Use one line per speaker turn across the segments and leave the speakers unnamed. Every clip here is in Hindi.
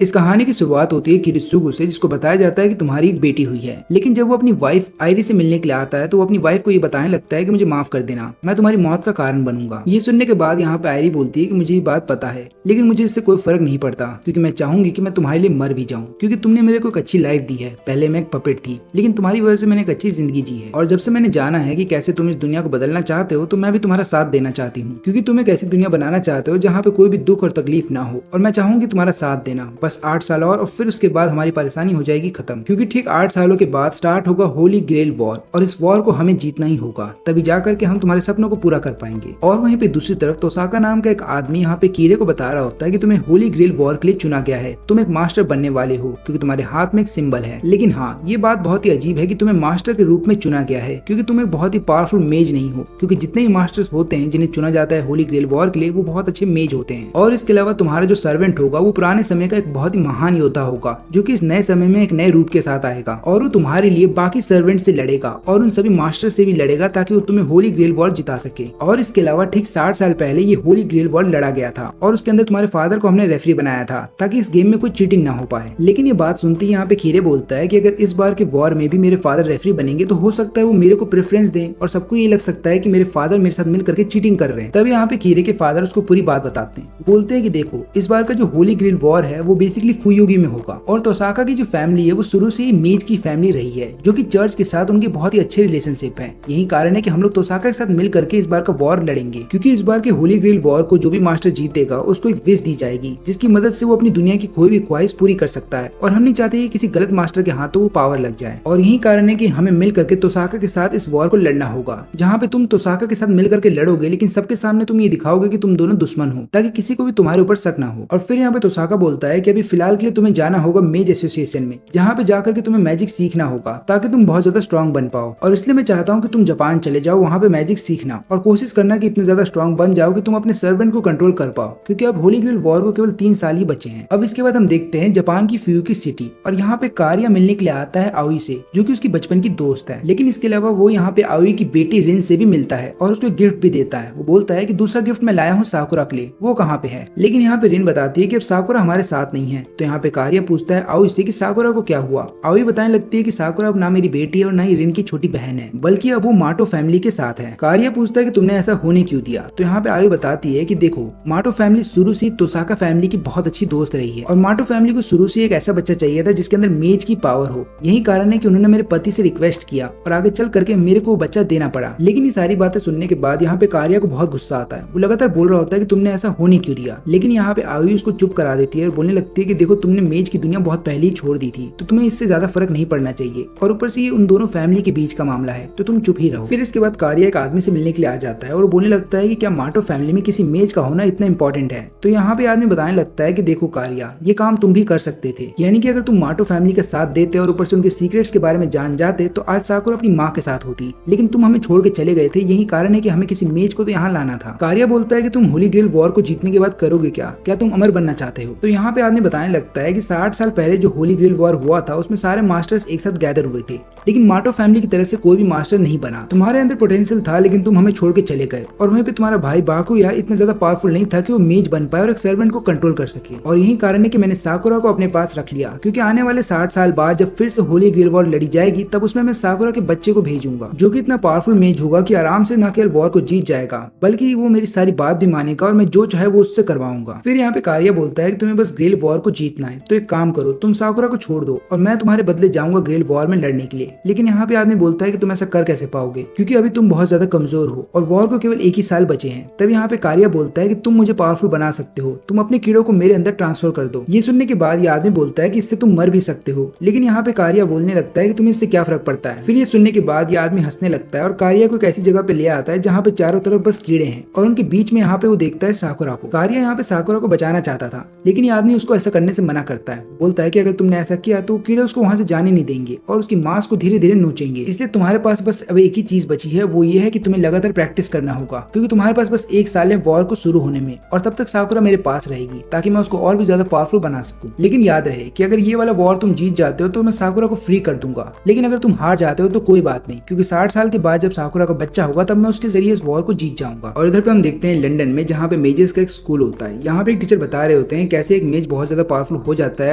इस कहानी की शुरुआत होती है किरित्सुगु से, जिसको बताया जाता है कि तुम्हारी एक बेटी हुई है। लेकिन जब वो अपनी वाइफ आयरी से मिलने के लिए आता है तो वो अपनी वाइफ को ये बताने लगता है कि मुझे माफ कर देना, मैं तुम्हारी मौत का कारण बनूंगा। ये सुनने के बाद यहाँ पे आयरी बोलती है कि मुझे ये बात पता है, लेकिन मुझे इससे कोई फर्क नहीं पड़ता, क्योंकि मैं चाहूंगी कि मैं तुम्हारे लिए मर भी जाऊं, क्योंकि तुमने मेरे को एक अच्छी लाइफ दी है। पहले मैं एक पपेट थी, लेकिन तुम्हारी वजह से मैंने एक अच्छी जिंदगी जी है। और जब से मैंने जाना है कि कैसे तुम इस दुनिया को बदलना चाहते हो, तो मैं भी तुम्हारा साथ देना चाहती हूँ, क्योंकि तुम एक ऐसी दुनिया बनाना चाहते हो जहाँ पे कोई भी दुख और तकलीफ ना हो। और मैं चाहूंगी तुम्हारा साथ देना, बस 8 साल और फिर उसके बाद हमारी परेशानी हो जाएगी खत्म। क्योंकि ठीक 8 सालों के बाद स्टार्ट होगा होली ग्रेल वॉर, और इस वॉर को हमें जीतना ही होगा, तभी जाकर के हम तुम्हारे सपनों को पूरा कर पाएंगे। और वहीं पे दूसरी तरफ तोसाका नाम का एक आदमी यहाँ पे कीरे को बता रहा होता है कि तुम्हें होली ग्रेल वॉर के लिए चुना गया है, तुम एक मास्टर बनने वाले हो, क्योंकि तुम्हारे हाथ में एक सिंबल है। लेकिन हाँ, ये बात बहुत ही अजीब है कि तुम्हें मास्टर के रूप में चुना गया है, क्योंकि तुम एक बहुत ही पावरफुल मेज नहीं हो। क्योंकि जितने ही मास्टर्स होते हैं जिन्हें चुना जाता है होली ग्रेल वॉर के लिए, वो बहुत अच्छे मेज होते हैं। और इसके अलावा तुम्हारा जो सर्वेंट होगा वो पुराने समय का एक बहुत ही महान योद्धा होगा, जो कि इस नए समय में एक नए रूप के साथ आएगा, और वो तुम्हारे लिए बाकी सर्वेंट से लड़ेगा और उन सभी मास्टर से भी लड़ेगा, ताकि वो तुम्हें होली ग्रेल वॉर जिता सके। और इसके अलावा ठीक 60 साल पहले ये होली ग्रेल वॉर लड़ा गया था, और उसके अंदर तुम्हारे फादर को हमने रेफरी बनाया था, ताकि इस गेम में कोई चीटिंग ना हो पाए। लेकिन ये बात सुनते ही यहाँ पे खीरे बोलता है कि अगर इस बार के वॉर में भी मेरे फादर रेफरी बनेंगे तो हो सकता है वो मेरे को प्रेफरेंस दें, और सबको ये लग सकता है कि मेरे फादर मेरे साथ मिल करके चीटिंग कर रहे हैं। तब यहाँ पे खीरे के फादर उसको पूरी बात बताते हैं, बोलते हैं कि देखो, इस बार का जो होली ग्रेल वॉर है वो बेसिकली फुयोगी में होगा, और तोसाका की जो फैमिली है वो शुरू से ही मेज की फैमिली रही है, जो कि चर्च के साथ उनके बहुत ही अच्छे रिलेशनशिप है। यही कारण है कि हम लोग तोसाका के साथ मिल करके इस बार का वॉर लड़ेंगे, क्योंकि इस बार के होली ग्रेल वॉर को जो भी मास्टर जीतेगा उसको एक विश दी जाएगी, जिसकी मदद से वो अपनी दुनिया की कोई भी ख्वाहिश पूरी कर सकता है। और हम नहीं चाहते कि किसी गलत मास्टर के हाथों वो पावर लग जाए। और यही कारण है कि हमें मिल करके तोसाका के साथ इस वॉर को लड़ना होगा, जहाँ पे तुम तोसाका के साथ मिल करके लड़ोगे, लेकिन सबके सामने तुम ये दिखाओगे कि तुम दोनों दुश्मन हो, ताकि किसी को भी तुम्हारे ऊपर शक ना हो। और फिर यहाँ पे तोसाका बोलता है कि अभी फिलहाल के लिए तुम्हें जाना होगा मेज एसोसिएशन में, जहाँ पे जाकर के तुम्हें मैजिक सीखना होगा, ताकि तुम बहुत ज्यादा स्ट्रॉन्ग बन पाओ। और इसलिए मैं चाहता हूँ कि तुम जापान चले जाओ, वहाँ पे मैजिक सीखना, और कोशिश करना कि इतने ज्यादा स्ट्रॉन्ग बन जाओ कि तुम अपने सर्वेंट को कंट्रोल कर पाओ, क्योंकि अब होली ग्रेल वॉर को केवल 3 साल ही बचे हैं। अब इसके बाद हम देखते हैं जापान की फ्यूकी सिटी, और यहाँ पे कारिया मिलने के लिए आता है आउई से, जो कि उसकी बचपन की दोस्त है। लेकिन इसके अलावा वो यहाँ पे आउई की बेटी रिन से भी मिलता है, और उसको गिफ्ट भी देता है। वो बोलता है कि दूसरा गिफ्ट मैं लाया हूँ साकुरा के लिए, वो कहाँ पे है। लेकिन यहाँ पे रिन बताती है कि अब साकुरा हमारे साथ नहीं है। तो यहाँ पे कारिया पूछता है आउई से कि साकुरा को क्या हुआ। आउई बताने लगती है कि साकुरा अब ना मेरी बेटी है और ना ही रिन की छोटी बहन है, बल्कि अब वो माटो फैमिली के साथ है। कारिया पूछता है कि तुमने ऐसा होने क्यों दिया। तो यहाँ पे आउई बताती है कि देखो, माटो फैमिली शुरू से तोसाका फैमिली की बहुत अच्छी दोस्त रही है, और माटो फैमिली को शुरू से एक ऐसा बच्चा चाहिए था जिसके अंदर मेज की पावर हो। यही कारण है कि उन्होंने मेरे पति से रिक्वेस्ट किया, और आगे चल करके मेरे को वो बच्चा देना पड़ा। लेकिन ये सारी बातें सुनने के बाद यहाँ पे कारिया को बहुत गुस्सा आता है। वो लगातार बोल रहा होता है कि तुमने ऐसा होने क्यों दिया। लेकिन यहाँ पे आउई उसको चुप करा देती है और बोलने लगती है कि देखो, तुमने मेज की दुनिया बहुत पहले ही छोड़ दी थी, तो तुम्हें इससे ज्यादा फर्क नहीं पड़ना चाहिए, और ऊपर से ये उन दोनों फैमिली के बीच का मामला है, तो तुम चुप ही रहो। फिर इसके बाद कारिया एक आदमी से मिलने के लिए आ जाता है, और वो बोलने लगता है कि क्या माटो फैमिली में किसी मेज का होना इतना इंपॉर्टेंट है। तो यहाँ पे आदमी बताने लगता है कि देखो कारिया, ये काम तुम भी कर सकते थे, यानी कि अगर तुम माटो फैमिली का साथ देते और ऊपर से उनके सीक्रेट्स के बारे में जान जाते, तो आज साकुरा अपनी माँ के साथ होती। लेकिन तुम हमें छोड़ के चले गए थे, यही कारण है कि हमें किसी मेज को तो यहाँ लाना था। कारिया बोलता है कि तुम होली ग्रेल वॉर को जीतने के बाद करोगे क्या तुम अमर बनना चाहते हो। तो यहाँ पे आदमी बताने लगता है कि 60 साल पहले जो होली ग्रेल वॉर हुआ था उसमें सारे मास्टर्स एक साथ गैदर हुए थे, लेकिन माटो फैमिली की तरफ से कोई भी मास्टर नहीं बना। तुम्हारे अंदर पोटेंशियल था, लेकिन तुम हमें छोड़ के चले गए। और वहीं पे तुम्हारा भाई बाकुया इतना ज्यादा पावरफुल नहीं था कि वो मेज बन पाए और एक सर्वेंट को कंट्रोल कर सके। और यही कारण है कि मैंने साकुरा को अपने पास रख लिया, क्योंकि आने वाले 60 साल बाद जब फिर से होली ग्रेल वॉर लड़ी जाएगी, तब उसमें मैं साकुरा के बच्चे को भेजूंगा, जो कि इतना पावरफुल मेज होगा कि आराम से न केवल वॉर को जीत जाएगा, बल्कि वो मेरी सारी बात भी मानेगा, और मैं जो चाहे वो उससे करवाऊंगा। फिर यहाँ पे कारिया बोलता है कि तुम्हें बस ग्रेल वॉर को जीतना है, तो एक काम करो, तुम साकुरा को छोड़ दो और मैं तुम्हारे बदले जाऊंगा ग्रेल वॉर में लड़ने के लिए। लेकिन यहाँ पे आदमी बोलता है कि तुम ऐसा कर कैसे पाओगे, क्योंकि अभी तुम बहुत ज्यादा कमजोर हो और वॉर को केवल 1 ही साल बचे हैं। तब यहाँ पे कारिया बोलता है कि तुम मुझे पावरफुल बना सकते हो, तुम अपने कीड़ों को मेरे अंदर ट्रांसफर कर दो। ये सुनने के बाद ये आदमी बोलता है कि इससे तुम मर भी सकते हो। लेकिन यहाँ पे कारिया बोलने लगता है कि तुम्हें इससे क्या फर्क पड़ता है। फिर ये सुनने के बाद ये आदमी हंसने लगता है और कारिया को एक ऐसी जगह पे ले आता है जहाँ पे चारों तरफ बस कीड़े हैं, और उनके बीच में यहाँ पे वो देखता है साकुरा को। कारिया यहाँ पे साकुरा को बचाना चाहता था, लेकिन ये आदमी उसको ऐसा करने से मना करता है। बोलता है कि अगर तुमने ऐसा किया तो कीड़े उसको वहां से जाने नहीं देंगे और उसकी मांस को धीरे धीरे नोचेंगे। इसलिए तुम्हारे पास बस अब एक ही चीज बची है, वो ये है कि तुम्हें लगातार प्रैक्टिस करना होगा, क्योंकि तुम्हारे पास बस 1 साल है वॉर को शुरू होने में, और तब तक साकुरा मेरे पास रहेगी ताकि मैं उसको और भी ज्यादा पावरफुल बना सकूं। लेकिन याद रहे कि अगर ये वाला वॉर तुम जीत जाते हो तो मैं साकुरा को फ्री कर दूंगा, लेकिन अगर तुम हार जाते हो तो कोई बात नहीं, क्योंकि 60 साल के बाद जब साकुरा का बच्चा होगा तब मैं उसके जरिए इस वॉर को जीत जाऊंगा। और इधर पे हम देखते हैं लंदन में, जहाँ पे मेजेस का एक स्कूल होता है। यहाँ पे एक टीचर बता रहे होते हैं कैसे एक मेज बहुत ज्यादा पावरफुल हो जाता है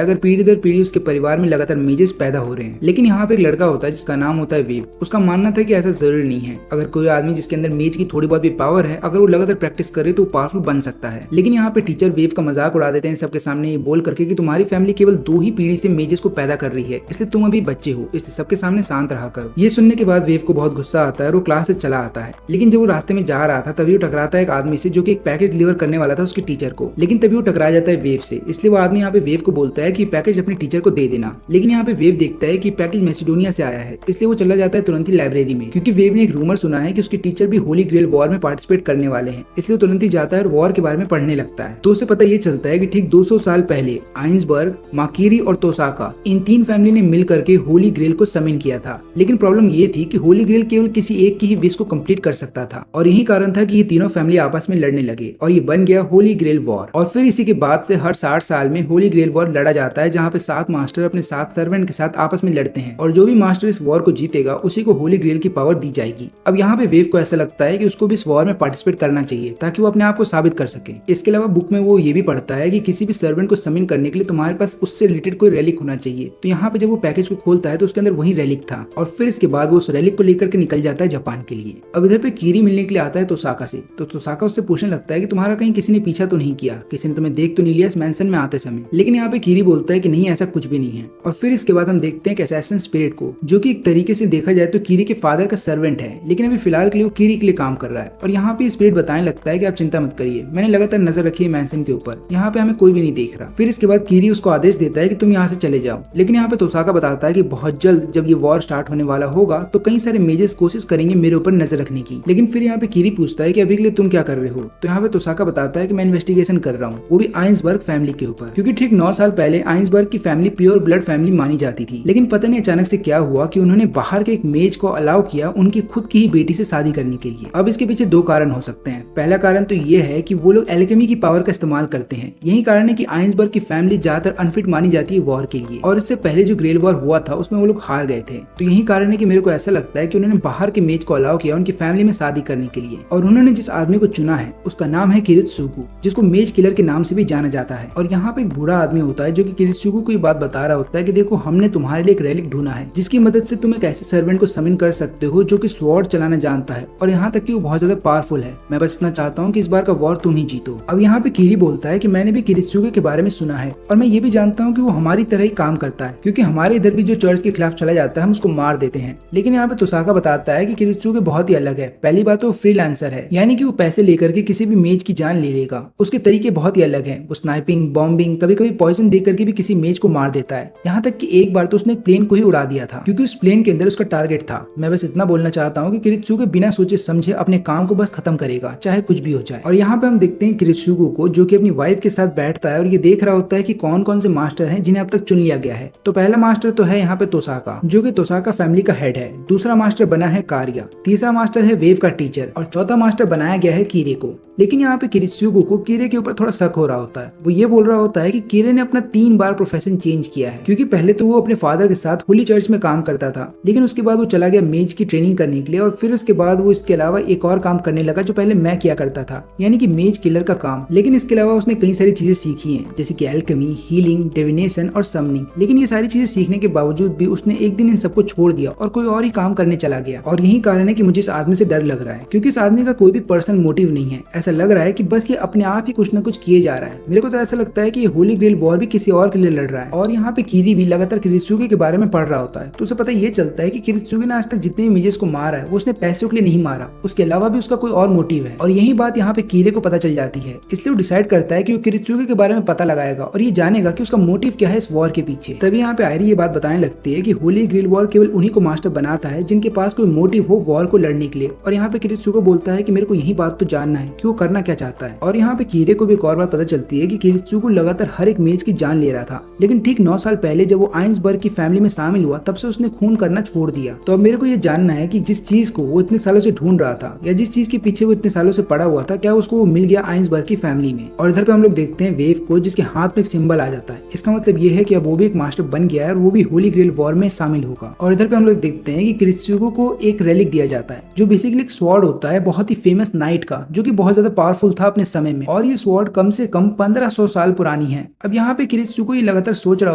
अगर पीढ़ी दर पीढ़ी उसके परिवार में लगातार मेजेस पैदा हो रहे हैं। लेकिन यहाँ पे एक लड़का होता है जिसका नाम होता है वेव। उसका मानना था कि ऐसा जरूरी नहीं है, अगर कोई आदमी जिसके अंदर मेज की थोड़ी बहुत भी पावर है, अगर वो लगातार प्रैक्टिस करे तो पावरफुल बन सकता है। लेकिन यहाँ पे टीचर वेव का मजाक उड़ा देते हैं सबके सामने, ये बोल करके कि तुम्हारी फैमिली केवल 2 ही पीढ़ी से मेजेस को पैदा कर रही है, इसलिए तुम अभी बच्चे हो, इसलिए सबके सामने शांत रहा करो। ये सुनने के बाद वेव को बहुत गुस्सा आता है और वो क्लास से चला आता है। लेकिन जब वो रास्ते में जा रहा था तभी वो टकराता है एक आदमी से जो कि एक पैकेट डिलीवर करने वाला था उसके टीचर को। लेकिन तभी वो टकरा जाता है वेव से, इसलिए वो आदमी यहाँ पे वेव को बोलता है कि पैकेज अपने टीचर को दे देना। लेकिन यहाँ पे वेव देखता है कि पैकेज मैसिडोनिया से आया है, इसलिए वो चला जाता है तुरंत ही लाइब्रेरी में, क्योंकि वेव ने एक रूमर सुना है कि उसके टीचर भी होली ग्रेल वॉर में पार्टिसिपेट करने वाले हैं, इसलिए वो तुरंत ही जाता है और वॉर के बारे में पढ़ने लगता है। तो उसे पता ये चलता है कि ठीक 200 साल पहले आइंसबर्ग, माकीरी और तोसाका इन 3 फैमिली ने मिल करके होली ग्रेल को समिन किया था। लेकिन प्रॉब्लम ये थी कि होली ग्रेल केवल किसी एक की ही विश को कंप्लीट कर सकता था, और यही कारण था कि ये तीनों फैमिली आपस में लड़ने लगे और ये बन गया होली ग्रेल वॉर। और फिर इसी के बाद से हर 60 साल में होली ग्रेल वॉर लड़ा जाता है, जहाँ पे 7 मास्टर अपने 7 सर्वेंट के साथ आपस में लड़ते हैं, और जो भी मास्टर इस वॉर को जीतेगा उसी को होली ग्रेल की पावर दी जाएगी। अब यहाँ पे वेव को ऐसा लगता है कि उसको भी इस वॉर में पार्टिसिपेट करना चाहिए ताकि वो अपने आप को साबित कर सके। इसके अलावा बुक में वो ये भी पढ़ता है कि किसी भी सर्वेंट को समिन करने के लिए तुम्हारे पास उससे रिलेटेड कोई रेलिक होना चाहिए। तो यहाँ पे जब वो पैकेज को खोलता है तो उसके अंदर वही रेलिक था, और फिर इसके बाद वो उस रेलिक को लेकर के निकल जाता है जापान के लिए। अब इधर पे कीरी मिलने के लिए आता है तोसाका से, तो तोसाका उससे पूछने लगता है कि तुम्हारा कहीं किसी ने पीछा तो नहीं किया, किसी ने तुम्हें देख तो नहीं लिया इस मेंशन में आते समय। लेकिन यहाँ पे कीरी बोलता है कि नहीं, ऐसा कुछ भी नहीं है। और फिर इसके बाद हम देखते हैं कि असैसिन स्पिरिट को, जो कि एक तरीके से देखा जाए तो कीरी के फादर का सर्वेंट है, लेकिन अभी फिलहाल के लिए वो कीरी के लिए काम कर रहा है। और यहाँ पे स्पिरिट बताने लगता है कि आप चिंता मत करिए, मैंने लगातार नजर रखी है मेंशन के ऊपर, यहाँ पे हमें कोई भी नहीं देख रहा। फिर इसके बाद कीरी उसको आदेश देता है कि तुम यहाँ से चले जाओ। लेकिन यहाँ पे तोसाका बताता है कि बहुत जल्द जब ये वॉर स्टार्ट होने वाला होगा तो कई सारे मेजेस कोशिश करेंगे मेरे ऊपर नजर रखने की। लेकिन फिर यहाँ पे कीरी पूछता है कि अभी के लिए तुम क्या कर रहे हो। तो यहाँ पे तोसाका बताता है कि मैं इन्वेस्टिगेशन कर रहा हूँ, वो भी आइंसबर्ग फैमिली के ऊपर, क्योंकि ठीक 9 साल पहले आइंसबर्ग की फैमिली प्योर ब्लड फैमिली मानी जाती थी। लेकिन पता नहीं अचानक से क्या हुआ कि उन्होंने बाहर के एक मेज को अलाउ किया उनकी खुद की ही बेटी से शादी करने के लिए। अब इसके पीछे 2 कारण हो सकते हैं। पहला कारण तो ये है कि वो लोग एल्केमी की पावर का इस्तेमाल करते हैं, यही कारण है कि आइंसबर्ग की फैमिली ज्यादातर अनफिट मानी जाती है वॉर के लिए, और इससे पहले जो ग्रेल वॉर हुआ था उसमें वो लोग हार गए थे। तो यही कारण है कि मेरे को ऐसा लगता है कि उन्होंने बाहर के मेज को अलाउ किया उनकी फैमिली में शादी करने के लिए। और उन्होंने जिस आदमी को चुना है उसका नाम है किरित्सुगु, जिसको मेज किलर के नाम से भी जाना जाता है। और यहाँ पे एक बूढ़ा आदमी होता है जो कि किरित्सुगु को ये बात बता रहा होता है कि देखो, हमने तुम्हारे लिए एक रेलिक ढूंढा है जिसकी मदद से तुम एक ऐसे सर्वेंट को समिन कर सकते हो जो कि स्वॉर्ड चलाना जानता है, और यहाँ तक कि वो बहुत ज्यादा पावरफुल है। मैं बस इतना चाहता हूँ कि इस बार का वॉर तुम ही जीतो। अब यहाँ पे कीरी बोलता है कि मैंने भी किरित्सुगु के बारे में सुना है, और मैं ये भी जानता हूँ कि वो हमारी तरह ही काम करता है, क्योंकि हमारे इधर भी जो चर्च के खिलाफ चला जाता है हम उसको मार देते हैं। लेकिन यहाँ पे तोसाका बताता है कि किरित्सुगु बहुत ही अलग है। पहली बात तो फ्रीलांसर है, यानी कि वो पैसे लेकर के किसी भी मेज की जान ले लेगा। उसके तरीके बहुत ही अलग हैं। वो स्नाइपिंग, बॉम्बिंग, कभी कभी पॉइजन देकर के भी किसी मेज को मार देता है। यहाँ तक कि एक बार तो उसने एक प्लेन को ही उड़ा दिया था, क्योंकि उस प्लेन के अंदर उसका टारगेट था। मैं बस इतना बोलना चाहता हूँ कि किरित्सुगु बिना सोचे समझे अपने काम को बस खत्म करेगा, चाहे कुछ भी हो जाए। और यहाँ पे हम देखते हैं किरित्सुगु को जो कि अपनी वाइफ के साथ बैठता है और ये देख रहा होता है कि कौन कौन से मास्टर हैं जिन्हें अब तक चुन लिया गया है। तो पहला मास्टर तो है यहाँ पे तोसाका, जो कि तोसाका फैमिली का हेड है। दूसरा मास्टर बना है कारिया, तीसरा मास्टर है वेव का टीचर, और चौथा मास्टर बनाया गया है कीरे को। लेकिन यहाँ पे किरित्सुगु को कीरे के ऊपर थोड़ा शक हो रहा होता है। वो ये बोल रहा होता है कि कीरे ने अपना 3 बार प्रोफेशन चेंज किया है, क्योंकि पहले तो वो अपने फादर के साथ होली चर्च में काम करता था, लेकिन उसके बाद वो चला गया मेज की ट्रेनिंग करने के लिए, और फिर उसके बाद वो इसके अलावा एक और काम करने लगा जो पहले मैं किया करता था, यानी कि मेज किलर का काम। लेकिन इसके अलावा उसने कई सारी चीजें सीखी हैं, जैसे कि एल्केमी, हीलिंग, डिविनेशन और समनिंग। लेकिन ये सारी चीजें सीखने के बावजूद भी उसने एक दिन इन सबको छोड़ दिया और कोई और ही काम करने चला गया। और यही कारण है कि मुझे इस आदमी से डर लग रहा है, क्योंकि इस आदमी का कोई भी पर्सनल मोटिव नहीं है। ऐसा लग रहा है कि बस ये अपने आप ही कुछ न कुछ किए जा रहा है। मेरे को तो ऐसा लगता है कि ये होली ग्रेल वॉर भी किसी और के लिए लड़ रहा है। और यहाँ पे कीरी भी लगातार किरित्सुगु के बारे में पढ़ रहा होता है, तो उसे पता ये चलता है कि किरित्सुगु ने आज तक जितने मेजेस को मारा है वो उसने पैसों के लिए नहीं मारा, उसके अलावा भी उसका कोई और मोटिव है। और यही बात यहाँ पे कीरे को पता चल जाती है, इसलिए वो डिसाइड करता है कि वो किरित्सुगु के बारे में पता लगाएगा और ये जानेगा कि उसका मोटिव क्या है इस वॉर के पीछे। तभी यहाँ पे आयरी ये बात बताने लगती है कि होली ग्रेल वॉर केवल उन्हीं को मास्टर बनाता है जिनके पास कोई मोटिव हो वॉर को लड़ने के लिए। और यहाँ पे किरित्सुगु बोलता है कि मेरे को यही बात तो जानना है कि वो करना क्या चाहता है। और यहाँ पे कीरे को भी एक और बात पता चलती है कि किरित्सुगु लगातार हर एक मेज की जान ले रहा था, लेकिन ठीक 9 साल पहले जब वो आइंसबर्ग की फैमिली में शामिल हुआ तब से उसने खून करना छोड़ दिया। तो अब मेरे को ये जानना है कि जिस चीज को वो इतने सालों से ढूंढ रहा था या जिस चीज के पीछे वो इतने सालों से पड़ा हुआ था, क्या उसको वो मिल गया आइंसबर्ग की फैमिली में। और इधर पे हम लोग देखते हैं वेव को, जिसके हाथ में एक सिंबल आ जाता है। इसका मतलब ये है कि अब वो भी एक मास्टर बन गया है और वो भी होली ग्रेल वॉर में शामिल होगा। और इधर पे हम लोग देखते हैं कि किरित्सुगु को एक रेलिक दिया जाता है जो बेसिकली एक स्वॉर्ड होता है, बहुत ही फेमस नाइट का, जो कि बहुत ज्यादा पावरफुल था अपने समय में। और ये स्वॉर्ड कम से कम 1500 साल पुरानी पुरानी है। अब यहाँ पे किरित्सुगो ये लगातार सोच रहा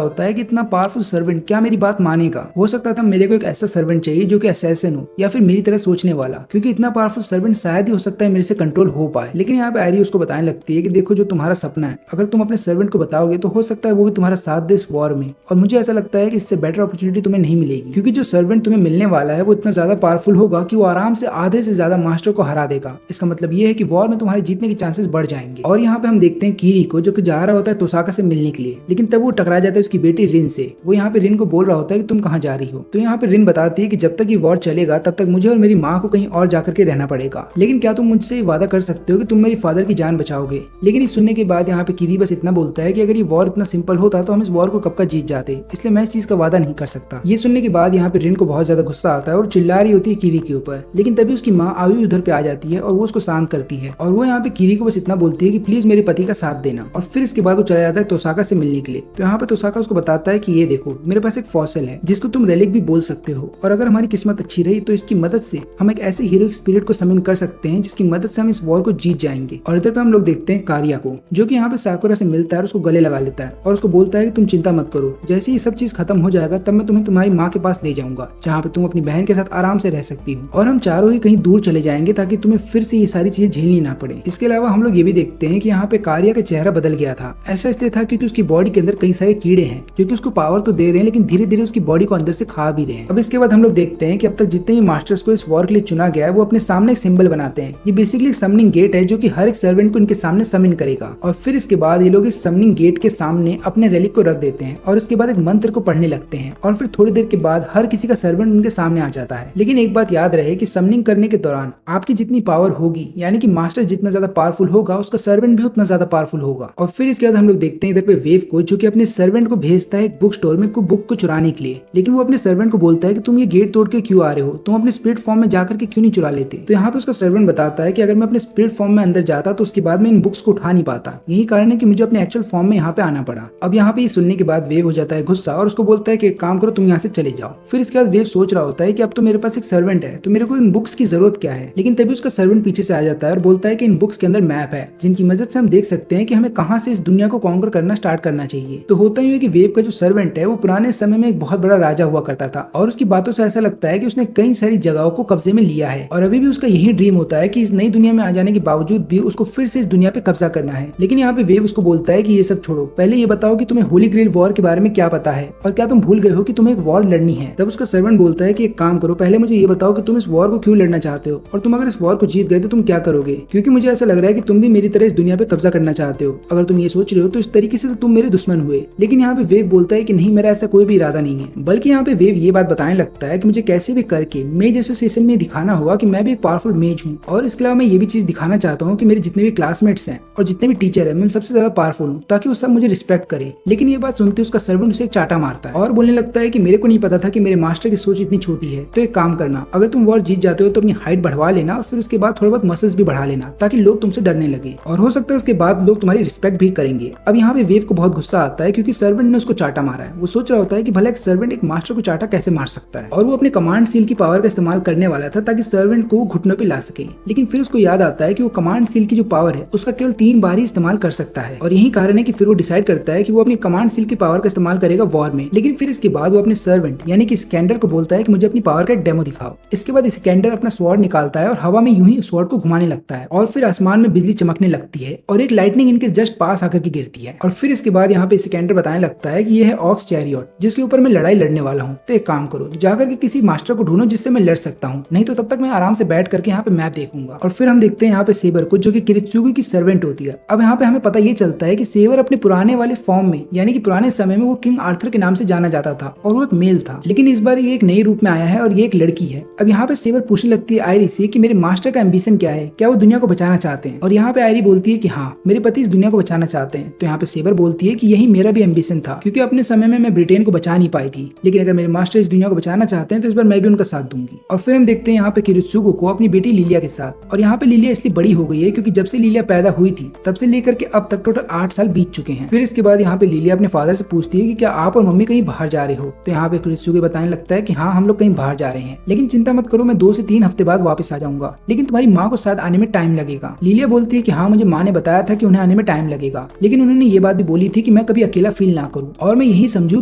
होता है कि इतना पावरफुल सर्वेंट क्या मेरी बात मानेगा। हो सकता था मेरे को एक ऐसा सर्वेंट चाहिए जो कि असैसिन हो या फिर मेरी तरह सोचने वाला, क्योंकि इतना पावरफुल सर्वेंट शायद ही हो सकता है मेरे से कंट्रोल हो पाए। लेकिन यहाँ पे आयरी उसको बताने लगती है कि देखो जो तुम्हारा सपना है, अगर तुम अपने सर्वेंट को बताओगे तो हो सकता है वो भी तुम्हारा साथ दे इस वॉर में, और मुझे ऐसा लगता है कि इससे बेटर अपॉर्चुनिटी तुम्हें नहीं मिलेगी, क्योंकि जो सर्वेंट तुम्हें मिलने वाला है वो इतना ज्यादा पावरफुल होगा कि वो आराम से आधे से ज्यादा मास्टर को हरा देगा। इसका मतलब ये है कि वॉर में तुम्हारे जीतने के चांसेस बढ़ जाएंगे। और यहाँ पे हम देखते हैं कीरी को जो कि जा रहा होता है तोसाका से मिलने के लिए, लेकिन तब वो टकरा जाता है उसकी बेटी रिन से। वो यहाँ पे रिन को बोल रहा होता है कि तुम कहाँ जा रही हो। तो यहाँ पे रिन बताती है कि जब तक ये वॉर चलेगा तब तक मुझे और मेरी माँ को कहीं और जाकर के रहना पड़ेगा, लेकिन क्या तुम मुझसे वादा कर सकते हो कि तुम मेरी फादर की जान बचाओगे। लेकिन इस सुनने के बाद यहाँ पे कीरी बस इतना बोलता है कि अगर ये वॉर इतना सिंपल होता तो हम इस वॉर को कब का जीत जाते, इसलिए मैं इस चीज का वादा नहीं कर सकता। ये सुनने के बाद यहाँ पे रिन को बहुत ज्यादा गुस्सा आता है और चिल्ला रही होती है कीरी के ऊपर, लेकिन तभी उसकी माँ आयु उधर पे आ जाती है और वो उसको शांत करती है। और वो यहाँ पे कीरी को बस इतना बोलती है कि प्लीज मेरे पति का साथ देना, और फिर इसके बाद वो चला जाता है तोसाका से मिलने के लिए। तो यहाँ पे तोसाका उसको बताता है कि ये देखो मेरे पास एक फॉसिल है जिसको तुम रेलिक भी बोल सकते हो, और अगर हमारी किस्मत अच्छी रही तो इसकी मदद से हम एक ऐसे हीरोइक स्पिरिट को समन कर सकते हैं जिसकी मदद से हम इस वॉर को जीत जाएंगे। और इधर पे हम लोग देखते हैं कारिया को जो कि यहाँ पे साकुरा से मिलता है और उसको गले लगा लेता है और उसको बोलता है कि तुम चिंता मत करो, जैसे ये सब चीज खत्म हो जाएगा तब मैं तुम्हें तुम्हारी माँ के पास ले जाऊंगा जहाँ पे तुम अपनी बहन के साथ आराम से रह सकती हो, और हम चारों ही कहीं दूर चले जाएंगे ताकि तुम्हें फिर से ये सारी चीजें झेलनी ना पड़े। इसके अलावा हम लोग ये भी देखते हैं कि यहाँ पे कारिया का चेहरा बदल गया था। ऐसा इसलिए था क्योंकि उसकी बॉडी के अंदर कई सारे कीड़े हैं जो कि उसको पावर तो दे रहे हैं लेकिन धीरे धीरे उसकी बॉडी को अंदर से खा भी रहे हैं। अब इसके बाद हम लोग देखते हैं कि अब तक जितने भी मास्टर्स को इस वॉर के लिए चुना गया है वो अपने सामने एक सिंबल बनाते हैं। ये बेसिकली एक समनिंग गेट है जो कि हर एक सर्वेंट को इनके सामने समन करेगा, और फिर इसके बाद ये लोग इस समनिंग गेट के सामने अपने रेलिक को रख देते हैं और उसके बाद एक मंत्र को पढ़ने लगते हैं, और फिर थोड़ी देर के बाद हर किसी का सर्वेंट उनके सामने आ जाता है। लेकिन एक बात याद रहे कि समनिंग करने के दौरान आपकी जितनी पावर होगी, यानी कि मास्टर जितना ज्यादा पावरफुल होगा उसका सर्वेंट भी उतना ज्यादा पावरफुल होगा। और फिर इसके बाद हम लोग देखते हैं इधर पे वेव को जो कि अपने सर्वेंट को भेजता है एक बुक स्टोर में बुक को चुराने के लिए, लेकिन वो अपने सर्वेंट को बोलता है कि तुम ये गेट तोड़ के क्यों आ रहे हो, तुम अपने स्पिरिट फॉर्म में जाकर के क्यों नहीं चुरा लेते। तो यहाँ पे उसका सर्वेंट बताता है कि अगर मैं अपने स्पिरिट फॉर्म में अंदर जाता तो उसके बाद मैं इन बुक्स को उठा नहीं पाता, यही कारण है कि मुझे अपने एक्चुअल फॉर्म में यहाँ पे आना पड़ा। अब यहाँ पे ये सुनने के बाद वेव हो जाता है गुस्सा और उसको बोलता है कि एक काम करो तुम यहाँ से चले जाओ। फिर इसके बाद वेव सोच रहा होता है कि अब तो मेरे पास एक सर्वेंट है तो मेरे को इन बुक्स की जरूरत क्या है, लेकिन तभी उसका सर्वेंट पीछे से आ जाता है और बोलता है कि इन बुक्स के अंदर मैप है जिनकी मदद से हम देख सकते हैं कि हमें कहाँ से इस दुनिया को कॉन्कर करना स्टार्ट करना चाहिए। तो होता ही है कि वेव का जो सर्वेंट है वो पुराने समय में एक बहुत बड़ा राजा हुआ करता था, और उसकी बातों से ऐसा लगता है कि उसने कई सारी जगहों को कब्जे में लिया है, और अभी भी उसका यही ड्रीम होता है कि इस नई दुनिया में आ जाने के बावजूद भी उसको फिर से इस दुनिया पे कब्जा करना है। लेकिन यहाँ पे वेव उसको बोलता है कि ये सब छोड़ो, पहले ये बताओ कि तुम्हें होली ग्रेल वॉर के बारे में क्या पता है और क्या तुम भूल गए हो कि तुम्हें एक वॉर लड़नी है। तब उसका सर्वेंट बोलता है कि एक काम करो, पहले मुझे ये बताओ कि तुम इस वॉर को क्यों लड़ना चाहते हो, और तुम अगर इस वॉर को जीत गए तो तुम क्या करोगे, क्योंकि मुझे ऐसा लग रहा है कि तुम भी मेरी तरह इस दुनिया पे कब्जा करना चाहते हो। अगर तुम ये सोच रहे हो तो इस तरीके से तो तुम मेरे दुश्मन हुए। लेकिन यहाँ पे वेव बोलता है कि नहीं, मेरा ऐसा कोई भी इरादा नहीं है, बल्कि यहाँ पे वेव ये बात बताने लगता है कि मुझे कैसे भी करके मेज एसोसिएशन में दिखाना होगा कि मैं भी एक पावरफुल मेज हूँ, और इसके अलावा मैं ये भी चीज दिखाना चाहता हूँ कि मेरे जितने भी क्लासमेट्स हैं और जितने भी टीचर है मैं सबसे ज्यादा पावरफुल हूँ, ताकि वो सब मुझे रिस्पेक्ट करे। लेकिन ये बात सुनते उसका सर्वेंट उसे एक चाटा मारता है और बोलने लगता है कि मेरे को नहीं पता था कि मेरे मास्टर की सोच इतनी छोटी है। तो एक काम करना, अगर तुम वॉर जीत जाते हो तो अपनी हाइट बढ़वा लेना और फिर उसके बाद थोड़ा बहुत मसल्स भी बढ़ा लेना ताकि लोग तुमसे डरने लगे, और हो सकता है उसके बाद लोग तुम्हारी रिस्पेक्ट भी करेंगे। अब यहाँ पे वेव को बहुत गुस्सा आता है क्योंकि सर्वेंट ने उसको चाटा मारा है। वो सोच रहा होता है कि भला एक सर्वेंट एक मास्टर को चाटा कैसे मार सकता है, और वो अपने कमांड सील की पावर का इस्तेमाल करने वाला था ताकि सर्वेंट को घुटनों पे ला सके। लेकिन फिर उसको याद आता है कि वो कमांड सील की जो पावर है उसका केवल 3 बार ही इस्तेमाल कर सकता है, और यही कारण है कि फिर वो डिसाइड करता है कि वो अपनी कमांड सील की पावर का इस्तेमाल करेगा वॉर में। लेकिन फिर इसके बाद वो अपने सर्वेंट यानी कि स्कैंडर को बोलता है कि मुझे अपनी पावर का एक डेमो दिखाओ। इसके बाद स्कैंडर अपना स्वॉर्ड निकालता है और हवा में यूं ही स्वॉर्ड को घुमाने लगता है, और फिर आसमान में बिजली चमकने लगती है और एक लाइटनिंग इनके जस्ट पास आकर के गिरती है। और फिर इसके बाद यहाँ पे स्कैंडर बताने लगता है कि ये है ऑक्स चैरियट जिसके ऊपर मैं लड़ाई लड़ने वाला हूँ। तो एक काम करो, जाकर के किसी मास्टर को ढूंढो जिससे मैं लड़ सकता हूँ, नहीं तो तब तक मैं आराम से बैठ करके यहाँ पे मैप देखूंगा। और फिर हम देखते हैं यहाँ पे सेबर को जो कि किरित्सुगो की सर्वेंट होती है। अब यहाँ पे हमें पता ये चलता है कि सेबर अपने पुराने वाले फॉर्म में यानी कि पुराने समय में वो किंग आर्थर के नाम से जाना जाता था और वो एक मेल था, लेकिन इस बार ये एक नई रूप में आया है और ये एक लड़की है। अब यहाँ पे सेबर पूछने लगती है आयरी से कि मेरे मास्टर का एम्बिशन क्या है, क्या वो दुनिया को बचाना चाहते हैं, और यहाँ पे आयरी बोलती है कि हाँ, मेरे पति इस दुनिया को बचाना चाहते हैं। तो यहाँ पे सेबर बोलती है कि यही मेरा भी एम्बिशन था, क्योंकि अपने समय में मैं ब्रिटेन को बचा नहीं पाई थी, लेकिन अगर मेरे मास्टर इस दुनिया को बचाना चाहते हैं तो इस बार मैं भी उनका साथ दूंगी। और फिर हम देखते हैं यहाँ पे किरित्सुगो को अपनी बेटी लिलिया के साथ, और यहाँ पे लिलिया इसलिए बड़ी हो गई है क्योंकि जब से लिलिया पैदा हुई थी तब से लेकर के अब तक टोटल 8 साल बीत चुके हैं। फिर इसके बाद यहाँ पे लिलिया अपने फादर से पूछती है कि क्या आप और मम्मी कहीं बाहर जा रहे हो। तो यहाँ पे किरित्सुगो बताने लगता है कि हाँ, हम लोग कहीं बाहर जा रहे हैं, लेकिन चिंता मत करो, मैं 2 से 3 हफ्ते बाद वापस आ जाऊंगा, लेकिन तुम्हारी माँ को शायद आने में टाइम लगेगा। लिलिया बोलती है कि हाँ, मुझे माँ ने बताया था कि उन्हें आने में टाइम लगेगा, लेकिन लेकिन उन्होंने ये बात भी बोली थी कि मैं कभी अकेला फील ना करूं और मैं यही समझूं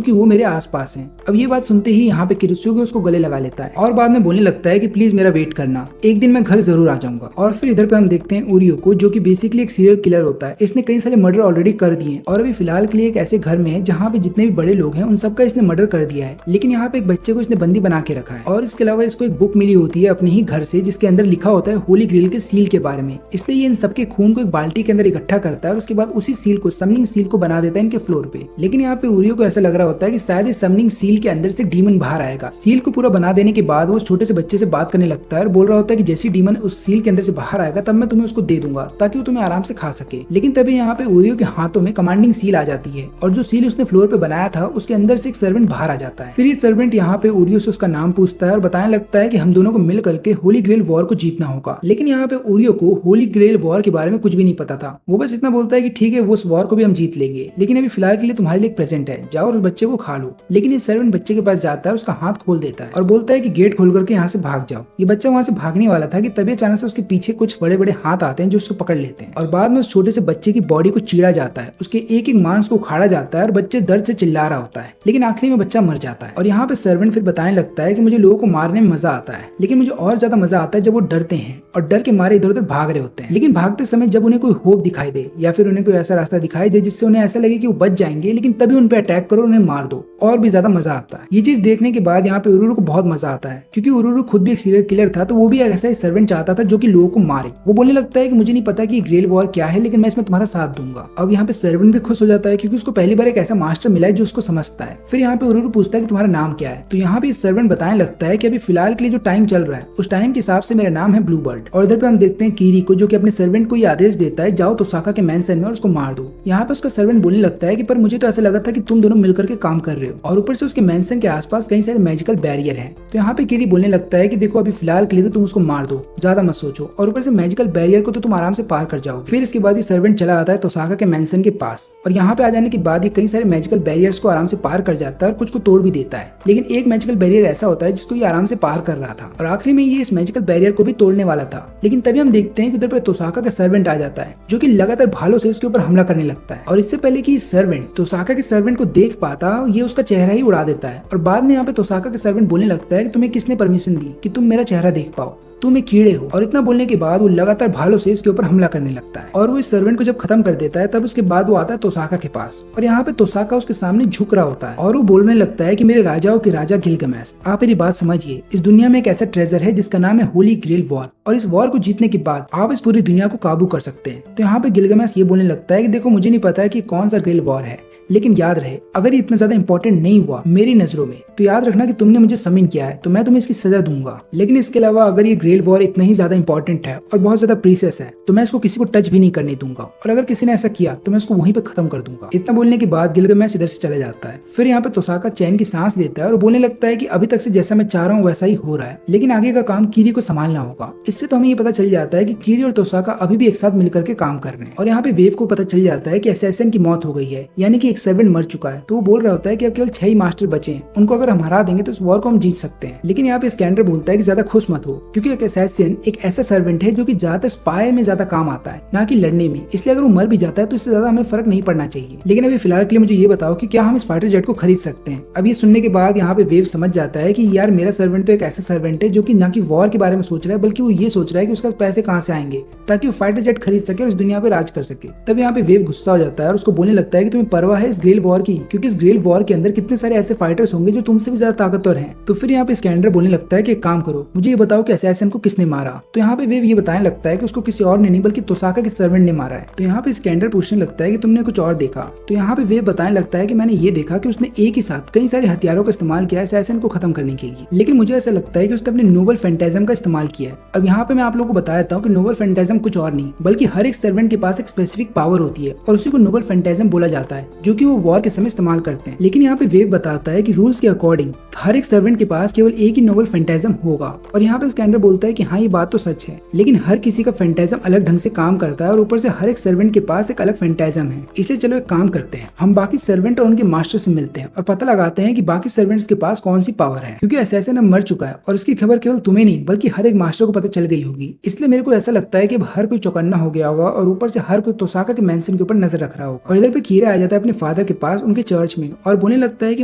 कि वो मेरे आसपास हैं। अब ये बात सुनते ही यहाँ पे किरित्सुगे उसको गले लगा लेता है और बाद में बोलने लगता है कि प्लीज मेरा वेट करना, एक दिन मैं घर जरूर आ जाऊंगा। और फिर इधर पे हम देखते हैं उरियो को, जो कि बेसिकली एक सीरियल किलर होता है। इसने कई सारे मर्डर ऑलरेडी कर दिए और अभी फिलहाल के लिए एक ऐसे घर में है जहाँ पे जितने भी बड़े लोग हैं उन सबका इसने मर्डर कर दिया है। लेकिन यहाँ पे एक बच्चे को इसने बंदी बना के रखा है और इसके अलावा इसको एक बुक मिली होती है अपने ही घर से, जिसके अंदर लिखा होता है होली ग्रेल के सील के बारे में। इसलिए ये इन सबके खून को एक बाल्टी के अंदर इकट्ठा करता है और उसके बाद उसी सील को, समनिंग सील को बना देता है इनके फ्लोर पे। लेकिन यहाँ पे उरियो को ऐसा लग रहा होता है कि शायद इस समनिंग सील के अंदर से डीमन बाहर आएगा। सील को पूरा बना देने के बाद वो छोटे से बच्चे से बात करने लगता है और बोल रहा होता है कि जैसे डीमन उस सील के अंदर से बाहर आएगा तब मैं तुम्हें उसको दे दूंगा ताकि वो तुम्हें आराम से खा सके। लेकिन तभी यहाँ पे उरियो के हाथों में कमांडिंग सील आ जाती है और जो सील उसने फ्लोर पे बनाया था उसके अंदर से एक सर्वेंट बाहर आ जाता है। फिर ये सर्वेंट यहाँ पे उरियो से उसका नाम पूछता है और बताने लगता है कि हम दोनों को मिल करके होली ग्रेल वॉर को जीतना होगा। लेकिन यहाँ पे उरियो को होली ग्रेल वॉर के बारे में कुछ भी नहीं पता था। वो बस इतना बोलता है कि ठीक है वो उस वॉर को भी हम जीत लेंगे, लेकिन अभी फिलहाल के लिए तुम्हारे लिए एक प्रेजेंट है, जाओ और उस बच्चे को खा लो। लेकिन ये सर्वेंट बच्चे के पास जाता है, उसका हाथ खोल देता है और बोलता है कि गेट खोल करके यहाँ से भाग जाओ। ये बच्चा वहाँ से भागने वाला था कि तभी अचानक से उसके पीछे कुछ बड़े बड़े हाथ आते हैं जो उसको पकड़ लेते हैं और बाद में उस छोटे से बच्चे की बॉडी को चीरा जाता है, उसके एक एक मांस को उखाड़ा जाता है और बच्चे दर्द से चिल्ला रहा होता है। लेकिन आखिरी में बच्चा मर जाता है। और यहाँ पे सर्वेंट फिर बताने लगता है कि मुझे लोगों को मारने में मजा आता है, लेकिन मुझे और ज्यादा मजा आता है जब वो डरते हैं और डर के मारे इधर उधर भाग रहे होते हैं। लेकिन भागते समय जब उन्हें कोई होप दिखाई दे या फिर उन्हें कोई ऐसा रास्ता दिखाई दे जिससे उन्हें ऐसा लगे कि वो बच जाएंगे, लेकिन तभी उन पे अटैक करो, उन्हें मार दो, और भी ज्यादा मजा आता है। ये चीज देखने के बाद यहाँ पे उरुरु को बहुत मजा आता है, क्योंकि उरुरु खुद भी एक सीरियल किलर था, तो वो भी ऐसा ही सर्वेंट चाहता था जो कि लोगों को मारे। वो बोलने लगता है कि मुझे नहीं पता कि ग्रेल वॉर क्या है, लेकिन मैं इसमें तुम्हारा साथ दूंगा। अब यहाँ पे सर्वेंट भी खुश हो जाता है क्योंकि उसको पहली बार एक ऐसा मास्टर मिला है जो उसको समझता है। फिर यहाँ पे उरुरु पूछता है कि तुम्हारा नाम क्या है, तो यहाँ पे सर्वेंट बताने लगता है कि अभी फिलहाल के लिए जो टाइम चल रहा है उस टाइम के हिसाब से मेरा नाम है ब्लू बर्ड। और इधर पे हम देखते हैं कीरी को, जो कि अपने सर्वेंट को ये आदेश देता है जाओ तोसाका के मेंशन में और उसको मार दो। यहाँ पे उसका सर्वेंट बोलने लगता है कि पर मुझे तो ऐसा लगा था कि तुम दोनों मिलकर के काम कर रहे हो, और ऊपर से उसके मेंशन के आसपास कई सारे मैजिकल बैरियर हैं। तो यहाँ पे कीरी बोलने लगता है कि देखो अभी फिलहाल के लिए तो तुम उसको मार दो, ज्यादा मत सोचो, और ऊपर से मैजिकल बैरियर को तो तुम आराम से पार कर जाओगे। फिर इसके बाद ये सर्वेंट चला आता है तोसाका के मेंशन के पास, और यहाँ पे आ जाने के बाद ये कई सारे मैजिकल बैरियर्स को आराम से पार कर जाता है और कुछ को तोड़ भी देता है। लेकिन एक मैजिकल बैरियर ऐसा होता है जिसको ये आराम से पार कर रहा था, और आखिरी में ये इस मैजिकल बैरियर को भी तोड़ने वाला था। लेकिन तभी हम देखते हैं कि उधर पे तोसाका का सर्वेंट आ जाता है, जो कि लगातार भालों से इसके ऊपर हमला करने लगता है। और इससे पहले कि सर्वेंट तोसाका के सर्वेंट को देख पाता, ये उसका चेहरा ही उड़ा देता है। और बाद में यहाँ पे तोसाका के सर्वेंट बोलने लगता है कि तुम्हें किसने परमिशन दी कि तुम मेरा चेहरा देख पाओ, तुम एक कीड़े हो। और इतना बोलने के बाद वो लगातार भालों से इसके ऊपर हमला करने लगता है, और वो इस सर्वेंट को जब खत्म कर देता है तब उसके बाद वो आता है तोसाका के पास, और यहाँ पे तोसाका उसके सामने झुक रहा होता है और वो बोलने लगता है कि मेरे राजाओं के राजा गिलगमेश, आप मेरी बात समझिए, इस दुनिया में एक ऐसा ट्रेजर है जिसका नाम है होली ग्रेल वॉर, और इस वॉर को जीतने के बाद आप इस पूरी दुनिया को काबू कर सकते हैं। तो यहाँ पे गिलगमेश ये बोलने लगता है कि देखो मुझे नहीं पता है कि कौन सा ग्रेल वॉर है, लेकिन याद रहे अगर ये इतना ज्यादा इंपॉर्टेंट नहीं हुआ मेरी नजरों में तो याद रखना कि तुमने मुझे समिन किया है, तो मैं तुम्हें इसकी सजा दूंगा। लेकिन इसके अलावा अगर ये ग्रेल वॉर इतना ही ज्यादा इंपॉर्टेंट है और बहुत ज्यादा प्रीसियस है तो मैं इसको किसी को टच भी नहीं करने दूंगा, और अगर किसी ने ऐसा किया तो मैं उसको वहीं पे खत्म कर दूंगा। इतना बोलने के बाद गिलगमेश इधर से चला जाता है। फिर यहाँ पे तोसाका चैन की सांस लेता है और बोलने लगता है कि अभी तक से जैसा मैं चाह रहा हूँ वैसा ही हो रहा है, लेकिन आगे का काम कीरी को संभालना होगा। इससे तो हमें ये पता चल जाता है कि कीरी और तोसाका अभी भी एक साथ मिलकर के काम कर रहे हैं। और यहाँ पे वेव को पता चल जाता है कि असैसिन की मौत हो गई है, यानी कि एक सर्वेंट मर चुका है। तो वो बोल रहा होता है कि अब केवल 6 ही मास्टर बचे हैं, उनको अगर हम हरा देंगे तो इस वॉर को हम जीत सकते हैं। लेकिन यहाँ पे स्कैंडर बोलता है कि ज्यादा खुश मत हो, क्योंकि एक असैसिन एक ऐसा सर्वेंट है जो कि ज्यादातर स्पाई में ज्यादा काम आता है, ना कि लड़ने में, इसलिए अगर वो मर भी जाता है तो इससे ज्यादा हमें फर्क नहीं पड़ना चाहिए। लेकिन अभी फिलहाल के लिए मुझे ये बताओ कि क्या हम इस फाइटर जेट को खरीद सकते हैं। अब ये सुनने के बाद यहाँ पे वेव समझ जाता है कि यार मेरा सर्वेंट तो एक ऐसा सर्वेंट है जो कि ना कि वॉर के बारे में सोच रहा है, बल्कि वो ये सोच रहा है कि उसका पैसे कहाँ से आएंगे ताकि वो फाइटर जेट खरीद सके और इस दुनिया पे राज कर सके। तब यहाँ पे वेव गुस्सा हो जाता है और उसको बोलने लगता है कि तुम्हें परवाह है इस ग्रेल वॉर की, क्योंकि इस ग्रेल वॉर के अंदर कितने सारे ऐसे फाइटर्स होंगे जो तुमसे भी ज्यादा ताकतवर हैं। तो फिर यहाँ पे स्कैंडर बोलने लगता है कि एक काम करो, मुझे ये बताओ कि असैसिन को किसने मारा। तो यहाँ पे वेव ये बताने लगता है कि उसको किसी और ने नहीं बल्कि तोसाका के सर्वेंट ने मारा है। तो यहाँ पे स्कैंडर पूछने लगता है कि तुमने कुछ और देखा। तो यहाँ पे वेव बताने लगता है कि मैंने ये देखा कि उसने एक ही साथ कई सारे हथियारों का इस्तेमाल किया है असैसिन को खत्म करने के लिए, लेकिन मुझे ऐसा लगता है कि उसने अपने नोबल फैंटाजम का इस्तेमाल किया है। अब यहाँ पे मैं आप लोगों को बता देता हूँ कि नोबल फैंटाजम कुछ और नहीं बल्कि हर एक सर्वेंट के पास एक स्पेसिफिक पावर होती है और उसी को नोबल फैंटाजम बोला जाता है, जो जो कि वो वॉर के समय इस्तेमाल करते हैं। लेकिन यहाँ पे वेव बताता है कि रूल्स के अकॉर्डिंग हर एक सर्वेंट के पास केवल एक ही नोबल फैंटाजम होगा। और यहाँ पे स्कैंडर बोलता है कि हाँ ये बात तो सच है, लेकिन हर किसी का फैंटाजम अलग ढंग से काम करता है और ऊपर से हर एक सर्वेंट के पास एक अलग फैंटाजम है। इसलिए चलो एक काम करते हैं, हम बाकी सर्वेंट और उनके मास्टर से मिलते हैं और पता लगाते हैं कि बाकी सर्वेंट्स के पास कौन सी पावर है, क्योंकि असैसिन अब मर चुका है और इसकी खबर केवल तुम्हें नहीं बल्कि हर एक मास्टर को पता चल गई होगी। इसलिए मेरे को ऐसा लगता है कि अब हर कोई चौकन्ना हो गया होगा और ऊपर से हर कोई तोसाका के मेंशन के ऊपर नजर रख रहा होगा। और इधर पे कीरा आ जाता है अपने फादर के पास उनके चर्च में और बोलने लगता है कि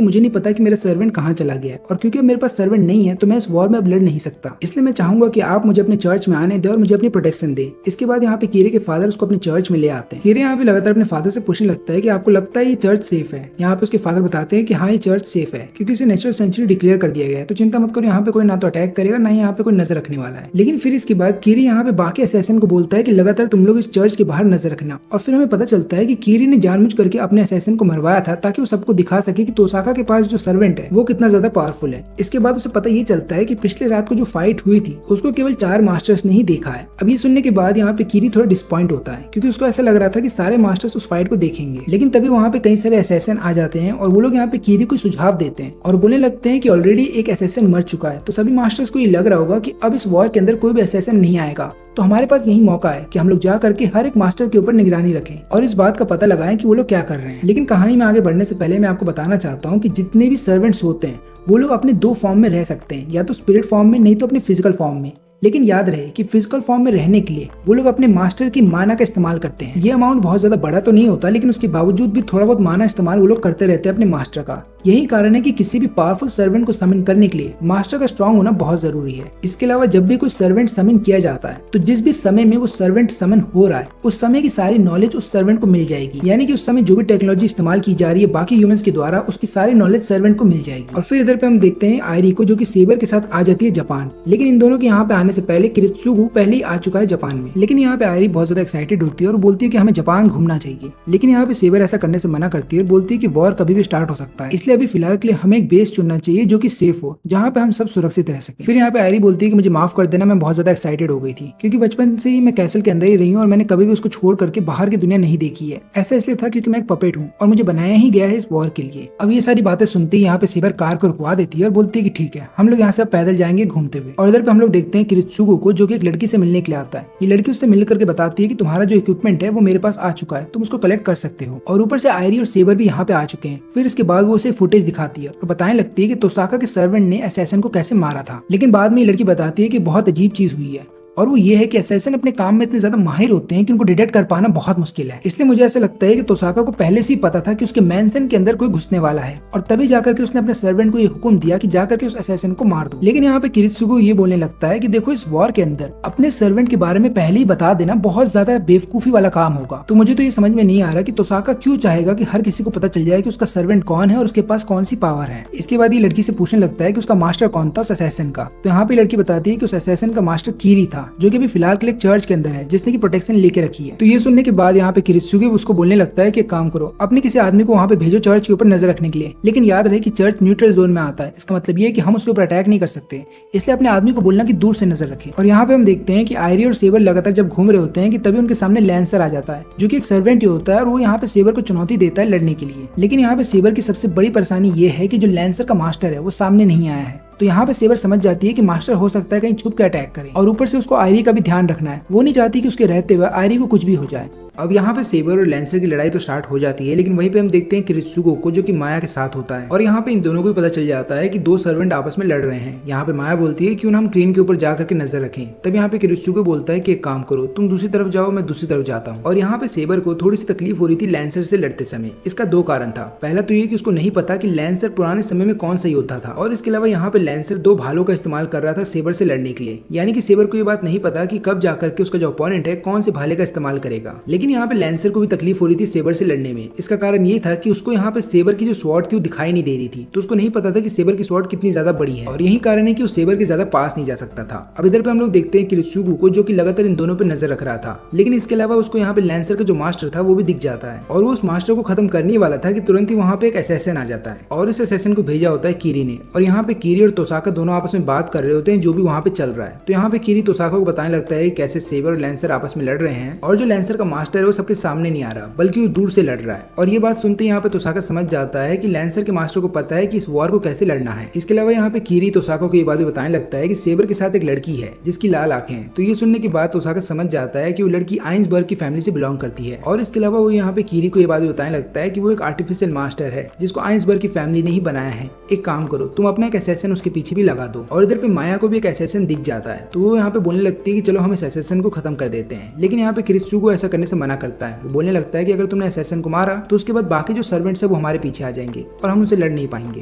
मुझे नहीं पता कि मेरा सर्वेंट कहाँ चला गया है, और क्योंकि मेरे पास सर्वेंट नहीं है तो मैं इस वॉर में अब लड़ नहीं सकता। इसलिए मैं चाहूंगा कि आप मुझे अपने चर्च में आने दे और मुझे अपनी प्रोटेक्शन दे। इसके बाद यहाँ पे कीरे के फादर उसको अपने चर्च में ले आते हैं। कीरे यहाँ पे लगातार अपने फादर से पूछने लगता है कि आपको लगता है ये चर्च सेफ है। यहाँ पे उसके फादर बताते हैं कि हाँ ये चर्च सेफ है क्योंकि इसे नेचुरल सेंचुरी डिक्लेयर कर दिया गया है, तो चिंता मत करो, यहाँ पे कोई ना तो अटैक करेगा ना यहाँ पे कोई नजर रखने वाला है। लेकिन फिर इसके बाद कीरी यहाँ पे बाकी असैसिन को बोलता है कि लगातार तुम लोग इस चर्च के बाहर नजर रखना। और फिर हमें पता चलता है कि कीरी ने जानबूझ करके अपने असैसिन को मरवाया था ताकि वो सबको दिखा सके कि तोसाका के पास जो सर्वेंट है वो कितना ज्यादा पावरफुल है। इसके बाद उसे पता ये चलता है कि पिछले रात को जो फाइट हुई थी उसको केवल 4 मास्टर्स ने ही देखा है। अब ये सुनने के बाद यहाँ पे कीरी थोड़ा डिसपॉइंट होता है क्योंकि उसको ऐसा लग रहा था कि सारे मास्टर्स उस फाइट को देखेंगे। लेकिन तभी वहाँ पे कई सारे असैसिन आ जाते हैं और वो लोग यहाँ पे कीरी को सुझाव देते हैं और बोलने लगते हैं कि ऑलरेडी एक असैसिन मर चुका है, तो सभी मास्टर्स को ये लग रहा होगा कि अब इस वॉर के अंदर कोई भी असैसिन नहीं आएगा, तो हमारे पास यही मौका है कि हम लोग जा करके हर एक मास्टर के ऊपर निगरानी रखें और इस बात का पता लगाएं कि वो लोग क्या कर रहे हैं। लेकिन कहानी में आगे बढ़ने से पहले मैं आपको बताना चाहता हूँ कि जितने भी सर्वेंट्स होते हैं वो लोग अपने 2 फॉर्म में रह सकते हैं, या तो स्पिरिट फॉर्म में नहीं तो अपने फिजिकल फॉर्म में। लेकिन याद रहे कि फिजिकल फॉर्म में रहने के लिए वो लोग अपने मास्टर की माना का इस्तेमाल करते हैं। ये अमाउंट बहुत ज्यादा बड़ा तो नहीं होता, लेकिन उसके बावजूद भी थोड़ा बहुत माना इस्तेमाल वो लोग करते रहते हैं अपने मास्टर का। यही कारण है कि किसी भी पावरफुल सर्वेंट को समन करने के लिए मास्टर का स्ट्रांग होना बहुत जरूरी है। इसके अलावा जब भी कोई सर्वेंट समन किया जाता है तो जिस भी समय में वो सर्वेंट समन हो रहा है उस समय की सारी नॉलेज उस सर्वेंट को मिल जाएगी, यानी कि उस समय जो भी टेक्नोलॉजी इस्तेमाल की जा रही है बाकी ह्यूमंस के द्वारा उसकी सारी नॉलेज सर्वेंट को मिल जाएगी। और फिर इधर पे हम देखते हैं आयरी को जो कि सेबर के साथ आ जाती है जापान। लेकिन इन दोनों के यहाँ पे आने से पहले किरित्सुगु पहले ही आ चुका है जापान में। लेकिन यहाँ पे आयरी बहुत ज्यादा एक्साइटेड होती है और बोलती है कि हमें जापान घूमना चाहिए। लेकिन यहाँ पे सेबर ऐसा करने से मना करती है और बोलती है कि वॉर कभी भी स्टार्ट हो सकता है, इसलिए अभी फिलहाल के लिए हमें एक बेस चुनना चाहिए जो कि सेफ हो, जहाँ पे हम सब सुरक्षित रह सके। फिर यहाँ पे आयरी बोलती है कि मुझे माफ कर देना, मैं बहुत ज्यादा एक्साइटेड हो गई थी क्योंकि बचपन से ही मैं कैसल के अंदर ही रही हूँ और मैंने कभी भी उसको छोड़ करके बाहर की दुनिया नहीं देखी है। ऐसा इसलिए था क्योंकि मैं एक पपेट हूँ और मुझे बनाया ही गया है इस वॉर के लिए। अब ये सारी बातें सुनते ही यहाँ पे सेबर कार को रुकवा देती है और बोलती है कि ठीक है हम लोग यहाँ से पैदल जाएंगे घूमते हुए। और इधर पे हम लोग देखते हैं किरित्सुगु को जो कि एक लड़की से मिलने के लिए आता है। ये लड़की उससे मिल करके बताती है कि तुम्हारा जो इक्विपमेंट है वो मेरे पास आ चुका है, तुम उसको कलेक्ट कर सकते हो। और ऊपर से आयरी और सेबर भी यहाँ पे आ चुके हैं। फिर इसके बाद वो उसे फुटेज दिखाती है और बताने लगती है कि तोसाका के सर्वेंट ने असैसिन को कैसे मारा था। लेकिन बाद में ये लड़की बताती है कि बहुत अजीब चीज हुई है और वो ये है कि असैसिन अपने काम में इतने ज्यादा माहिर होते हैं कि उनको डिटेक्ट कर पाना बहुत मुश्किल है। इसलिए मुझे ऐसा लगता है कि तोसाका को पहले से ही पता था कि उसके मेंशन के अंदर कोई घुसने वाला है और तभी जाकर के उसने अपने सर्वेंट को ये हुक्म दिया कि जाकर के उस असैसिन को मार दो। लेकिन यहाँ पे किरित्सुगु ये बोलने लगता है कि देखो इस वॉर के अंदर अपने सर्वेंट के बारे में पहले ही बता देना बहुत ज्यादा बेवकूफी वाला काम होगा। तो मुझे तो ये समझ में नहीं आ रहा कि तोसाका क्यों चाहेगा कि हर किसी को पता चल जाए कि उसका सर्वेंट कौन है और उसके पास कौन सी पावर है। इसके बाद ये लड़की से पूछने लगता है कि उसका मास्टर कौन था उस असैसिन का। तो यहाँ पे लड़की बताती है कि उस असैसिन का मास्टर कीरी था जो कि अभी फिलहाल के लिए चर्च के अंदर है जिसने की प्रोटेक्शन लेके रखी है। तो ये सुनने के बाद यहाँ पे किरित्सुगु उसको बोलने लगता है कि काम करो अपने किसी आदमी को वहाँ पे भेजो चर्च के ऊपर नजर रखने के लिए। लेकिन याद रहे कि चर्च न्यूट्रल जोन में आता है, इसका मतलब ये है कि हम उसके ऊपर अटैक नहीं कर सकते, इसलिए अपने आदमी को बोलना कि दूर से नजर रखे। और यहाँ पे हम देखते हैं कि आयरी और सेबर लगातार जब घूम रहे होते हैं कि तभी उनके सामने लैंसर आ जाता है जो कि एक सर्वेंट ही होता है और वो यहाँ पे सेबर को चुनौती देता है लड़ने के लिए। लेकिन यहाँ पे सेबर की सबसे बड़ी परेशानी ये है कि जो लैंसर का मास्टर है वो सामने नहीं आया है। तो यहाँ पे सेबर समझ जाती है कि मास्टर हो सकता है कहीं छुप के अटैक करे और ऊपर से उसको आयरी का भी ध्यान रखना है। वो नहीं चाहती कि उसके रहते हुए आयरी को कुछ भी हो जाए। अब यहाँ पे सेबर और लैंसर की लड़ाई तो स्टार्ट हो जाती है, लेकिन वहीं पे हम देखते हैं किरित्सुगु को जो कि माया के साथ होता है और यहाँ पे इन दोनों को भी पता चल जाता है कि 2 सर्वेंट आपस में लड़ रहे हैं। यहाँ पे माया बोलती है क्यों ना हम क्रेन के ऊपर जा करके नजर रखें। तब यहाँ पे किरित्सुगु बोलता है कि एक काम करो तुम दूसरी तरफ जाओ मैं दूसरी तरफ जाता हूँ। और यहाँ पे सेबर को थोड़ी सी तकलीफ हो रही थी लैंसर से लड़ते समय। इसका 2 कारण था। पहला तो ये कि उसको नहीं पता कि लैंसर पुराने समय में कौन सा योद्धा था और इसके अलावा यहाँ पे लैंसर 2 भालों का इस्तेमाल कर रहा था सेबर से लड़ने के लिए, यानी कि सेबर को ये बात नहीं पता कि कब जाकर के उसका जो ओपोनेंट है कौन से भाले का इस्तेमाल करेगा। लेकिन यहाँ पे लैंसर को भी तकलीफ हो रही थी सेबर से लड़ने में। इसका कारण ये था कि उसको यहाँ पे सेबर की जो स्वॉर्ड थी वो दिखाई नहीं दे रही थी, तो उसको नहीं पता था कि सेबर की स्वॉर्ड कितनी ज्यादा बड़ी है और यही कारण है कि वो सेबर के ज्यादा पास नहीं जा सकता था। अब इधर पे हम लोग देखते हैं किरित्सुगु को जो कि लगातार इन दोनों पे नजर रख रहा था। लेकिन इसके अलावा उसको यहाँ पे लैंसर का जो मास्टर था वो भी दिख जाता है और वो उस मास्टर को खत्म करने वाला था कि तुरंत ही वहाँ पे एक असैसिन आ जाता है और इस असैसिन को भेजा होता है कीरी ने। और यहाँ पे कीरी और तोसाका दोनों आपस में बात कर रहे होते हैं जो भी वहाँ पे चल रहा है। तो यहाँ पे कीरी तोसाका को बताने लगता है कैसे सेबर और लैंसर आपस में लड़ रहे हैं और जो लैंसर का मास्टर मास्टर है वो सबके सामने नहीं आ रहा बल्कि वो दूर से लड़ रहा है। और ये बात सुनते यहाँ पे तोसाका समझ जाता है कि लैंसर के मास्टर को पता है कि इस वॉर को कैसे लड़ना है। इसके अलावा यहाँ पे कीरी तोसाका को ये बात भी बताने लगता है कि सेबर के साथ एक लड़की है जिसकी लाल आंखें हैं। तो ये सुनने के बाद तोसाका समझ जाता है कि वो लड़की आइंसबर्ग की फैमिली से बिलोंग करती है। और इसके अलावा वो यहाँ पे कीरी को ये बात भी बताने लगता है कि वो एक आर्टिफिशियल मास्टर है जिसको आइंसबर्ग की फैमिली ने ही बनाया है। एक काम करो, तुम अपना एक असैसिन उसके पीछे भी लगा दो। और इधर पे माया को भी एक असैसिन दिख जाता है तो वो यहाँ पे बोलने लगती है कि चलो हम इस असैसिन को खत्म कर देते हैं। लेकिन यहाँ पे किरित्सुगो ऐसा करने से मना करता है। वो बोलने लगता है कि अगर तुमने असैसिन को मारा तो उसके बाद बाकी जो सर्वेंट्स है वो हमारे पीछे आ जाएंगे और हम उनसे लड़ नहीं पाएंगे।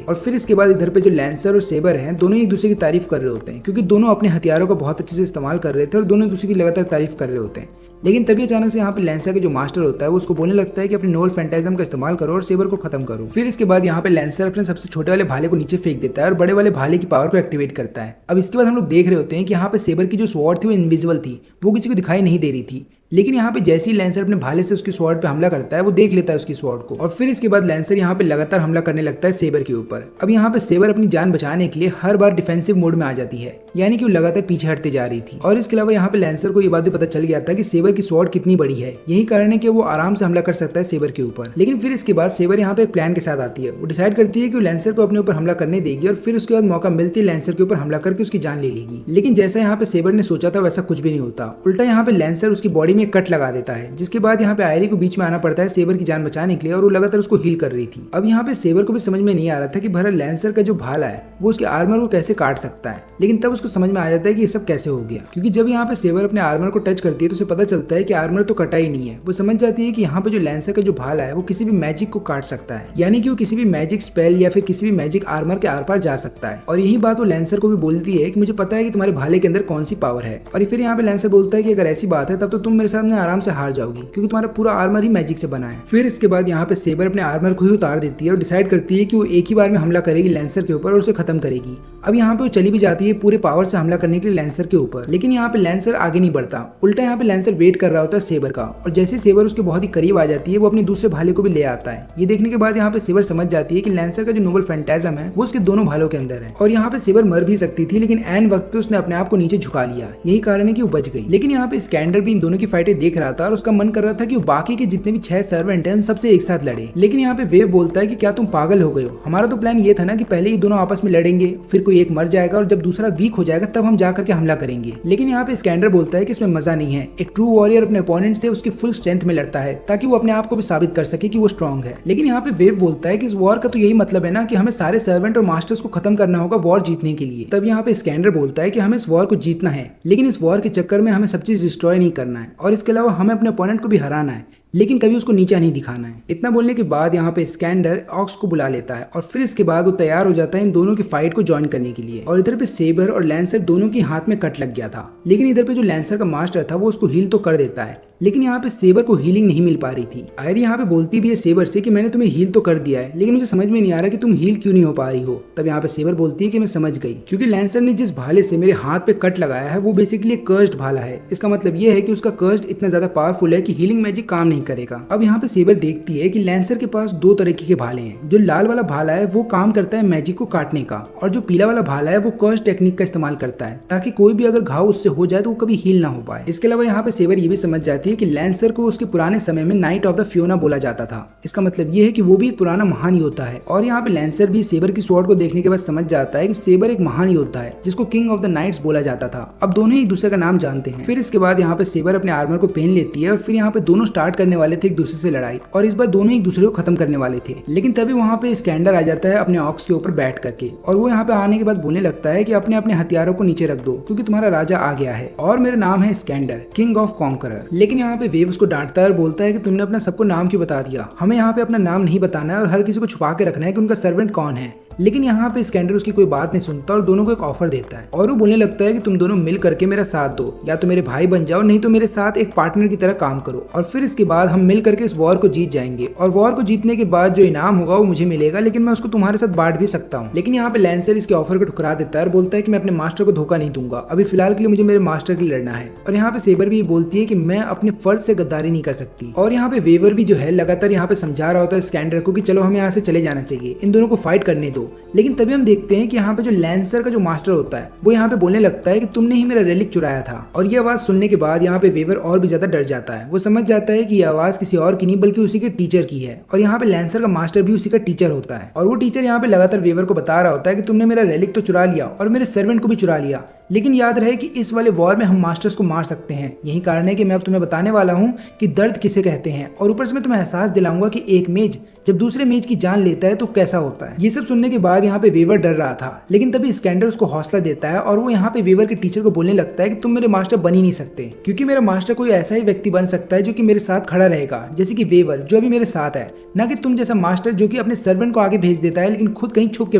और फिर इसके बाद इधर पे जो लैंसर और सेबर हैं दोनों एक दूसरे की तारीफ कर रहे होते हैं क्योंकि दोनों अपने हथियारों का बहुत अच्छे से इस्तेमाल कर रहे थे और दोनों एक दूसरे की लगातार तारीफ कर रहे होते हैं। लेकिन तभी अचानक से यहाँ पे लैंसर के जो मास्टर होता है वो उसको बोलने लगता है कि अपने नोवल फैंटासिज्म का इस्तेमाल करो और सेबर को खत्म करो। फिर इसके बाद यहाँ पे लैंसर अपने सबसे छोटे वाले भाले को नीचे फेंक देता है और बड़े वाले भाले की पावर को एक्टिवेट करता है। अब इसके बाद हम लोग देख रहे होते हैं कि यहाँ पे सेबर की जो स्वॉर्ड थी वो इनविजिबल थी, वो किसी को दिखाई नहीं दे रही थी। लेकिन यहाँ पे जैसे ही लैंसर अपने भाले से उसकी स्वॉर्ड पे हमला करता है वो देख लेता है उसकी स्वॉर्ड को। और फिर इसके बाद लैंसर यहाँ पे लगातार हमला करने लगता है सेबर के ऊपर। अब यहाँ पे सेबर अपनी जान बचाने के लिए हर बार डिफेंसिव मोड में आ जाती है, यानी कि वो लगातार पीछे हटते जा रही थी। और इसके अलावा यहाँ पे लैंसर को ये बात भी पता चल गया था कि सेबर की स्वॉर्ड कितनी बड़ी है, यही कारण है कि वो आराम से हमला कर सकता है सेबर के ऊपर। लेकिन फिर इसके बाद सेबर यहाँ पे एक प्लान के साथ आती है। वो डिसाइड करती है कि वो लैंसर को अपने ऊपर हमला करने देगी और फिर उसके बाद मौका मिलती है लैंसर के ऊपर हमला करके उसकी जान ले लेगी। लेकिन जैसा यहाँ पे सेबर ने सोचा था वैसा कुछ भी नहीं होता, उल्टा यहाँ पे लैंसर उसकी बॉडी में कट लगा देता है। जिसके बाद यहाँ पे आयरी को बीच में आना पड़ता है सेबर की जान बचाने के लिए और वो लगातार उसको हील कर रही थी। अब यहाँ पे सेबर को भी समझ में नहीं आ रहा था कि भला लैंसर का जो भाला है वो उसके आर्मर को कैसे काट सकता है। लेकिन तब उसको समझ में आ जाता है कि ये सब कैसे हो गया, क्योंकि जब यहाँ पे सेबर अपने आर्मर को टच करती है तो उसे पता चलता है कि आर्मर तो कटा ही नहीं है। वो समझ जाती है कि यहाँ पे जो लैंसर का जो भाला है वो किसी भी मैजिक को काट सकता है, यानी कि वो किसी भी मैजिक स्पेल या फिर किसी भी मैजिक आर्मर के आर पार जा सकता है। और यही बात वो लैंसर को भी बोलती है कि मुझे पता है कि तुम्हारे भाले के अंदर कौन सी पावर है। और फिर यहाँ पे लैंसर बोलता है कि अगर ऐसी बात है तब तो तुम मेरे सामने आराम से हार जाओगी क्योंकि तुम्हारा पूरा आर्मर ही मैजिक से बना है। फिर इसके बाद यहाँ पे सेबर अपने आर्मर को ही उतार देती है और डिसाइड करती है कि वो एक ही बार में हमला करेगी लैंसर के ऊपर और उसे खत्म करेगी। अब यहाँ पे वो चली भी जाती है पूरे पावर से हमला करने के लिए लैंसर के ऊपर। लेकिन यहाँ पे लैंसर आगे नहीं बढ़ता, उल्टा यहाँ पे लैंसर वेट कर रहा होता है सेबर का। और जैसे सेबर उसके बहुत ही करीब आ जाती है वो अपने दूसरे भाले को भी ले आता है। ये देखने के बाद यहाँ पे सेबर समझ जाती है कि लैंसर का जो नोबल फैंटासिज्म है वो उसके दोनों भालों के अंदर है। और यहाँ पे सेबर मर भी सकती थी लेकिन एन वक्त पे उसने अपने आप को नीचे झुका लिया, यही कारण है कि वो बच गई। लेकिन यहाँ पे स्कैंडर भी इन दोनों की फाइटें देख रहा था और उसका मन कर रहा था कि वो बाकी के जितने भी 6 सर्वेंट हैं उन सबसे एक साथ लड़े। लेकिन यहाँ पे वेव बोलता है कि क्या तुम पागल हो गए हो, हमारा तो प्लान ये था ना कि पहले ही दोनों आपस में लड़ेंगे, फिर कोई एक मर जाएगा और जब दूसरा वीक हो जाएगा तब हम जाकर के हमला करेंगे। लेकिन यहाँ पे स्कैंडर बोलता है कि इसमें मजा नहीं है। एक ट्रू वॉरियर अपने अपोनेंट से उसकी फुल स्ट्रेंथ में लड़ता है ताकि वो अपने आप को भी साबित कर सके कि वो स्ट्रॉन्ग है। लेकिन यहाँ पे वेव बोलता है कि इस वॉर का तो यही मतलब है ना कि हमें सारे सर्वेंट और मास्टर्स को खत्म करना होगा वॉर जीतने के लिए। तब यहाँ पे स्कैंडर बोलता है कि हमें इस वॉर को जीतना है, लेकिन इस वॉर के चक्कर में हमें सब चीज डिस्ट्रॉय नहीं करना है और इसके अलावा हमें अपने अपोनेंट को भी हराना है, लेकिन कभी उसको नीचा नहीं दिखाना है। इतना बोलने के बाद यहाँ पे स्कैंडर ऑक्स को बुला लेता है और फिर इसके बाद वो तैयार हो जाता है इन दोनों की फाइट को ज्वाइन करने के लिए। और इधर पे सेबर और लैंसर दोनों के हाथ में कट लग गया था, लेकिन इधर पे जो लैंसर का मास्टर था वो उसको हील तो कर देता है, लेकिन यहाँ पे सेबर को हीलिंग नहीं मिल पा रही थी। आयरी यहाँ पे बोलती भी है सेबर से कि मैंने तुम्हें हील तो कर दिया है लेकिन मुझे समझ में नहीं आ रहा कि तुम हील क्यों नहीं हो पा रही हो। तब यहाँ पे सेबर बोलती है कि मैं समझ गई, क्योंकि लैंसर ने जिस भाले से मेरे हाथ पे कट लगाया है वो बेसिकली एक कर्स्ड भाला है। इसका मतलब ये है कि उसका कर्स्ड इतना ज्यादा पावरफुल है कि हीलिंग मैजिक काम नहीं करेगा। अब यहाँ पे सेबर देखती है कि लैंसर के पास 2 तरीके के भाले हैं। जो लाल वाला भाला है वो काम करता है मैजिक को काटने का, और जो पीला वाला भाला है वो कर्स टेक्निक का इस्तेमाल करता है ताकि कोई भी अगर घाव उससे हो जाए तो वो कभी हील ना हो पाए। इसके अलावा यहाँ पे सेबर ये भी समझ जाती है कि लैंसर को उसके पुराने समय में नाइट ऑफ द फियोना बोला जाता था। इसका मतलब ये है कि वो भी एक पुराना महान योद्धा है। और यहाँ पे लैंसर भी सेबर की स्वॉर्ड को देखने के बाद समझ जाता है कि सेबर एक महान योद्धा है जिसको किंग ऑफ द नाइट्स बोला जाता था। अब दोनों ही एक दूसरे का नाम जानते हैं। फिर इसके बाद यहाँ पे सेबर अपने आर्मर को पहन लेती है और फिर यहाँ पे दोनों स्टार्ट करने वाले थे एक दूसरे से लड़ाई, और इस बार दोनों एक दूसरे को खत्म करने वाले थे। लेकिन तभी वहाँ पे स्कैंडर आ जाता है अपने ऑक्स के ऊपर बैठ करके, और वो यहाँ पे आने के बाद बोलने लगता है कि अपने अपने हथियारों को नीचे रख दो क्योंकि तुम्हारा राजा आ गया है और मेरा नाम है स्कैंडर, किंग ऑफ कॉन्करर। लेकिन यहाँ पे वेव उसको डांटता है और बोलता है कि तुमने अपना सबको नाम क्यों बता दिया, हमें यहाँ पे अपना नाम नहीं बताना है और हर किसी को छुपा के रखना है कि उनका सर्वेंट कौन है। लेकिन यहाँ पे स्कैंडर उसकी कोई बात नहीं सुनता और दोनों को एक ऑफर देता है, और वो बोलने लगता है कि तुम दोनों मिल करके मेरा साथ दो, या तो मेरे भाई बन जाओ नहीं तो मेरे साथ एक पार्टनर की तरह काम करो, और फिर इसके बाद हम मिल करके इस वॉर को जीत जाएंगे, और वॉर को जीतने के बाद जो इनाम होगा वो मुझे मिलेगा, लेकिन मैं उसको तुम्हारे साथ बांट भी सकता हूँ। लेकिन यहाँ पे लैंसर इसके ऑफर को ठुकरा देता है और बोलता है कि मैं अपने मास्टर को धोखा नहीं दूंगा, अभी फिलहाल के लिए मुझे मेरे मास्टर के लिए लड़ना है। और यहाँ पे सेबर भी बोलती है कि मैं अपने फर्ज से गद्दारी नहीं कर सकती। और यहाँ पे वेवर भी जो है लगातार यहाँ पे समझा रहा होता है स्कैंडर को कि चलो हमें यहाँ से चले जाना चाहिए, इन दोनों को फाइट करने दो। लेकिन तभी हम देखते हैं कि यहाँ पे जो लैंसर का जो मास्टर होता है वो यहाँ पे बोलने लगता है कि तुमने ही मेरा रेलिक चुराया था। और ये आवाज सुनने के बाद यहाँ पे वेवर और भी ज्यादा डर जाता है। वो समझ जाता है कि ये आवाज किसी और की नहीं बल्कि उसी के टीचर की है, और यहाँ पे लैंसर का मास्टर भी उसी का टीचर होता है। और वो टीचर यहाँ पे लगातार वेवर को बता रहा होता है कि तुमने मेरा रेलिक तो चुरा लिया और मेरे सर्वेंट को भी चुरा लिया, लेकिन याद रहे कि इस वाले वॉर में हम मास्टर्स को मार सकते हैं। यही कारण है कि मैं अब तुम्हें बताने वाला हूँ कि दर्द किसे कहते हैं, और ऊपर से मैं तुम्हें एहसास दिलाऊंगा कि एक मेज जब दूसरे मेज की जान लेता है तो कैसा होता है। ये सब सुनने के बाद यहाँ पे वेवर डर रहा था, लेकिन तभी स्कैंडर उसको हौसला देता है और वो यहाँ पे वेवर के टीचर को बोलने लगता है कि तुम मेरे मास्टर बन ही नहीं सकते, क्योंकि मेरा मास्टर कोई ऐसा ही व्यक्ति बन सकता है जो कि मेरे साथ खड़ा रहेगा, जैसे कि वेवर जो अभी मेरे साथ है, ना कि तुम जैसा मास्टर जो कि अपने सर्वेंट को आगे भेज देता है लेकिन खुद कहीं छुप के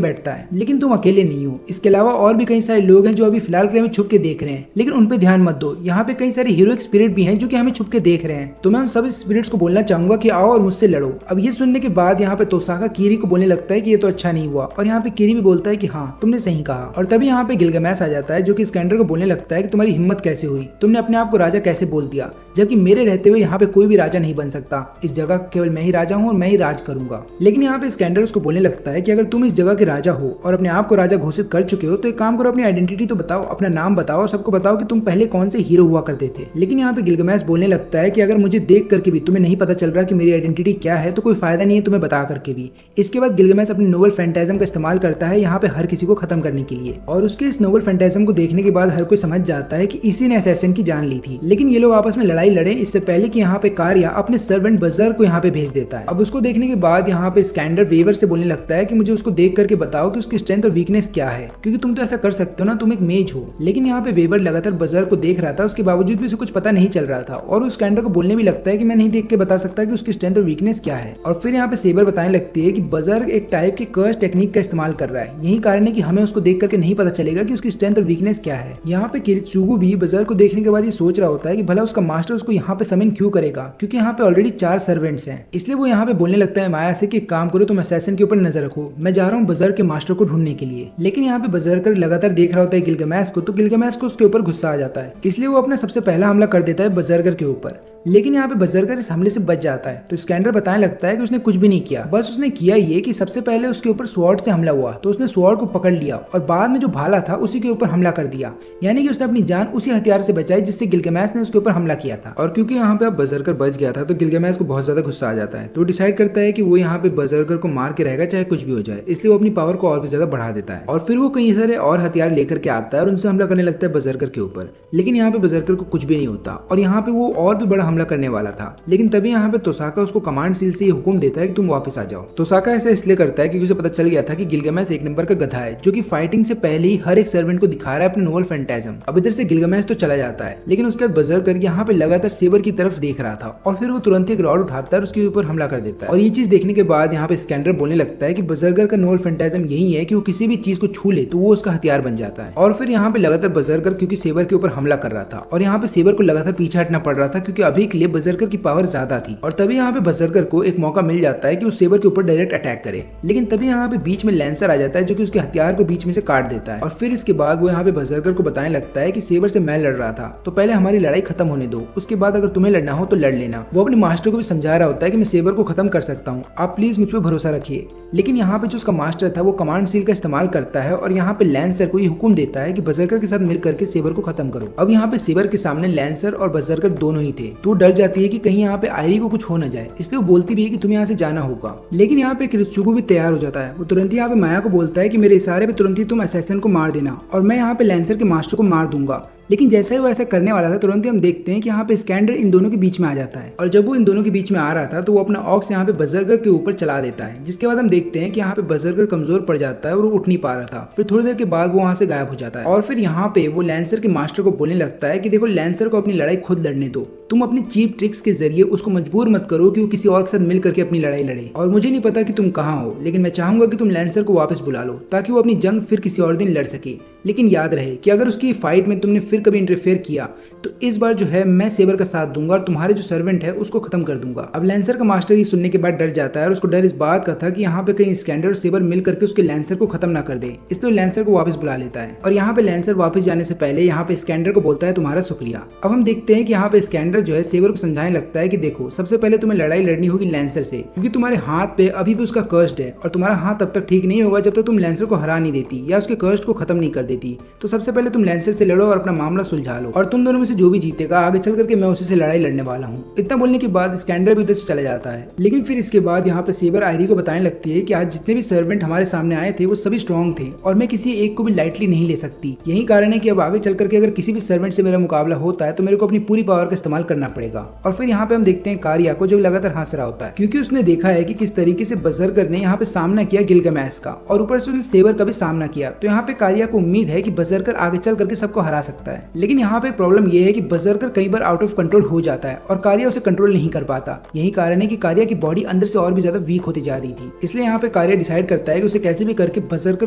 बैठता है। लेकिन तुम अकेले नहीं हो, इसके अलावा और भी कई सारे लोग हैं जो अभी फिलहाल के लिए हमें छुप के देख रहे हैं, लेकिन उन पे ध्यान मत दो। यहाँ पे कई सारे हीरोइक स्पिरिट भी हैं जो कि हमें छुप के देख रहे हैं। तो मैं उन सभी स्पिरिट्स को बोलना चाहूंगा कि आओ और मुझसे लड़ो। अब ये सुनने के बाद यहाँ पे तोसाका कीरी को बोलने लगता है कि ये तो अच्छा नहीं हुआ, और यहाँ पे कीरी भी बोलता है कि हाँ तुमने सही कहा। और तभी यहाँ पे गिलगामेश आ जाता है जो कि स्कैंडर को बोलने लगता है कि तुम्हारी हिम्मत कैसे हुई, तुमने अपने आप को राजा कैसे बोल दिया, जबकि मेरे रहते हुए यहाँ पे कोई भी राजा नहीं बन सकता। इस जगह केवल मैं ही राजा हूँ और मैं ही राज करूंगा। लेकिन यहाँ पे स्कैंडर उसको बोलने लगता है कि अगर तुम इस जगह के राजा हो और अपने आप को राजा घोषित कर चुके हो तो एक काम करो, अपनी आइडेंटिटी तो बताओ, अपना नाम बताओ और सबको बताओ कि तुम पहले कौन से हीरो हुआ करते थे। लेकिन यहाँ पे गिलगामेश बोलने लगता है कि अगर मुझे देख करके भी तुम्हें नहीं पता चल रहा कि मेरी आइडेंटिटी क्या है तो कोई फायदा नहीं है तुम्हें बता करके भी। इसके बाद गिलगामेश अपने नोबल फैंटाजम का इस्तेमाल करता है यहाँ पे हर किसी को खत्म करने के लिए, और उसके इस नोबल फैंटाजम को देखने के बाद हर कोई समझ जाता है कि इसी ने असैसिन की जान ली थी। लेकिन ये लोग आपस में लड़ाई लड़े इससे पहले कि यहाँ पे कार्या अपने सर्वेंट बजर को यहाँ पे भेज देता है। अब उसको देखने के बाद यहाँ पे स्कैंडर वेवर से बोलने लगता है कि मुझे उसको देख करके बताओ कि उसकी स्ट्रेंथ और वीकनेस क्या है, क्योंकि तुम तो ऐसा कर सकते हो ना, तुम एक मेज हो। लेकिन यहाँ पे वेवर लगातार बजर को देख रहा था, उसके बावजूद भी उसे कुछ पता नहीं चल रहा था, और उस स्कैंडर को बोलने भी लगता है कि मैं नहीं देख के बता सकता कि उसकी स्ट्रेंथ और वीकनेस क्या है। और फिर यहाँ पे सेबर बताने लगती है कि बजर एक टाइप के कर्स टेक्निक का इस्तेमाल कर रहा है, यही कारण है कि हमें उसको देख करके नहीं पता चलेगा कि उसकी स्ट्रेंथ और वीकनेस क्या है। यहाँ पे किरित्सुगु भी बजर को देखने के बाद ये सोच रहा होता है कि भला उसका मास्टर उसको यहाँ पे समन क्यों करेगा, क्योंकि यहाँ पे ऑलरेडी 4 सर्वेंट्स हैं। इसलिए वो यहाँ पे बोलने लगता है माया से कि काम करो, तुम असैसिन के ऊपर नजर रखो, मैं जा रहा हूँ बजर के मास्टर को ढूंढने के लिए। लेकिन यहाँ पे बजरकर लगातार देख रहा होता है गिलगामेश को, तो गिलगामेश को उसके ऊपर गुस्सा आ जाता है, इसलिए वो अपना सबसे पहला हमला कर देता है बजरकर के ऊपर। लेकिन यहाँ पे बजरकर इस हमले से बच जाता है। तो स्कैंडर बताने लगता है कि उसने कुछ भी नहीं किया, बस उसने किया ये कि सबसे पहले उसके ऊपर स्वॉर्ड से हमला हुआ तो उसने स्वॉर्ड को पकड़ लिया और बाद में जो भाला था उसी के ऊपर हमला कर दिया, यानी कि उसने अपनी जान उसी हथियार से बचाई जिससे गिलगामेश ने उसके ऊपर हमला किया था। और क्योंकि यहाँ पे अब बजरकर बच गया था तो गिलगामेश को बहुत ज्यादा गुस्सा आ जाता है, तो डिसाइड करता है कि वो यहाँ पे बजरकर को मार के रहेगा चाहे कुछ भी हो जाए, इसलिए वो अपनी पावर को और भी ज्यादा बढ़ा देता है। और फिर वो कई सारे और हथियार लेकर के आता है और उनसे हमला करने लगता है बजरकर के ऊपर। लेकिन यहाँ पे बजरकर को कुछ भी नहीं होता और यहाँ पे वो और भी बड़ा हमला करने वाला था। लेकिन तभी यहाँ पे तोसाका उसको कमांड सील से ये हुक्म देता है कि तुम वापस आ जाओ। तोसाका ऐसा इसलिए करता है क्योंकि उसे पता चल गया था कि गिलगामेश एक नंबर का गधा है जो कि फाइटिंग से पहले ही हर एक सर्वेंट को दिखा रहा है अपने नोबल फैंटाजम। अब इधर से गिलगामेश तो चला जाता है, लेकिन उसके बाद बजरकर यहाँ पे लगातार सेबर की तरफ देख रहा था और फिर वो तुरंत एक रॉड उठाता है और उसके ऊपर हमला कर देता है। और ये चीज देखने के बाद यहाँ पे स्कैंडर बोलने लगता है कि बजरकर का नोबल फैंटाजम यही है कि वो किसी भी चीज को छू ले तो वो उसका हथियार बन जाता है। और फिर यहाँ पे लगातार बजरकर क्योंकि सेबर के ऊपर हमला कर रहा था और यहाँ पे सेबर को लगातार पीछे हटना पड़ रहा था क्योंकि अभी के लिए बजरकर की पावर ज्यादा थी। और तभी यहाँ पे बजरकर को एक मौका मिल जाता है कि उस सेबर के ऊपर डायरेक्ट अटैक करे, लेकिन तभी यहाँ पे बीच में लैंसर आ जाता है जो कि उसके हथियार को बीच में से काट देता है। और फिर इसके बाद वो यहाँ पे बजरकर को बताने लगता है कि सेबर से मैं लड़ रहा था तो पहले हमारी लड़ाई खत्म होने दो, उसके बाद अगर तुम्हें लड़ना हो तो लड़ लेना। वो अपने मास्टर को भी समझा रहा होता है कि मैं सेबर को खत्म कर सकता हूँ, आप प्लीज मुझ पर भरोसा रखिए। लेकिन यहाँ पे जो उसका मास्टर था वो कमांड सील का इस्तेमाल करता है और यहाँ पे लैंसर को ये हुक्म देता है कि बजरकर के साथ मिलकर के सेबर को खत्म करो। अब यहाँ पे सेबर के सामने लैंसर और बजरकर दोनों ही थे, तो डर जाती है कि कहीं यहाँ पे आयरी को कुछ हो न जाए, इसलिए वो बोलती भी है कि तुम्हें यहाँ से जाना होगा। लेकिन यहाँ पे किरित्सुगु भी तैयार हो जाता है, वो तुरंत यहाँ पे माया को बोलता है कि मेरे इशारे पे तुरंत ही तुम असैसिन को मार देना और मैं यहाँ पे लैंसर के मास्टर को मार दूंगा। लेकिन जैसे ही वो ऐसा करने वाला था तुरंत ही हम देखते हैं कि यहाँ पे स्कैंडर इन दोनों के बीच में आ जाता है और जब वो इन दोनों के बीच में आ रहा था तो वो अपना ऑक्स यहाँ पे बजरकर के ऊपर चला देता है, जिसके बाद हम देखते हैं कि यहाँ पे बजरकर कमजोर पड़ जाता है और वो उठ नहीं पा रहा था। फिर थोड़ी देर के बाद वो वहाँ से गायब हो जाता है और फिर यहाँ पे वो लैंसर के मास्टर को बोलने लगता है कि देखो लैंसर को अपनी लड़ाई खुद लड़ने दो, तुम अपनी चीप ट्रिक्स के जरिए उसको मजबूर मत करो कि वो किसी और के साथ मिल करके अपनी लड़ाई लड़े। और मुझे नहीं पता कि तुम कहाँ हो, लेकिन मैं चाहूंगा कि तुम लैंसर को वापस बुला लो ताकि वो अपनी जंग फिर किसी और दिन लड़ सके। लेकिन याद रहे कि अगर उसकी फाइट में तुमने फिर फिर कभी इंटरफेयर किया तो इस बार जो है मैं सेबर का साथ दूंगा और तुम्हारे जो सर्वेंट है उसको खत्म कर दूंगा। अब लैंसर का मास्टर ये सुनने के बाद डर जाता है और उसको डर इस बात का था कि यहाँ पे कहीं स्कैंडर और सेबर मिल करके उसके लैंसर को खत्म ना कर दे, इसलिए लैंसर को वापस बुला लेता है। और यहाँ पे लैंसर वापस जाने से पहले यहाँ पे स्कैंडर को बोलता है तुम्हारा शुक्रिया। अब हम देखते हैं कि यहाँ पे स्कैंडर जो है सेबर को समझाने लगता है कि देखो सबसे पहले तुम्हें लड़ाई लड़नी होगी लैंसर से, क्योंकि तुम्हारे हाथ पे अभी भी उसका कर्स्ट है और तुम्हारा हाथ तब तक ठीक नहीं होगा जब तक तुम लैंसर को हरा नहीं देती या उसके कर्स्ट को खत्म नहीं कर देती। तो सबसे पहले तुम लैंसर से लड़ो और अपना मामला सुलझा लो, और तुम दोनों में से जो भी जीतेगा आगे चल करके मैं उसी से लड़ाई लड़ने वाला हूँ। इतना बोलने के बाद स्कैंडर भी उधर से चला जाता है। लेकिन फिर इसके बाद यहाँ पे सेबर आयरी को बताने लगती है कि आज जितने भी सर्वेंट हमारे सामने आए थे वो सभी स्ट्रॉन्ग थे और मैं किसी एक को भी लाइटली नहीं ले सकती। यही कारण है कि अब आगे चल करके अगर किसी भी सर्वेंट से मेरा मुकाबला होता है तो मेरे को अपनी पूरी पावर का इस्तेमाल करना पड़ेगा। और फिर यहाँ पे हम देखते हैं कारिया को जो लगातार हंस रहा होता है, क्योंकि उसने देखा है कि किस तरीके से बजरगर ने यहाँ पे सामना किया गिलगामेश का और ऊपर से उसने सेबर का भी सामना किया। तो यहाँ पे कारिया को उम्मीद है कि बजरगर आगे चल करके सबको हरा सकता है। लेकिन यहाँ पे प्रॉब्लम ये है कि बजरगर कई बार आउट ऑफ कंट्रोल हो जाता है और कारिया उसे कंट्रोल नहीं कर पाता। यही कारण है कि कारिया की बॉडी अंदर से और भी ज्यादा वीक होती जा रही थी। इसलिए यहाँ पे कारिया डिसाइड करता है कि उसे कैसे भी करके बजरगर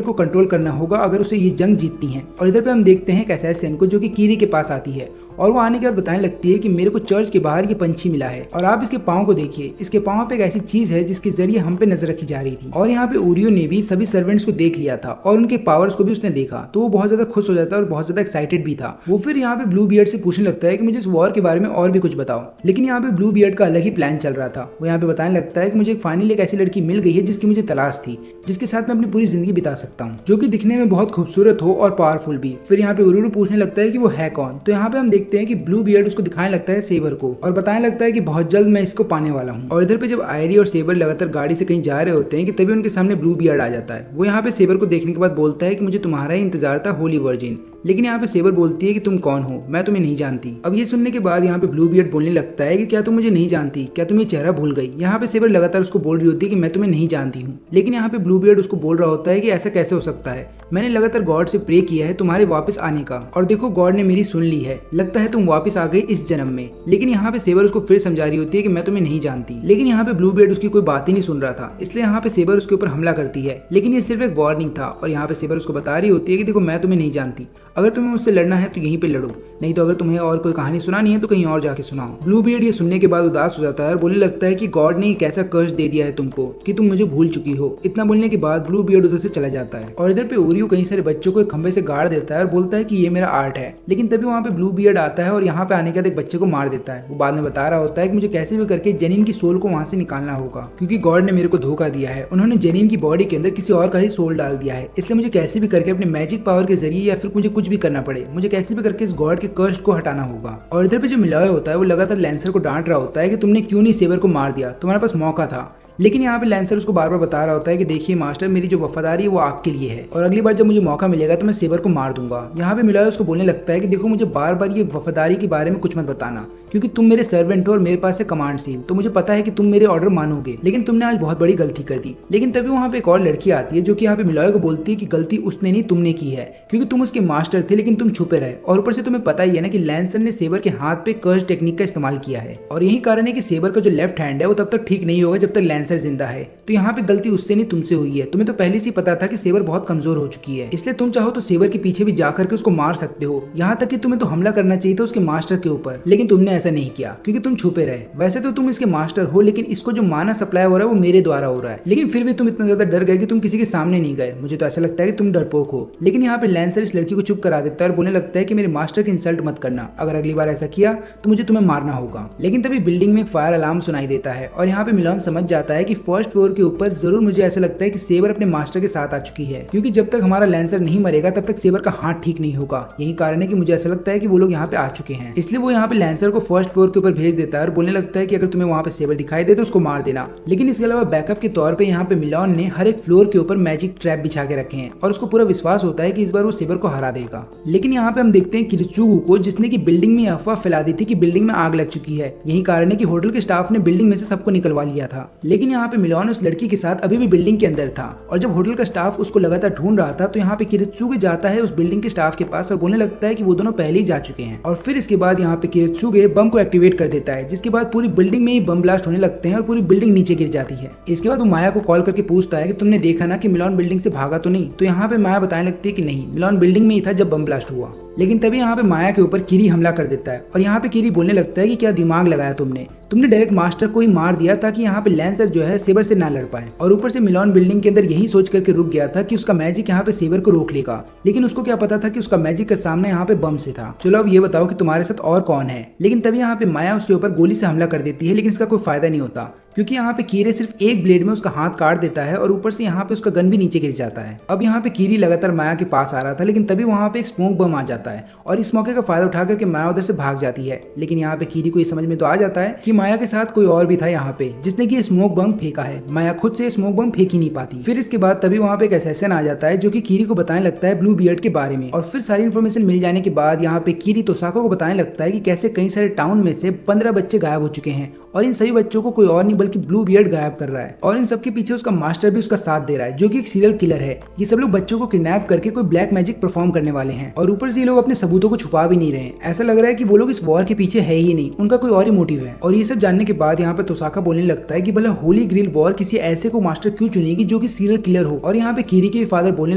को कंट्रोल करना होगा अगर उसे ये जंग जीतनी है। और इधर पे हम देखते हैं कैसैसियन को जो कि कीरी के पास आती है और वो आने के बाद बताने लगती है कि मेरे को चर्च के बाहर ये पंछी मिला है और आप इसके पाँव को देखिए, इसके पाँव पे एक ऐसी चीज है जिसके जरिए हम पे नजर रखी जा रही थी। और यहाँ पे ओरियो ने भी सभी सर्वेंट्स को देख लिया था और उनके पावर्स को भी उसने देखा, तो वो बहुत ज्यादा खुश हो जाता है और बहुत ज्यादा एक्साइटेड भी था। वो फिर यहाँ पे ब्लू बियर्ड से पूछने लगता है कि मुझे इस वॉर के बारे में और भी कुछ बताओ। लेकिन यहाँ पे ब्लू बियर्ड का अलग ही प्लान चल रहा था। वो यहाँ पे बताने लगता है कि मुझे फाइनली एक ऐसी लड़की मिल गई है जिसकी मुझे तलाश थी, जिसके साथ मैं अपनी पूरी जिंदगी बिता सकता हूँ, जो कि दिखने में बहुत खूबसूरत हो और पावरफुल भी। फिर यहाँ पे ओरियो पूछने लगता है कि वो है कौन। तो यहाँ पे हम देखते हैं कि ब्लू बियर्ड उसको दिखाने लगता है सेबर को और बताने लगता है कि बहुत जल्द मैं इसको पाने वाला हूँ। और इधर पे जब आयरी और सेबर लगातार गाड़ी से कहीं जा रहे होते हैं कि तभी उनके सामने ब्लू बियर्ड आ जाता है। वो यहाँ पे सेबर को देखने के बाद बोलता है कि मुझे तुम्हारा ही इंतजार था होली वर्जिन। लेकिन यहाँ पे सेबर बोलती है कि तुम कौन हो, मैं तुम्हें नहीं जानती। अब ये सुनने के बाद यहाँ पे ब्लू बियर्ड बोलने लगता है कि क्या तुम मुझे नहीं जानती, क्या तुम ये चेहरा भूल गई। यहाँ पे सेबर लगातार उसको बोल रही होती है कि मैं तुम्हें नहीं जानती हूँ। लेकिन यहाँ पे ब्लू बियर्ड उसको बोल रहा होता है कि ऐसा कैसे हो सकता है, मैंने लगातार गॉड से प्रे किया है तुम्हारे वापस आने का और देखो गॉड ने मेरी सुन ली है, लगता है तुम वापस आ गए इस जन्म में। लेकिन यहाँ पे सेबर उसको फिर समझा रही होती है कि मैं तुम्हें नहीं जानती। लेकिन यहाँ पे ब्लू बियर्ड उसकी कोई बात ही नहीं सुन रहा था, इसलिए यहाँ पे सेबर उसके ऊपर हमला करती है। लेकिन ये सिर्फ एक वार्निंग था और यहाँ पे सेबर उसको बता रही होती है कि देखो मैं तुम्हें नहीं जानती, अगर तुम्हें मुझसे लड़ना है तो यहीं पे लड़ो, नहीं तो अगर तुम्हें और कोई कहानी सुनानी है तो कहीं और जाके सुनाओ। ब्लू बियर्ड ये सुनने के बाद उदास हो जाता है और बोलने लगता है कि गॉड ने एक ऐसा कर्ज दे दिया है तुमको कि तुम मुझे भूल चुकी हो। इतना बोलने के बाद ब्लू बियर्ड उधर से चला जाता है और इधर पे ओरियो कई सारे बच्चों को एक खंबे से गाड़ देता है और बोलता है कि ये मेरा आर्ट है। लेकिन तभी वहाँ पे ब्लू बियर्ड आता है और यहाँ पे आने के बाद एक बच्चे को मार देता है। वो बाद में बता रहा होता है कि मुझे कैसे भी करके जेनिन की सोल को वहाँ से निकालना होगा, क्योंकि गॉड ने मेरे को धोखा दिया है, उन्होंने जेनिन की बॉडी के अंदर किसी और का ही सोल डाल दिया है। इसलिए मुझे कैसे भी करके अपने मैजिक पावर के जरिए या फिर मुझे कुछ भी करना पड़े, मुझे कैसे भी करके इस गॉड के कर्ज को हटाना होगा। और इधर पे जो मिलाया होता है वो लगातार लैंसर को डांट रहा होता है कि तुमने क्यों नहीं सेबर को मार दिया, तुम्हारे पास मौका था। लेकिन यहाँ पे लैंसर उसको बार बार बता रहा होता है कि देखिए मास्टर, मेरी जो वफादारी है वो आपके लिए है और अगली बार जब मुझे मौका मिलेगा तो मैं सेबर को मार दूंगा। यहाँ पे मिलाया उसको बोलने लगता है कि देखो मुझे बार बार ये वफादारी के बारे में कुछ मत बताना, क्योंकि तुम मेरे सर्वेंट हो और मेरे पास है कमांड सील, तो मुझे पता है कि तुम मेरे ऑर्डर मानोगे, लेकिन तुमने आज बहुत बड़ी गलती कर दी। लेकिन तभी वहाँ पे एक और लड़की आती है जो कि यहाँ पे मिलाया को बोलती है कि गलती उसने नहीं तुमने की है, क्योंकि तुम उसके मास्टर थे लेकिन तुम छुपे रहे। और ऊपर से तुम्हें पता ही है ना कि लैंसर ने सेबर के हाथ पे कर्ज टेक्निक का इस्तेमाल किया है और यही कारण है कि सेबर का जो लेफ्ट हैंड है वो तब तक ठीक नहीं होगा जब तक लैंसर जिंदा है। तो यहाँ पे गलती उससे नहीं तुमसे हुई है। तुम्हें तो पहले से ही पता था कि सेबर बहुत कमजोर हो चुकी है, इसलिए तुम चाहो तो सेबर के पीछे भी जाकर के उसको मार सकते हो। यहाँ तक कि तुम्हें तो हमला करना चाहिए था उसके मास्टर के ऊपर, लेकिन तुमने ऐसा नहीं किया क्योंकि तुम छुपे रहे। वैसे तो तुम इसके मास्टर हो, लेकिन इसको जो माना सप्लाई हो रहा है वो मेरे द्वारा हो रहा है, लेकिन फिर भी तुम इतना ज्यादा डर गए कि तुम किसी के सामने नहीं गए। मुझे तो ऐसा लगता है कि तुम डरपोक हो। लेकिन यहाँ पे लैंसर इस लड़की को चुप करा देता है और बोलने लगता है कि मेरे मास्टर की इंसल्ट मत करना, अगर अगली बार ऐसा किया तो मुझे तुम्हें मारना होगा। लेकिन तभी बिल्डिंग में एक फायर अलार्म सुनाई देता है और यहाँ पे मिलान समझ जाता है कि फर्स्ट फ्लोर के ऊपर जरूर मुझे ऐसा लगता है कि सेबर अपने मास्टर के साथ आ चुकी है, क्योंकि जब तक हमारा लैंसर नहीं मरेगा तब तक सेबर का हाथ ठीक नहीं होगा। यही कारण है कि मुझे ऐसा लगता है कि वो लोग यहाँ पे आ चुके हैं। इसलिए वो यहाँ पे लैंसर को फर्स्ट फ्लोर के ऊपर भेज देता है और बोलने लगता है कि अगर तुम्हें वहाँ पे सेबर दिखाई दे तो उसको मार देना। लेकिन इसके अलावा बैकअप के तौर पे यहाँ पे मिलान ने हर एक फ्लोर के ऊपर मैजिक ट्रैप बिछा के रखे हैं और उसको पूरा विश्वास होता है कि इस बार वो सेबर को हरा देगा। लेकिन यहाँ पे हम देखते हैं किरित्सुगु को, जिसने की बिल्डिंग में अफवाह फैला दी थी कि बिल्डिंग में आग लग चुकी है। यही कारण है कि होटल के स्टाफ ने बिल्डिंग में से सबको निकलवा लिया था। लेकिन यहाँ पे मिलान उस लड़की के साथ अभी भी बिल्डिंग के अंदर था और जब होटल का स्टाफ उसको लगातार ढूंढ रहा था तो यहाँ पे किरित्सुगे जाता है उस बिल्डिंग के स्टाफ के पास और बोलने लगता है कि वो दोनों पहले ही जा चुके हैं। और फिर इसके बाद यहाँ पे किरित्सुगे बम को एक्टिवेट कर देता है, जिसके बाद पूरी बिल्डिंग में ही बम ब्लास्ट होने लगते हैं और पूरी बिल्डिंग नीचे गिर जाती है। इसके बाद वो माया को कॉल करके पूछता है कि तुमने देखा ना कि मिलान बिल्डिंग से भागा तो नहीं। तो यहाँ पे माया बताने लगती है कि नहीं, मिलान बिल्डिंग में ही था जब बम ब्लास्ट हुआ। लेकिन तभी यहाँ पे माया के ऊपर किरी हमला कर देता है और यहाँ पे किरी बोलने लगता है कि क्या दिमाग लगाया तुमने डायरेक्ट मास्टर को ही मार दिया ताकि यहाँ पे लैंसर जो है सेबर से ना लड़ पाए। और ऊपर से मिलोन बिल्डिंग के अंदर यही सोच करके रुक गया था कि उसका मैजिक यहाँ पे सेबर को रोक लेगा, लेकिन उसको क्या पता था कि उसका मैजिक का सामना यहाँ पे बम से था। चलो अब ये बताओ कि तुम्हारे साथ और कौन है। लेकिन तभी यहाँ पे माया उसके ऊपर गोली से हमला कर देती है, लेकिन इसका कोई फायदा नहीं होता क्योंकि यहाँ पे कीरे सिर्फ एक ब्लेड में उसका हाथ काट देता है और ऊपर से यहाँ पे उसका गन भी नीचे गिर जाता है। अब यहाँ पे कीरी लगातार माया के पास आ रहा था, लेकिन तभी वहाँ पे एक स्मोक बम आ जाता है और इस मौके का फायदा उठा करके माया उधर से भाग जाती है। लेकिन यहाँ पे कीरी को ये समझ में तो आ जाता है कि माया के साथ कोई और भी था यहाँ पे जिसने की स्मोक बम फेंका है। माया खुद से स्मोक बम फेंक ही नहीं पाती। फिर इसके बाद तभी वहाँ पे एक असैसिन आ जाता है जो कि कीरी को बताने लगता है ब्लू बियर्ड के बारे में। और फिर सारी इन्फॉर्मेशन मिल जाने के बाद यहाँ पे कीरी तोसाको को बताने लगता है कि कैसे कई सारे टाउन में से 15 बच्चे गायब हो चुके हैं और इन सभी बच्चों को कोई और नहीं बल्कि ब्लू बियर्ड गायब कर रहा है और इन सबके पीछे उसका मास्टर भी उसका साथ दे रहा है जो कि एक सीरियल किलर है। ये सब लोग बच्चों को किडनैप करके कोई ब्लैक मैजिक परफॉर्म करने वाले हैं और ऊपर से ये लोग अपने सबूतों को छुपा भी नहीं रहे। ऐसा लग रहा है कि वो लोग इस वॉर के पीछे है ही नहीं, उनका कोई और ही मोटिव है। और ये सब जानने के बाद यहाँ पे तोसाका बोलने लगता है कि भला होली ग्रिल वॉर किसी ऐसे को मास्टर क्यों चुनेगी जो कि सीरियल किलर हो। और यहाँ पे कीरी के फादर बोलने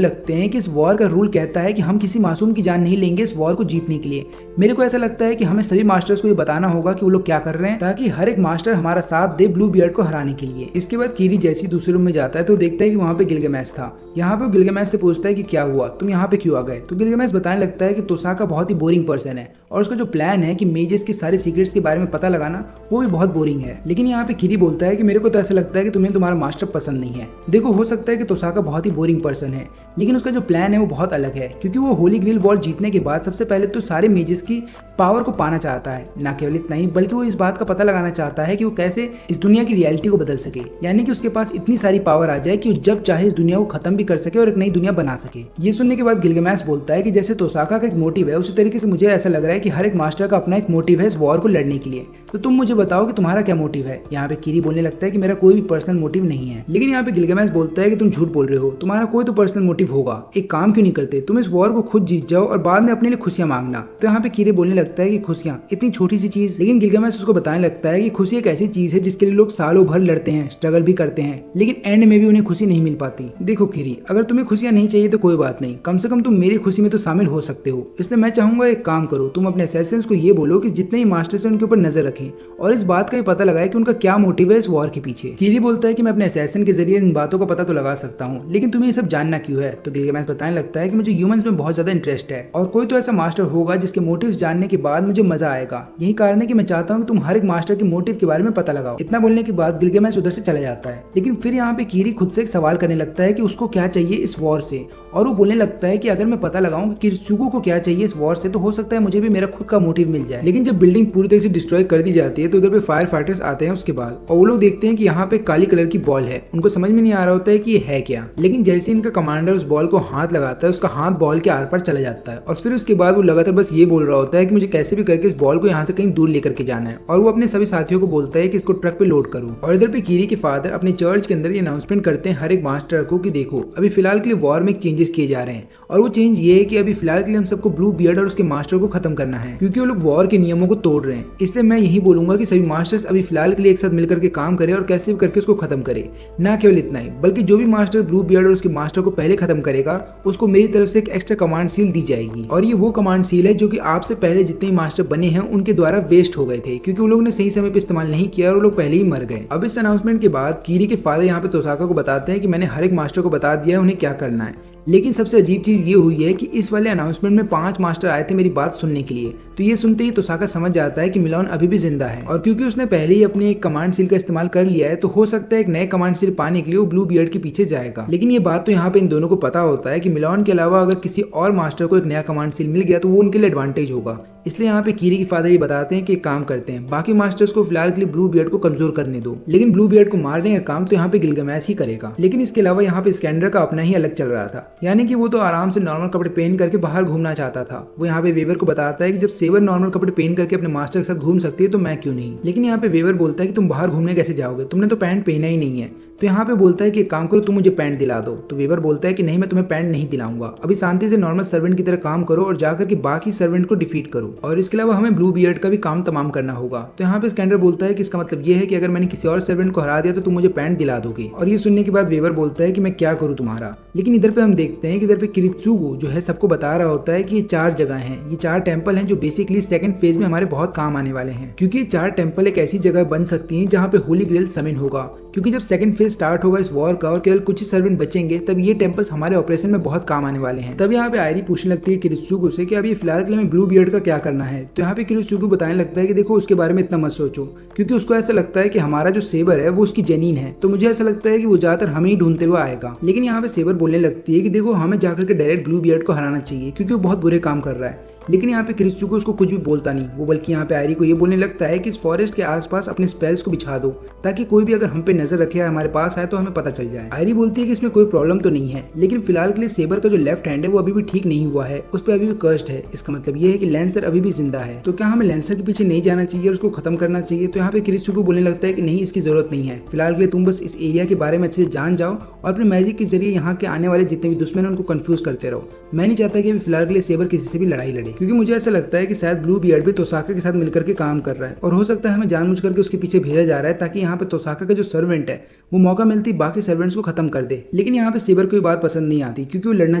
लगते हैं कि इस वॉर का रूल कहता है कि हम किसी मासूम की जान नहीं लेंगे इस वॉर को जीतने के लिए। मेरे को ऐसा लगता है कि हमें सभी मास्टर्स को ये बताना होगा कि वो लोग क्या कर रहे हैं ताकि हर एक मास्टर हमारा साथ दे ब्लू बियर्ड को हराने के लिए। इसके बाद कीरी जैसे ही दूसरे रूम में जाता है तो देखता है कि वहाँ पे गिलगामेश था। यहाँ पे वो गिलगामेश से पूछता है कि क्या हुआ, तुम यहाँ पे क्यों आ गए। तो गिलगामेश बताने लगता है कि तोसाका बहुत ही बोरिंग पर्सन है और उसका जो प्लान है कि मेजेस के सारे सीक्रेट्स के बारे में पता लगाना वो भी बहुत बोरिंग है। लेकिन यहाँ पे कीरी बोलता है कि मेरे को तो ऐसा लगता है कि तुम्हें तुम्हारा मास्टर पसंद नहीं है। देखो हो सकता है कि तोसाका बहुत ही बोरिंग पर्सन है, लेकिन उसका जो प्लान है वो बहुत अलग है क्योंकि वो होली ग्रिल वॉर जीतने के बाद सबसे पहले तो सारे मेजेस की पावर को पाना चाहता है। न केवल इतना ही बल्कि वो इस बात का पता लगाना चाहता है कि वो कैसे इस दुनिया की रियलिटी को बदल सके, यानी कि उसके पास इतनी सारी पावर आ जाए कि वो जब चाहे इस दुनिया को खत्म भी कर सके और एक नई दुनिया बना सके। ये सुनने के बाद गिलगामेश बोलता है कि जैसे तोसाका का एक मोटिव है उसी तरीके से मुझे ऐसा लग रहा है कि हर एक मास्टर का अपना एक मोटिव है इस वॉर को लड़ने के लिए। तो तुम मुझे बताओ कि तुम्हारा क्या मोटिव है। यहाँ पे कीरी बोलने लगता है कि मेरा कोई भी पर्सनल मोटिव नहीं है। लेकिन यहाँ पे गिलगामेश बोलता है कि तुम झूठ बोल रहे हो, तुम्हारा कोई तो पर्सनल मोटिव होगा। एक काम क्यों नहीं करते, तुम इस वॉर को खुद जीत जाओ और बाद में अपने लिए खुशियां मांगना। तो यहाँ पे कीरी बोलने लगता है कि खुशियां इतनी छोटी सी चीज। लेकिन गिलगामेश उसको बताने लगता है कि खुशी एक ऐसी चीज है जिसके लिए लोग सालों भर लड़ते हैं, स्ट्रगल भी करते हैं, लेकिन एंड में भी उन्हें खुशी नहीं मिल पाती। देखो कीरी, अगर तुम्हें खुशियां नहीं चाहिए तो कोई बात नहीं, कम से कम तुम मेरी खुशी में तो शामिल हो सकते हो। इसलिए मैं चाहूंगा एक काम करो, तुम अपने असैसिन्स को ये बोलो कि जितने ही मास्टर्स हैं उनके ऊपर नजर रखें और इस बात का ही पता लगाए कि उनका क्या मोटिव है इस वॉर के पीछे। कीरी बोलता है कि मैं अपने असैसिन के जरिए इन बातों का पता तो लगा सकता हूँ, लेकिन तुम्हें ये सब जानना क्यों है। तो गिलगामेश बताने लगता है कि मुझे ह्यूमंस में बहुत ज्यादा इंटरेस्ट है और कोई तो ऐसा मास्टर होगा जिसके मोटिव्स जानने के बाद मुझे मजा आएगा। यही कारण है कि मैं चाहता हूँ कि तुम हर एक मास्टर के मोटिव के बारे में पता लगाओ। इतना बोलने के बाद गिलगामेश उधर से चला जाता है। लेकिन फिर यहाँ पे कीरी खुद से एक सवाल करने लगता है कि उसको क्या चाहिए इस वॉर से, और वो बोलने लगता है कि अगर मैं पता लगाऊं कि किरसुगो को क्या चाहिए इस वॉर से तो हो सकता है मुझे भी मेरा खुद का मोटिव मिल जाए। लेकिन जब बिल्डिंग पूरी तरह से डिस्ट्रॉय कर दी जाती है तो उधर पे फायर फाइटर्स आते हैं उसके बाद, और वो लोग देखते हैं कि यहाँ पे काली कलर की बॉल है। उनको समझ में नहीं आ रहा होता है कि ये है क्या, लेकिन जैसे इनका कमांडर उस बॉल को हाथ लगाता है उसका हाथ बॉल के आर पार चला जाता है और फिर उसके बाद वो लगातार बस ये बोल रहा होता है कि मुझे कैसे भी करके इस बॉल को यहाँ से कहीं दूर लेकर के जाना है। और वो अपने सभी साथियों को बोलता है कि इसको ट्रक पे लोड करूँ। और इधर पे कीरी के फादर अपने चर्च के अंदर ये अनाउंसमेंट करते हैं हर एक मास्टर को कि देखो अभी फिलहाल के लिए वॉर में चेंजेस किए जा रहे हैं, और वो चेंज ये है कि अभी फिलहाल के लिए हम सबको ब्लू बियर्ड और उसके मास्टर को खत्म करना है क्योंकि वो लोग वॉर के नियमों को तोड़ रहे हैं। इसलिए मैं यही बोलूंगा कि सभी मास्टर्स अभी फिलहाल के लिए एक साथ मिलकर के काम करें और कैसे भी करके उसको खत्म करे। ना केवल इतना ही बल्कि जो भी मास्टर ब्लू बियर्ड और उसके मास्टर को पहले खत्म करेगा उसको मेरी तरफ से एक एक्स्ट्रा कमांड सील दी जाएगी, और ये वो कमांड सील है जो कि आपसे पहले जितने मास्टर बने हैं उनके द्वारा वेस्ट हो गए थे क्योंकि वो लोग ने सही समय पे इस्तेमाल नहीं किया और वो लोग पहले ही मर गए। अब इस अनाउंसमेंट के बाद कीरी के फादर यहाँ पे तोसाका को बताते हैं कि मैंने हर एक मास्टर को बता दिया है उन्हें क्या करना है। लेकिन सबसे अजीब चीज ये हुई है कि इस वाले अनाउंसमेंट में 5 मास्टर आए थे मेरी बात सुनने के लिए। तो ये सुनते ही तोसाका समझ जाता है कि मिलोन अभी भी जिंदा है, और क्योंकि उसने पहले ही अपने एक कमांड सील का इस्तेमाल कर लिया है तो हो सकता है एक नए कमांड सील पाने के लिए वो ब्लू बियर्ड के पीछे जाएगा। लेकिन ये बात तो यहाँ पे इन दोनों को पता होता है कि मिलोन के अलावा अगर किसी और मास्टर को एक नया कमांड सील मिल गया तो वो उनके लिए एडवांटेज होगा। इसलिए यहाँ पे कीरी के फादर ये बताते हैं कि एक काम करते हैं, बाकी मास्टर्स को फिलहाल के लिए ब्लू बियर्ड को कमजोर करने दो, लेकिन ब्लू बियर्ड को मारने का काम तो यहाँ पे गिलगामेश ही करेगा। लेकिन इसके अलावा यहाँ पे स्कैंडर का अपना ही अलग चल रहा था, यानी कि वो तो आराम से नॉर्मल कपड़े पहन करके बाहर घूमना चाहता था। वो यहाँ पे वेवर को बताता है कि जब सेवर नॉर्मल कपड़े पहन करके अपने मास्टर के साथ घूम सकती है तो मैं क्यों नहीं। लेकिन यहाँ पे वेवर बोलता है कि तुम बाहर घूमने कैसे जाओगे, तुमने तो पैंट पहना ही नहीं है। तो यहाँ पे बोलता है कि एक काम करो तुम मुझे पैंट दिला दो। तो वेवर बोलता है कि नहीं मैं तुम्हें पैंट नहीं दिलाऊंगा, अभी शांति से नॉर्मल सर्वेंट की तरह काम करो और जाकर के बाकी सर्वेंट को डिफीट करो, और इसके अलावा हमें ब्लू बियर्ड का भी काम तमाम करना होगा। तो यहाँ पे स्कैंडर बोलता है कि इसका मतलब ये है कि अगर मैंने किसी और सर्वेंट को हरा दिया तो तुम मुझे पैंट दिला दोगे। और ये सुनने के बाद वेवर बोलता है कि मैं क्या करूँ तुम्हारा। लेकिन इधर पे हम देखते हैं कि इधर पे किरित्सुगो जो है सबको बता रहा होता है कि ये 4 जगह हैं, ये 4 टेंपल हैं जो बेसिकली सेकंड फेज में हमारे बहुत काम आने वाले हैं, क्योंकि ये 4 टेंपल एक ऐसी जगह बन सकती हैं जहाँ पे होली ग्रेल समिन होगा। क्योंकि जब सेकंड फेज स्टार्ट होगा इस वॉर का और केवल कुछ ही सर्वेंट बचेंगे, तब ये टेंपल्स हमारे ऑपरेशन में बहुत काम आने वाले हैं। तब यहाँ पे आयरी पूछने लगती है किरित्सुगो से कि अब ये फिलहाल के लिए हमें ब्लू बियर्ड का क्या करना है। तो यहाँ पे किरित्सुगो बताने लगता है कि देखो उसके बारे में इतना मत सोचो, क्योंकि उसको ऐसा लगता है कि हमारा जो सेबर है वो उसकी जेनीन है, तो मुझे ऐसा लगता है कि वो ज्यादातर हमें ही ढूंढते हुए आएगा। लेकिन यहाँ पे सेबर बोलने लगती है कि देखो हमें जाकर के डायरेक्ट ब्लू बियर्ड को हराना चाहिए, क्योंकि वो बहुत बुरे काम कर रहा है। लेकिन यहाँ पे किरित्सुगो उसको कुछ भी बोलता नहीं, वो बल्कि यहाँ पे आयरी को ये बोलने लगता है कि इस फॉरेस्ट के आसपास अपने स्पेल्स को बिछा दो, ताकि कोई भी अगर हम पे नजर रखे हमारे पास आए तो हमें पता चल जाए। आयरी बोलती है कि इसमें कोई प्रॉब्लम तो नहीं है, लेकिन फिलहाल के लिए सेबर का जो लेफ्ट हैंड है वो अभी भी ठीक नहीं हुआ है, उस पर अभी भी कर्स्ड है। इसका मतलब ये है कि लैंसर अभी भी जिंदा है। तो क्या हमें लैंसर के पीछे नहीं जाना चाहिए और उसको खत्म करना चाहिए? तो यहाँ पे किरित्सुगो बोलने लगता है कि नहीं, इसकी जरूरत नहीं है, फिलहाल के लिए तुम बस इस एरिया के बारे में अच्छे से जान जाओ और अपने मैजिक के जरिए यहाँ के आने वाले जितने भी दुश्मन है उनको कंफ्यूज करते रहो। मैं नहीं चाहता कि फिलहाल के लिए सेबर किसी से भी लड़ाई लड़े, क्योंकि मुझे ऐसा लगता है कि शायद ब्लू बियर्ड भी तोसाका के साथ मिलकर के काम कर रहा है और हो सकता है हमें जानबूझ करके उसके पीछे भेजा जा रहा है ताकि यहाँ पे तोसाका का जो सर्वेंट है वो मौका मिलती बाकी सर्वेंट्स को खत्म कर दे। लेकिन यहाँ पे सेबर को ये बात पसंद नहीं आती, क्योंकि वो लड़ना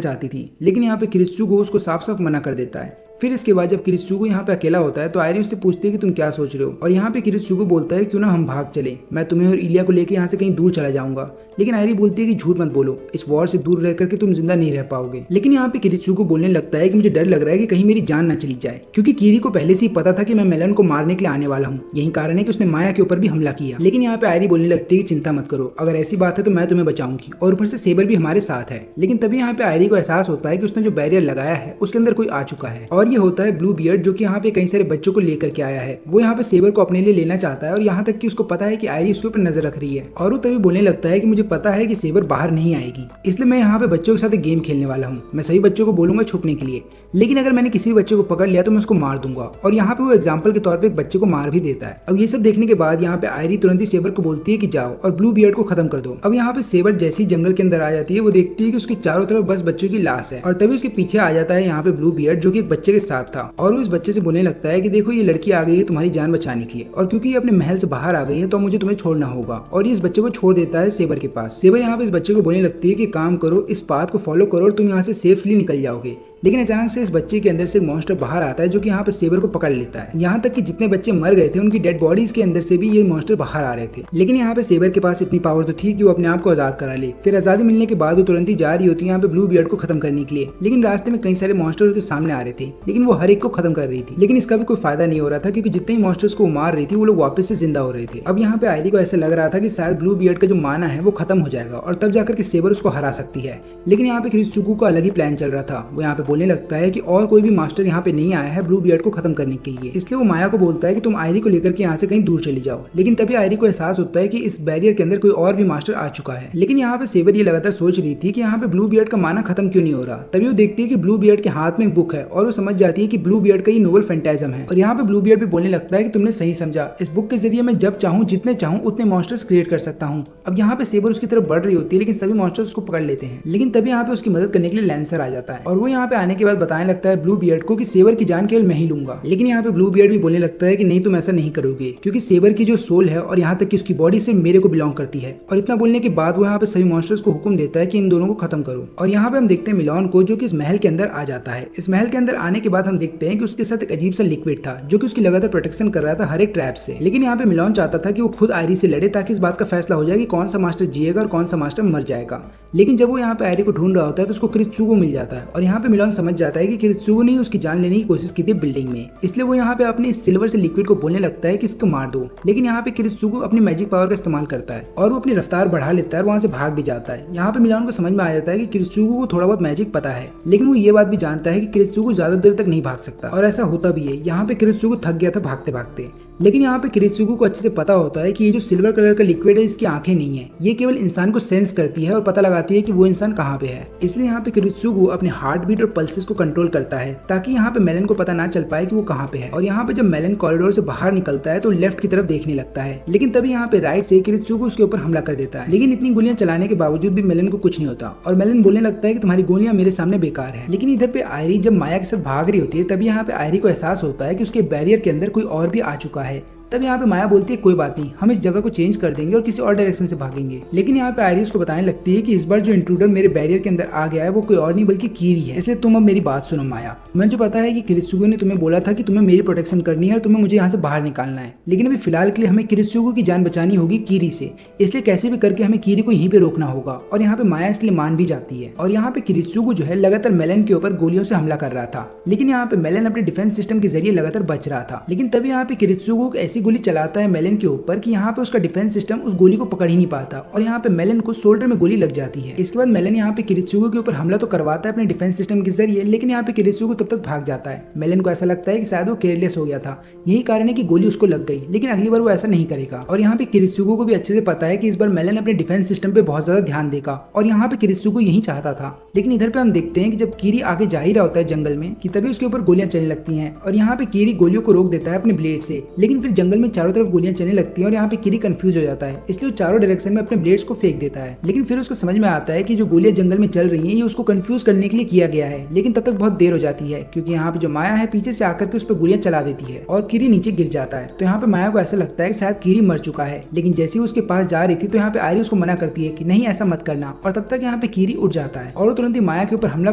चाहती थी, लेकिन यहाँ पे किरित्सुगो उसको साफ साफ मना कर देता है। फिर इसके बाद जब किरित्सुगो यहाँ पे अकेला होता है तो आयरी उससे पूछती है कि तुम क्या सोच रहे हो, और यहाँ पे किरित्सुगो बोलता है क्यों ना हम भाग चले, मैं तुम्हें और इलिया को लेकर यहाँ से कहीं दूर चला जाऊंगा। लेकिन आयरी बोलती है कि झूठ मत बोलो, इस वॉर से दूर रह करके तुम जिंदा नहीं रह पाओगे। लेकिन यहाँ पे किरित्सुगो बोलने लगता है कि मुझे डर लग रहा है कि कहीं मेरी जान ना चली जाए, क्योंकि कीरी को पहले से ही पता था कि मैं मेलन को मारने के लिए आने वाला हूँ, यही कारण है कि उसने माया के ऊपर भी हमला किया। लेकिन यहाँ पे आयरी बोलने लगती है कि चिंता मत करो, अगर ऐसी बात है तो मैं तुम्हें बचाऊंगी, और ऊपर से सेबर भी हमारे साथ है। लेकिन तभी यहाँ पे आयरी को एहसास होता है कि उसने जो बैरियर लगाया है उसके अंदर कोई आ चुका है, और ये होता है ब्लू बियर्ड, जो कि यहाँ पे कई सारे बच्चों को लेकर के आया है। वो यहाँ पे सेबर को अपने लिए लेना चाहता है, और यहाँ तक कि उसको पता है कि आयरी उसके ऊपर नजर रख रही है, और वो तभी बोलने लगता है कि मुझे पता है कि सेबर बाहर नहीं आएगी, इसलिए मैं यहाँ पे बच्चों के साथ एक गेम खेलने वाला हूँ। मैं सभी बच्चों को बोलूंगा छुपने के लिए, लेकिन अगर मैंने किसी भी बच्चे को पकड़ लिया तो मैं उसको मार दूंगा। और यहाँ पे वो एग्जाम्पल के तौर पे एक बच्चे को मार भी देता है। अब ये सब देखने के बाद यहाँ पे आयरी तुरंत ही सेबर को बोलती है कि जाओ और ब्लू बियर्ड को खत्म कर दो। अब यहाँ पे सेबर जैसे ही जंगल के अंदर आ जाती है, वो देखती है कि उसके चारों तरफ बस बच्चों की लाश है, और तभी उसके पीछे आ जाता है यहाँ पे ब्लू बियर्ड, जो कि एक बच्चे के साथ था, और वो इस बच्चे से बोलने लगता है कि देखो ये लड़की आ गई है तुम्हारी जान बचाने के लिए, और क्योंकि ये अपने महल से बाहर आ गई है तो मुझे तुम्हें छोड़ना होगा। और ये इस बच्चे को छोड़ देता है सेबर के पास। सेबर यहाँ पे इस बच्चे को बोलने लगती है कि काम करो, इस पाथ को फॉलो करो और तुम यहाँ से सेफली निकल जाओगे। लेकिन अचानक से इस बच्चे के अंदर से एक मॉन्स्टर बाहर आता है, जो कि यहाँ पे सेबर को पकड़ लेता है। यहाँ तक कि जितने बच्चे मर गए थे उनकी डेड बॉडीज के अंदर से भी ये मॉन्स्टर बाहर आ रहे थे। लेकिन यहाँ पे सेबर के पास इतनी पावर तो थी कि वो अपने आप को आजाद करा ले। फिर आजादी मिलने के बाद वो तुरंत ही जा रही होती है यहाँ पे ब्लू बियर्ड को खत्म करने के लिए, लेकिन रास्ते में कई सारे मॉन्स्टर उसके सामने आ रहे थे, लेकिन वो हर एक को खत्म कर रही थी। लेकिन इसका भी कोई फायदा नहीं हो रहा था, क्योंकि जितने ही मॉन्स्टर्स को मार रही थी वो लोग वापस से जिंदा हो रहे थे। अब यहाँ पे आयरी को ऐसा लग रहा था कि शायद ब्लू बियर्ड का जो माना है वो खत्म हो जाएगा और तब जाकर के सेबर उसको हरा सकती है। लेकिन यहाँ पे किरित्सुगो का अलग ही प्लान चल रहा था। वो यहाँ पे बोलने लगता है कि और कोई भी मास्टर यहाँ पे नहीं आया है ब्लू बियर्ड को खत्म करने के लिए, इसलिए वो माया को बोलता है कि तुम आयरी को लेकर के यहाँ से कहीं दूर चली जाओ। लेकिन तभी आयरी को एहसास होता है कि इस बैरियर के अंदर कोई और भी मास्टर आ चुका है। लेकिन यहाँ पे सेबर ये लगातार सोच रही थी कि यहाँ पे ब्लू बियर्ड का माना खत्म क्यों नहीं हो रहा। तभी वो देखती है कि ब्लू बियर्ड के हाथ में एक बुक है, और वो समझ जाती है कि ब्लू बियर्ड का ये नोबल फैंटाजम है। और यहाँ पे ब्लू बियर्ड भी बोलने लगता है कि तुमने सही समझा, इस बुक के जरिए मैं जब चाहूँ जितने चाहूँ उतने मॉन्स्टर्स क्रिएट कर सकता हूँ। अब यहाँ पे सेबर उसकी तरफ बढ़ रही होती है, लेकिन सभी मॉन्स्टर्स उसको पकड़ लेते हैं। लेकिन तभी यहाँ पे उसकी मदद करने के लिए लैंसर आ जाता है, और वो यहाँ पे आने के बाद बताने लगता है ब्लू बियर्ड को कि सेबर की जान केवल मैं ही लूंगा। लेकिन यहाँ पे ब्लू बियर्ड भी बोलने लगता है कि नहीं, तुम ऐसा नहीं करोगे, क्योंकि सेबर की जो सोल है और यहाँ तक कि उसकी बॉडी से मेरे को बिलोंग करती है। और इतना बोलने के बाद वो यहाँ पे सभी मॉन्स्टर्स को हुक्म देता है कि इन दोनों को खत्म करो। और यहाँ पे हम देखते हैं मिलोन को, जो कि इस महल के अंदर आ जाता है। इस महल के अंदर आने के बाद हम देखते हैं कि उसके साथ एक अजीब सा लिक्विड था, जो कि उसकी लगातार प्रोटेक्शन कर रहा था हर एक ट्रैप से। लेकिन यहाँ पे मिलोन चाहता था कि वो खुद आयरी से लड़े, ताकि इस बात का फैसला हो जाए कि कौन सा मास्टर जिएगा और कौन सा मास्टर मर जाएगा। लेकिन जब वो यहाँ पे आयरी को ढूंढ रहा होता है तो उसको किरित्सुगो मिल जाता है, और यहाँ पे मिलोन समझ जाता है कि किरित्सुगो ने उसकी जान लेने की कोशिश की थी बिल्डिंग में, इसलिए वो यहाँ पे अपने सिल्वर से लिक्विड को बोलने लगता है कि इसको मार दो। लेकिन यहाँ पे किरित्सुगो अपनी मैजिक पावर का इस्तेमाल करता है और वो अपनी रफ्तार बढ़ा लेता है और वहाँ से भाग भी जाता है। यहाँ पे मिलोन को समझ में आ जाता है कि किरित्सुगो को थोड़ा बहुत मैजिक पता है, लेकिन वो ये बात भी जानता है कि किरित्सुगो ज्यादा देर तक नहीं भाग सकता, और ऐसा होता भी है। यहाँ पे किरित्सुगो थक गया था भागते भागते। लेकिन यहाँ पे किरित्सुगो को अच्छे से पता होता है कि ये जो सिल्वर कलर का लिक्विड है इसकी आंखें नहीं है, ये केवल इंसान को सेंस करती है और पता लगाती है कि वो इंसान कहाँ पे है। इसलिए यहाँ पे किरित्सुगो अपने हार्ट बीट और पल्सेस को कंट्रोल करता है, ताकि यहाँ पे मेलन को पता ना चल पाए कि वो कहाँ पे है। और यहाँ पे जब मेलन कॉरिडोर से बाहर निकलता है तो लेफ्ट की तरफ देखने लगता है, लेकिन तभी यहाँ पे राइट से किरित्सुगो उसके ऊपर हमला कर देता है। लेकिन इतनी गोलियां चलाने के बावजूद भी मेलन को कुछ नहीं होता, और मेलन बोलने लगता है कि तुम्हारी गोलियां मेरे सामने बेकार है। लेकिन इधर पे आयरी जब माया के साथ भाग रही होती है, तभी यहाँ पे आयरी को एहसास होता है कि उसके बैरियर के अंदर कोई और भी आ चुका है, तब यहाँ पे माया बोलती है कोई बात नहीं, हम इस जगह को चेंज कर देंगे और किसी और डायरेक्शन से भागेंगे। लेकिन यहाँ पे आयरी उसको बताने लगती है कि इस बार जो इंट्रूडर मेरे बैरियर के अंदर आ गया है वो कोई और नहीं बल्कि कीरी है, इसलिए तुम अब मेरी बात सुनो माया। मुझे पता है कि किरित्सुगु ने तुम्हें बोला था कि तुम्हें मेरी प्रोटेक्शन करनी है और तुम्हें मुझे यहाँ से बाहर निकालना है, लेकिन अभी फिलहाल के लिए हमें किरित्सुगु की जान बचानी होगी कीरी से, इसलिए कैसे भी करके हमें कीरी को यहीं पे रोकना होगा। और यहाँ पे माया इसके लिए मान भी जाती है। और यहाँ पे किरित्सुगु जो है लगातार मेलन के ऊपर गोलियों से हमला कर रहा था, लेकिन यहाँ पे मेलन अपने डिफेंस सिस्टम के जरिए लगातार बच रहा था। लेकिन तभी यहाँ पे किरित्सुगु ऐसी गोली चलाता है मेलन के ऊपर कि यहाँ पे उसका डिफेंस सिस्टम उस गोली को पकड़ ही नहीं पाता और यहाँ पे मेलन को शोल्डर में गोली लग जाती है। इसके बाद मेलन यहाँ पे किरित्सुगु के ऊपर हमला तो करवाता है अपने डिफेंस सिस्टम के जरिए, लेकिन यहाँ पे किरित्सुगु तब तक भाग जाता है। मेलन को ऐसा लगता है कि शायद वो केयरलेस हो गया था, यही कारण है कि गोली उसको लग गई, लेकिन अगली बार वो ऐसा नहीं करेगा। और यहाँ पे किरित्सुगु को भी अच्छे से पता है कि इस बार मेलन अपने डिफेंस सिस्टम पे बहुत ज्यादा ध्यान देगा और यहाँ पे किरित्सुगु यही चाहता था। लेकिन इधर पे हम देखते हैं कि जब कीरी आगे जा ही रहा होता है जंगल में कि तभी उसके ऊपर गोलियां चलने लगती हैं और यहाँ पे कीरी गोलियों को रोक देता है अपने ब्लेड से, लेकिन फिर जंगल में चारों तरफ गोलियां चलने लगती हैं और यहाँ पे कीरी कंफ्यूज हो जाता है, इसलिए वो चारों डायरेक्शन में अपने ब्लेड्स को फेंक देता है। लेकिन फिर उसको समझ में आता है कि जो गोलियां जंगल में चल रही हैं ये उसको कंफ्यूज करने के लिए किया गया है, लेकिन तब तक बहुत देर हो जाती है क्योंकि यहाँ पे जो माया है पीछे से आकर के उस पर गोलियां चला देती है और कीरी नीचे गिर जाता है। तो यहाँ पे माया को ऐसा लगता है कि शायद कीरी मर चुका है, लेकिन जैसे ही उसके पास जा रही थी तो यहाँ पे आयरी उसको मना करती है कि नहीं ऐसा मत करना, और तब तक यहाँ पे कीरी उठ जाता है और तुरंत ही माया के ऊपर हमला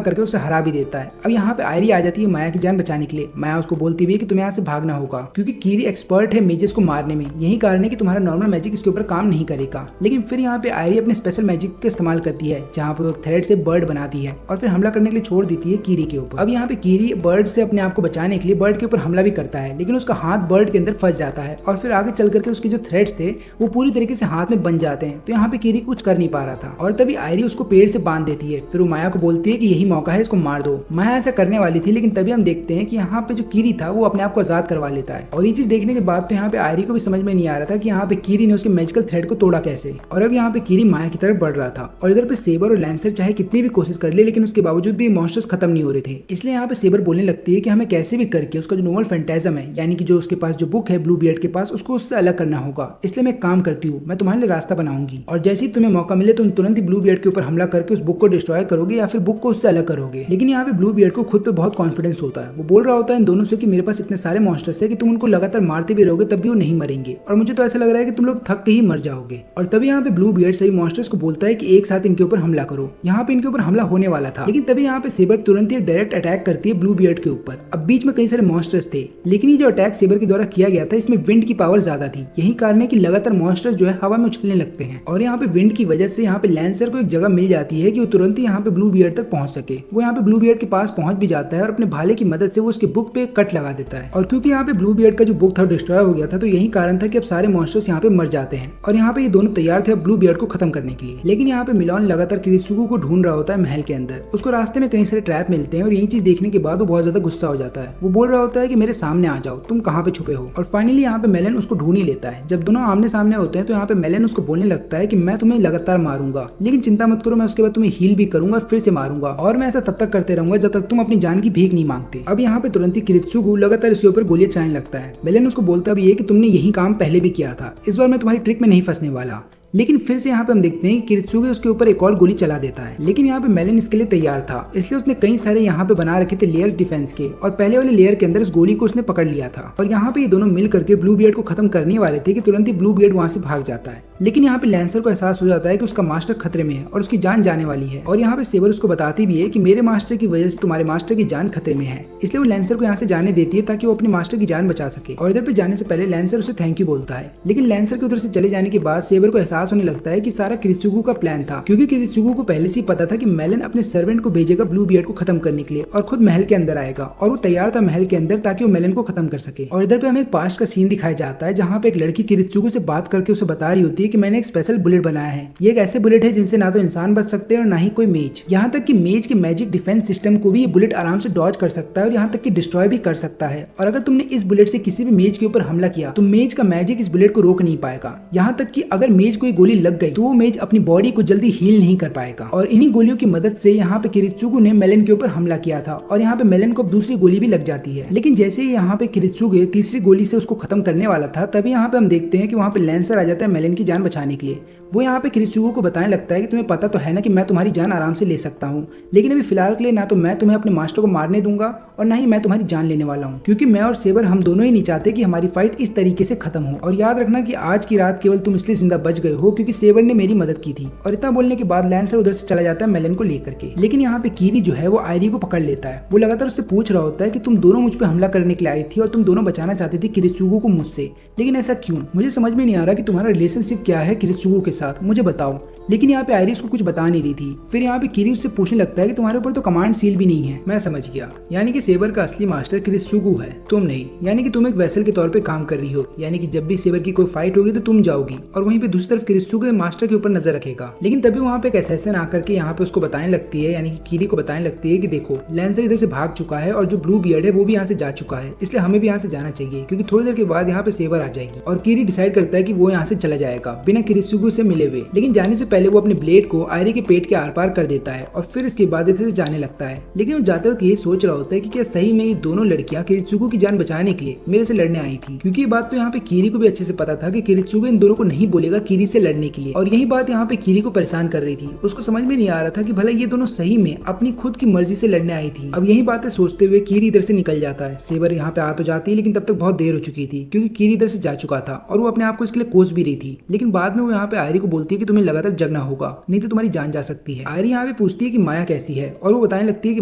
करके उसे हरा भी देता है। अब यहाँ पे आयरी आ जाती है माया की जान बचाने के लिए। माया उसको बोलती हुई कि तुम्हें यहाँ से भागना होगा क्योंकि कीरी एक्सपर्ट है मेजेस को मारने में, यही कारण है कि तुम्हारा नॉर्मल मैजिक इसके ऊपर काम नहीं करेगा। लेकिन फिर यहाँ पे आयरी अपने स्पेशल मैजिक का इस्तेमाल करती है जहाँ पे वो थ्रेड से बर्ड बनाती है और फिर हमला करने के लिए छोड़ देती है कीरी के ऊपर। अब यहाँ पे कीरी बर्ड से अपने आप को बचाने के लिए बर्ड के ऊपर हमला भी करता है, लेकिन उसका हाथ बर्ड के अंदर फंस जाता है और फिर आगे चल करके उसके जो थ्रेड्स थे वो पूरी तरीके से हाथ में बन जाते हैं। तो यहाँ पे कीरी कुछ कर नहीं पा रहा था और तभी आयरी उसको पेड़ से बांध देती है। फिर वो माया को बोलती है कि यही मौका है, इसको मार दो। माया ऐसा करने वाली थी, लेकिन तभी हम देखते हैं कि यहाँ पे जो कीरी था वो अपने आप को आजाद करवा लेता है। और ये चीज देखने के बाद तो यहाँ पे आयरी को भी समझ में नहीं आ रहा था कि यहाँ पे कीरी ने उसके मैजिकल थ्रेड को तोड़ा कैसे। और अब यहाँ पे कीरी माया की तरफ बढ़ रहा था और इधर पे सेबर और लैंसर चाहे कितनी भी कोशिश कर ले, लेकिन उसके बावजूद भी मॉन्स्टर्स खत्म नहीं हो रहे थे। इसलिए यहाँ पे सेबर बोलने लगती है कि हमें कैसे भी करके उसका जो नोवल फैंटाजम है, यानी कि जो उसके पास जो बुक है ब्लू बियर्ड के पास, उसको उससे अलग करना होगा। इसलिए मैं काम करती हूँ, मैं तुम्हारे लिए रास्ता बनाऊंगी और जैसे ही तुम्हें मौका मिले तुम तुरंत ही ब्लू बियर्ड के ऊपर हमला करके उस बुक को डिस्ट्रॉय करोगे या फिर बुक को उससे अलग करोगे। लेकिन यहाँ पे ब्लू बियर्ड को खुद पे बहुत कॉन्फिडेंस होता है। वो बोल रहा होता है इन दोनों से कि मेरे पास इतने सारे मॉन्स्टर्स है कि तुम उनको लगातार मारते भी रहोगे तब भी वो नहीं मरेंगे और मुझे तो ऐसा लग रहा है कि तुम लोग थक के ही मर जाओगे। और तभी यहाँ पे ब्लू बियर्ड सभी मॉन्स्टर्स को बोलता है कि एक साथ इनके ऊपर हमला करो। यहाँ पे इनके ऊपर हमला होने वाला था, लेकिन तभी यहाँ पे सेबर तुरंत ही डायरेक्ट अटैक करती है ब्लू बियर्ड के ऊपर। अब बीच में कई सारे मॉन्स्टर्स थे, लेकिन ये जो अटैक सेबर के द्वारा किया गया था इसमें विंड की पावर ज्यादा थी, यही कारण है कि लगातार मॉन्स्टर्स जो है हवा में उछलने लगते हैं। और यहाँ पे विंड की वजह से यहाँ पे लैंसर को एक जगह मिल जाती है कि वो तुरंत ही यहाँ पे ब्लू बियर्ड तक पहुंच सके। वो यहाँ पे ब्लू बियर्ड के पास पहुंच भी जाता है और अपने भाले की मदद से वो उसके बुक पे कट लगा देता है। और क्योंकि यहाँ पे ब्लू बियर्ड का जो बुक था डिस्ट्रॉय हो गया था, तो यही कारण था कि अब सारे मॉन्स्टर्स यहाँ पे मर जाते हैं। और यहाँ पे ये दोनों तैयार थे ब्लू बियर्ड को खत्म करने के लिए। लेकिन यहाँ पे मिलोन लगातार किरित्सुगु को ढूंढ रहा होता है महल के अंदर। उसको रास्ते में कई सारे ट्रैप मिलते हैं और यही चीज देखने के बाद वो बहुत ज्यादा गुस्सा हो जाता है। वो बोल रहा होता है कि मेरे सामने आ जाओ, तुम कहाँ पे छुपे हो। और फाइनली यहाँ पे मेलन उसको ढूंढ ही लेता है। जब दोनों आमने सामने होते हैं तो यहाँ पे मेलन उसको बोलने लगता है कि मैं तुम्हें लगातार मारूंगा, लेकिन चिंता मत करो, मैं उसके बाद तुम्हें हील भी करूंगा, फिर से मारूंगा और मैं ऐसा तब तक करते रहूंगा जब तक तुम अपनी जान की भीख नहीं मांगते। अब यहाँ पे तुरंत ही किरित्सुगु लगातार इसके ऊपर गोलियां चलाने लगता है। मेलन उसको बोलता भी है कि तुमने यही काम पहले भी किया था, इस बार मैं तुम्हारी ट्रिक में नहीं फंसने वाला। लेकिन फिर से यहाँ पे हम देखते हैं कि किरित्सुगु उसके ऊपर एक और गोली चला देता है, लेकिन यहाँ पे मेलन इसके लिए तैयार था, इसलिए उसने कई सारे यहाँ पे बना रखे थे लेयर डिफेंस के और पहले वाले लेयर के अंदर उस गोली को उसने पकड़ लिया था। और यहाँ पे ये दोनों मिल करके ब्लू बियर्ड को खत्म करने वाले थे कि तुरंत ही ब्लू बियर्ड वहाँ से भाग जाता है। लेकिन यहाँ पे लैंसर को एहसास हो जाता है कि उसका मास्टर खतरे में है और उसकी जान जाने वाली है। और यहाँ पे सेबर उसको बताती भी है कि मेरे मास्टर की वजह से तुम्हारे मास्टर की जान खतरे में है, इसलिए वो लैंसर को यहाँ से जाने देती है ताकि वो अपने मास्टर की जान बचा सके। और इधर पे जाने से पहले लैंसर उसे थैंक यू बोलता है। लेकिन लैंसर के उधर से चले जाने के बाद सेबर को एहसास होने लगता है कि सारा किरित्सुगु का प्लान था, क्योंकि किरित्सुगु को पहले से ही पता था कि मेलन अपने सर्वेंट को भेजेगा ब्लू बियर्ड को खत्म करने के लिए और खुद महल के अंदर आएगा और वो तैयार था महल के अंदर ताकि वो मेलन को खत्म कर सके। और इधर पे हमें एक पास्ट का सीन दिखाया जाता है जहाँ पे एक लड़की किरित्सुगु से बात करके उसे बता रही होती है कि मैंने एक स्पेशल बुलेट बनाया है। ये एक ऐसे बुलेट है जिनसे ना तो इंसान बच सकते हैं और ना ही कोई मेज, यहाँ तक कि मेज के मैजिक डिफेंस सिस्टम को भी ये बुलेट आराम से डॉज कर सकता है और यहाँ तक कि डिस्ट्रॉय भी कर सकता है। और अगर तुमने इस बुलेट से किसी भी मेज के ऊपर हमला किया तो मेज का मैजिक इस बुलेट को रोक नहीं पाएगा। यहाँ तक कि अगर मेज को ये गोली लग गई तो वो मेज अपनी बॉडी को जल्दी हील नहीं कर पाएगा और इन्हीं गोलियों की मदद से यहाँ पे किरित्सुगु ने मेलन के ऊपर हमला किया था और यहाँ पे मेलन को दूसरी गोली भी लग जाती है। लेकिन जैसे ही यहाँ पे किरित्सुगु तीसरी गोली से उसको खत्म करने वाला था तभी यहाँ पे हम देखते हैं कि वहाँ पे लैंसर आ जाता है मेलन की जान बचाने के लिए। वो यहाँ पे किरित्सुगु को बताने लगता है कि तुम्हें पता तो है ना कि मैं तुम्हारी जान आराम से ले सकता हूँ, लेकिन अभी फिलहाल के लिए ना तो मैं तुम्हें अपने मास्टर को मारने दूंगा और ना ही मैं तुम्हारी जान लेने वाला हूँ, क्योंकि मैं और सेबर हम दोनों ही नहीं चाहते कि हमारी फाइट इस तरीके से खत्म हो। और याद रखना कि आज की रात केवल तुम इसलिए जिंदा बच गए हो क्योंकि सेबर ने मेरी मदद की थी। और इतना बोलने के बाद लैंसर उधर से चला जाता है मेलन को लेकर के। लेकिन यहाँ पे कीरी जो है वो आयरी को पकड़ लेता है। वो लगातार उससे पूछ रहा होता है कि तुम दोनों मुझ पे हमला करने के लिए आई थी और तुम दोनों बचाना चाहती थी किरित्सुगु को मुझसे, लेकिन ऐसा क्यों? मुझे समझ में नहीं आ रहा कि तुम्हारा रिलेशनशिप क्या है किरित्सुगु के साथ, मुझे बताओ। लेकिन यहाँ पे आयरी उसको कुछ बता नहीं रही थी। फिर यहाँ पे कीरी उससे पूछने लगता है कि तुम्हारे ऊपर तो कमांड सील भी नहीं है। मैं समझ गया, यानी कि सेबर का असली मास्टर किरित्सुगु है, तुम नहीं। यानी कि तुम एक वेसल के तौर पे काम कर रही हो, यानी कि जब भी सेबर की कोई फाइट होगी तो तुम जाओगी और वहीं पे दूसरी तरफ किरित्सुगु मास्टर के ऊपर नजर रखेगा। लेकिन तभी वहाँ पे एक असैसिन आकर के यहाँ पे उसको बताने लगती है, यानी कि कीरी को बताने लगती है कि देखो लैंसर इधर से भाग चुका है और जो ब्लू बियर्ड है वो भी यहाँ से जा चुका है, इसलिए हमें भी यहाँ से जाना चाहिए क्योंकि थोड़ी देर के बाद यहाँ पे सेबर आ जाएगी। और कीरी डिसाइड करता है कि वो यहाँ से चला जाएगा बिना किरित्सुगु से मिले हुए। लेकिन जाने से पहले वो अपने ब्लेड को आयरी के पेट के आर पार कर देता है और फिर इसके बाद इधर से जाने लगता है। लेकिन वो जाते वक्त यही सोच रहा होता है कि क्या सही में ये दोनों लड़कियां किरित्सुगु की जान बचाने के लिए मेरे से लड़ने आई थी, क्योंकि ये बात तो यहाँ पे कीरी को भी अच्छे से पता था कि किरित्सुगु इन दोनों को नहीं बोलेगा कीरी से लड़ने के लिए। और यही बात यहाँ पे कीरी को परेशान कर रही थी। उसको समझ में नहीं आ रहा था कि भला ये दोनों सही में अपनी खुद की मर्जी से लड़ने आई थी। अब यही बातें सोचते हुए कीरी इधर से निकल जाता है। सेबर यहाँ पे आ तो जाती है लेकिन तब तक बहुत देर हो चुकी थी क्योंकि कीरी इधर से जा चुका था और वो अपने आप को इसके लिए कोस भी रही थी। लेकिन बाद में वो यहाँ पे आयरी को बोलती है कि तुम्हें लगातार जगना होगा, नहीं तो तुम्हारी जान जा सकती है। आयरी यहाँ पे पूछती है कि माया कैसी है और वो बताने लगती है कि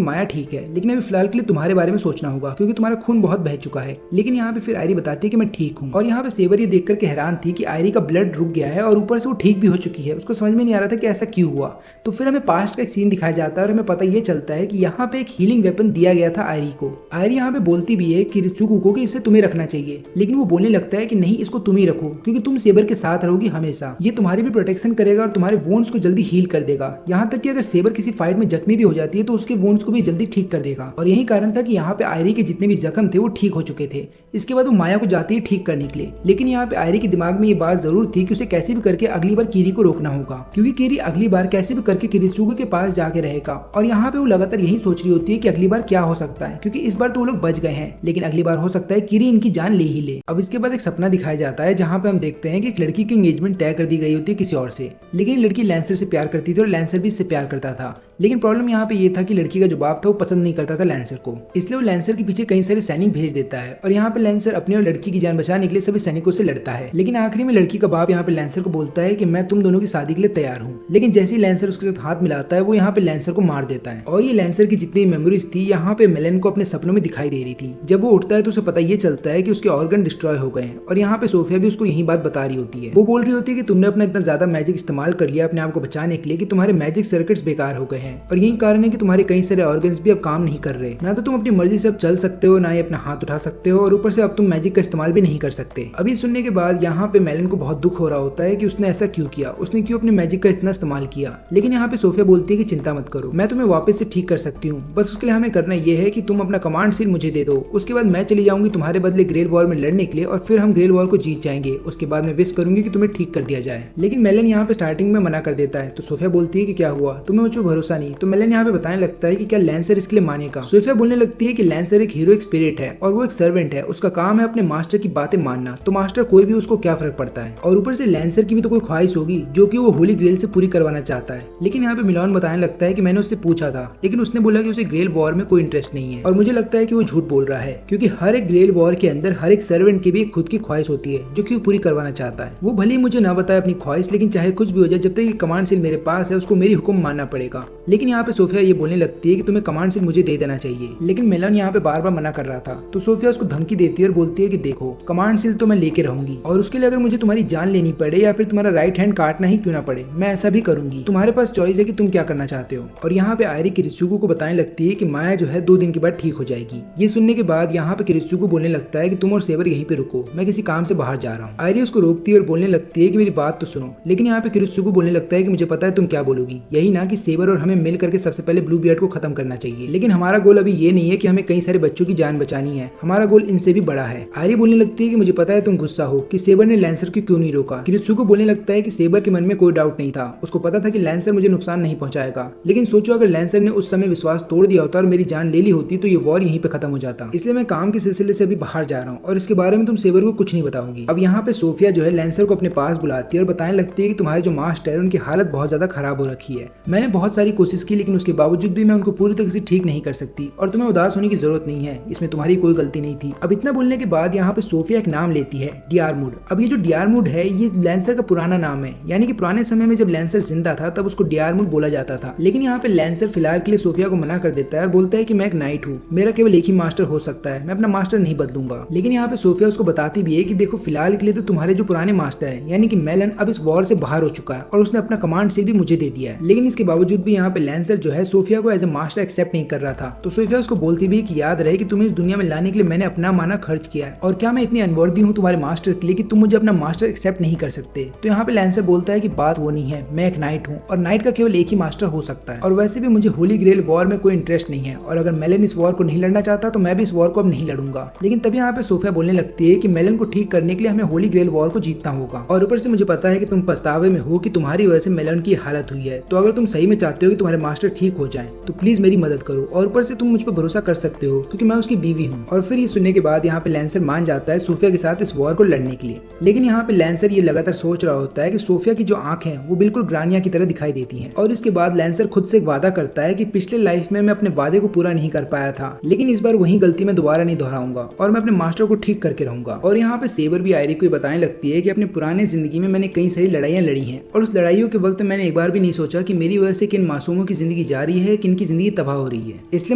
माया ठीक है, लेकिन अभी फिलहाल के लिए तुम्हारे बारे में सोचना होगा क्योंकि तुम्हारा खून बहुत बह चुका है। लेकिन यहाँ पे फिर आयरी बताती है कि मैं ठीक हूँ। और यहाँ पे सेबर ये देख करके हैरान थी कि आयरी का ब्लड रुक गया है और ऊपर से वो ठीक भी हो चुकी है। उसको समझ में नहीं आ रहा था कि ऐसा क्यों हुआ। तो फिर हमें पास्ट का एक सीन दिखाया जाता है और हमें पता ये चलता है कि यहाँ पे एक हीलिंग वेपन दिया गया था आयरी को। आयरी यहाँ पे बोलती भी है किरित्सुगु को कि इसे तुम्हें रखना चाहिए, लेकिन वो बोलने लगता है कि नहीं, इसको तुम ही रखो क्योंकि तुम सेबर के साथ रहोगी हमेशा। ये तुम्हारी भी प्रोटेक्शन करेगा और तुम्हारे वोन्स को जल्दी हील कर देगा। यहाँ तक कि अगर सेबर किसी फाइट में जख्मी भी हो जाती है तो उसके वोन्स को भी जल्दी ठीक कर देगा। और यही कारण था कि यहाँ पे आयरी के जितने भी जख्म थे वो ठीक हो चुके थे। इसके बाद वो माया को जाती है ठीक करने के लिए। लेकिन यहाँ पे आयरी के दिमाग में ये बात जरूर थी कि उसे कैसे भी करके अगली बार कीरी को रोकना होगा, क्योंकि कीरी अगली बार कैसे भी करके किरित्सुगु के पास जाके रहेगा। और यहाँ पे वो लगातार यही सोच रही होती है कि अगली बार क्या हो सकता है, क्योंकि इस बार तो वो लोग बच गए हैं लेकिन अगली बार हो सकता है कीरी इनकी जान ले ही ले। अब इसके बाद एक सपना दिखाया जाता है जहाँ पे हम देखते हैं कि एक लड़की की एंगेजमेंट तय कर दी गई होती है किसी और से, लेकिन लड़की लैंसर से प्यार करती थी और लैंसर भी इससे प्यार करता था। लेकिन प्रॉब्लम यहाँ पे ये था कि लड़की का जो बाप था वो पसंद नहीं करता था लैंसर को, इसलिए वो लैंसर के पीछे कई सारे सैनिक भेज देता है और यहाँ पे लैंसर अपनी और लड़की की जान बचाने के लिए सभी सैनिकों से लड़ता है। लेकिन आखिरी में लड़की का बाप यहाँ पे लैंसर को बोलता है कि मैं तुम दोनों की शादी के लिए तैयार हूँ। लेकिन जैसे ही लैंसर उसके साथ हाथ मिलाता है वो यहाँ पे लैंसर को मार देता है। और ये लैंसर की जितनी मेमोरीज थी यहाँ पे मेलन को अपने सपनों में दिखाई दे रही थी। जब वो उठता है तो उसे पता ये चलता है कि उसके ऑर्गन डिस्ट्रॉय हो गए हैं। और यहाँ पे सोफिया भी उसको यही बात बता रही होती है। वो बोल रही होती है कि तुमने अपना इतना ज्यादा मैजिक इस्तेमाल कर लिया अपने आप को बचाने के लिए कि तुम्हारे मैजिक सर्किट्स बेकार हो गए हैं और यही कारण है कि तुम्हारे कई सारे ऑर्गन्स भी अब काम नहीं कर रहे। ना तो तुम अपनी मर्जी से अब चल सकते हो, ना ही अपना हाथ उठा सकते हो और ऊपर से अब तुम मैजिक का इस्तेमाल भी नहीं कर सकते। अभी सुनने के बाद यहाँ पे मेलन को बहुत दुख हो रहा होता है कि उसने ऐसा क्यों किया, उसने क्यों अपने मैजिक का इतना इस्तेमाल किया। लेकिन यहाँ पे सोफिया बोलती है कि चिंता मत करो, मैं तुम्हें वापस से ठीक कर सकती हूँ, बस उसके लिए हमें करना ये है कि तुम अपना कमांड सील मुझे दे दो, उसके बाद मैं चली जाऊंगी तुम्हारे बदले ग्रेल वॉर में लड़ने के लिए और फिर हम ग्रेल वॉर को जीत जाएंगे। उसके बाद मैं विश करूंगी कि तुम्हें ठीक कर दिया जाए। लेकिन मेलन यहाँ पे स्टार्टिंग में मना कर देता है। तो सोफिया बोलती है कि क्या हुआ, तुम्हें मुझ पर भरोसा नहीं? तो मेलन यहाँ पे बताने लगता है कि क्या लैंसर इसके लिए मानेगा। सोफिया बोलने लगती है कि लैंसर एक हीरोइक स्पिरिट है और वो एक सर्वेंट है, उसका काम है अपने मास्टर की बातें मानना, तो मास्टर कोई भी उसको क्या फर्क पड़ता है। और ऊपर से लैंसर की भी तो कोई ख्वाहिश होगी जो कि वो होली ग्रेल से पूरी करवाना चाहता है। लेकिन यहाँ पे मिलोन बताने लगता है कि मैंने उससे पूछा था लेकिन उसने बोला कि उसे ग्रेल वॉर में कोई इंटरेस्ट नहीं है। और मुझे लगता है कि वो झूठ बोल रहा है क्योंकि हर एक ग्रेल वॉर के अंदर हर एक सर्वेंट की भी एक खुद की ख्वाहिश होती है जो कि वो पूरी करवाना चाहता है। वो भले ही मुझे ना बताए अपनी ख्वाहिश, लेकिन चाहे कुछ भी हो जाए, जब तक ये कमांड सील मेरे पास है उसको मेरी हुक्म मानना पड़ेगा। लेकिन यहाँ पे सोफिया ये बोलने लगती है कि तुम्हें कमांड सील मुझे दे देना चाहिए। लेकिन मेलन यहाँ पे बार बार मना कर रहा था। तो सोफिया उसको धमकी देती है और बोलती है कि देखो कमांड सील तो मैं लेके रहूंगी और उसके लिए अगर मुझे तुम्हारी जान लेनी पड़े या फिर तुम्हारा राइट हैंड काटना ही क्यों ना पड़े, मैं ऐसा भी करूंगी। तुम्हारे पास चॉइस है कि तुम क्या करना चाहते हो। और यहाँ पे आयरी किरित्सुगु को बताने लगती है कि माया जो है 2 दिन के बाद ठीक हो जाएगी। ये सुनने के बाद यहाँ पे किरित्सुगु बोलने लगता है कि तुम और सेबर यहीं पे रुको, मैं किसी काम से बाहर जा रहा हूँ। आयरी उसको रोकती है और बोलने लगती है कि मेरी बात तो सुनो। लेकिन यहाँ पे किरित्सुगु बोलने लगता है कि मुझे पता है तुम क्या बोलोगी, यही ना कि सेबर और हमें हमें मिल करके सबसे पहले ब्लू बियर्ड को खत्म करना चाहिए। लेकिन हमारा गोल अभी ये नहीं है कि हमें कई सारे बच्चों की जान बचानी है, हमारा गोल इनसे भी बड़ा है। आयरी बोलने लगती है कि मुझे पता है तुम गुस्सा हो कि सेबर ने लैंसर को क्यों नहीं रोका। किरित्सुगो बोलने लगता है कि सेबर के मन में कोई डाउट नहीं था, उसको पता था कि लैंसर मुझे नुकसान नहीं पहुंचाएगा। लेकिन सोचो अगर लैंसर ने उस समय विश्वास तोड़ दिया होता और मेरी जान ले ली होती तो ये वॉर यहीं पे खत्म हो जाता। इसलिए मैं काम के सिलसिले से अभी बाहर जा रहा हूँ और इसके बारे में तुम सेबर को कुछ नहीं बताऊंगी। अब यहाँ पे सोफिया जो है लैंसर को अपने पास बुलाती है और बताने लगती है कि तुम्हारे जो मास्टर है उनकी हालत बहुत ज्यादा खराब हो रखी है। मैंने बहुत सारी कोशिश की लेकिन उसके बावजूद भी मैं उनको पूरी तरह से ठीक नहीं कर सकती और तुम्हें उदास होने की जरूरत नहीं है, इसमें तुम्हारी कोई गलती नहीं थी। अब इतना बोलने के बाद यहाँ पे सोफिया एक नाम लेती है, डियारमूड। अब ये जो डियारमूड है ये लैंसर का पुराना नाम है, यानी कि पुराने समय में जब लैंसर जिंदा था तब उसको डियारमूड बोला जाता था। लेकिन यहाँ पे लैंसर फिलहाल के लिए सोफिया को मना कर देता है और बोलता है कि मैं एक नाइट हूँ, मेरा केवल एक ही मास्टर हो सकता है, मैं अपना मास्टर नहीं बदलूंगा। लेकिन यहाँ पे सोफिया उसको बताती भी है कि देखो फिलहाल के लिए तो तुम्हारे जो पुराने मास्टर है यानी कि मेलन अब इस वॉर से बाहर हो चुका है और उसने अपना कमांड सीट भी मुझे दे दिया है। लेकिन इसके बावजूद भी यहाँ पे लैंसर जो है सोफिया को एज ए मास्टर एक्सेप्ट नहीं कर रहा था। तो सोफिया उसको बोलती भी कि याद रहे कि तुम्हें इस दुनिया में लाने के लिए मैंने अपना माना खर्च किया है और क्या मैं इतनी अनवर्दी हूँ तुम्हारे मास्टर के लिए कि तुम मुझे अपना मास्टर एक्सेप्ट नहीं कर सकते। तो यहाँ पे लैंसर बोलता है कि बात वो नहीं है, मैं एक नाइट हूँ और नाइट का केवल एक ही मास्टर हो सकता है और वैसे भी मुझे होली ग्रेल वॉर में कोई इंटरेस्ट नहीं है और अगर मेलन इस वॉर को नहीं लड़ना चाहता तो मैं भी इस वॉर को अब नहीं लड़ूंगा। लेकिन तभी यहाँ पे सोफिया बोलने लगती है कि मेलन को ठीक करने के लिए हमें होली ग्रेल वॉर को जीतना होगा और ऊपर से मुझे पता है कि तुम पछतावे में हो कि तुम्हारी वजह से मेलन की हालत हुई है। तो अगर तुम सही में चाहते हो कि तुम्हारे मास्टर ठीक हो जाएं तो प्लीज मेरी मदद करो और ऊपर से तुम मुझ पर भरोसा कर सकते हो क्योंकि मैं उसकी बीवी हूँ। और फिर ये सुनने के बाद यहाँ पे लैंसर मान जाता है सोफिया के साथ इस वॉर को लड़ने के लिए। लेकिन यहाँ पे लैंसर ये लगातार सोच रहा होता है कि सोफिया की जो आंखें हैं वो बिल्कुल ग्रानिया की तरह दिखाई देती हैं। और इसके बाद लैंसर खुद से एक वादा करता है कि पिछले लाइफ में मैं अपने वादे को पूरा नहीं कर पाया था लेकिन इस बार वही गलती मैं दोबारा नहीं दोहराऊंगा और मैं अपने मास्टर को ठीक करके रहूंगा। और यहाँ पे सेबर भी आयरी को बताने लगती है कि अपने पुराने जिंदगी में मैंने कई सारी लड़ाइयाँ लड़ी हैं और उस लड़ाइयों के वक्त मैंने एक बार भी नहीं सोचा कि मेरी वजह से किन मासूमों की जिंदगी जा रही है, किन की जिंदगी तबाह हो रही है। इसलिए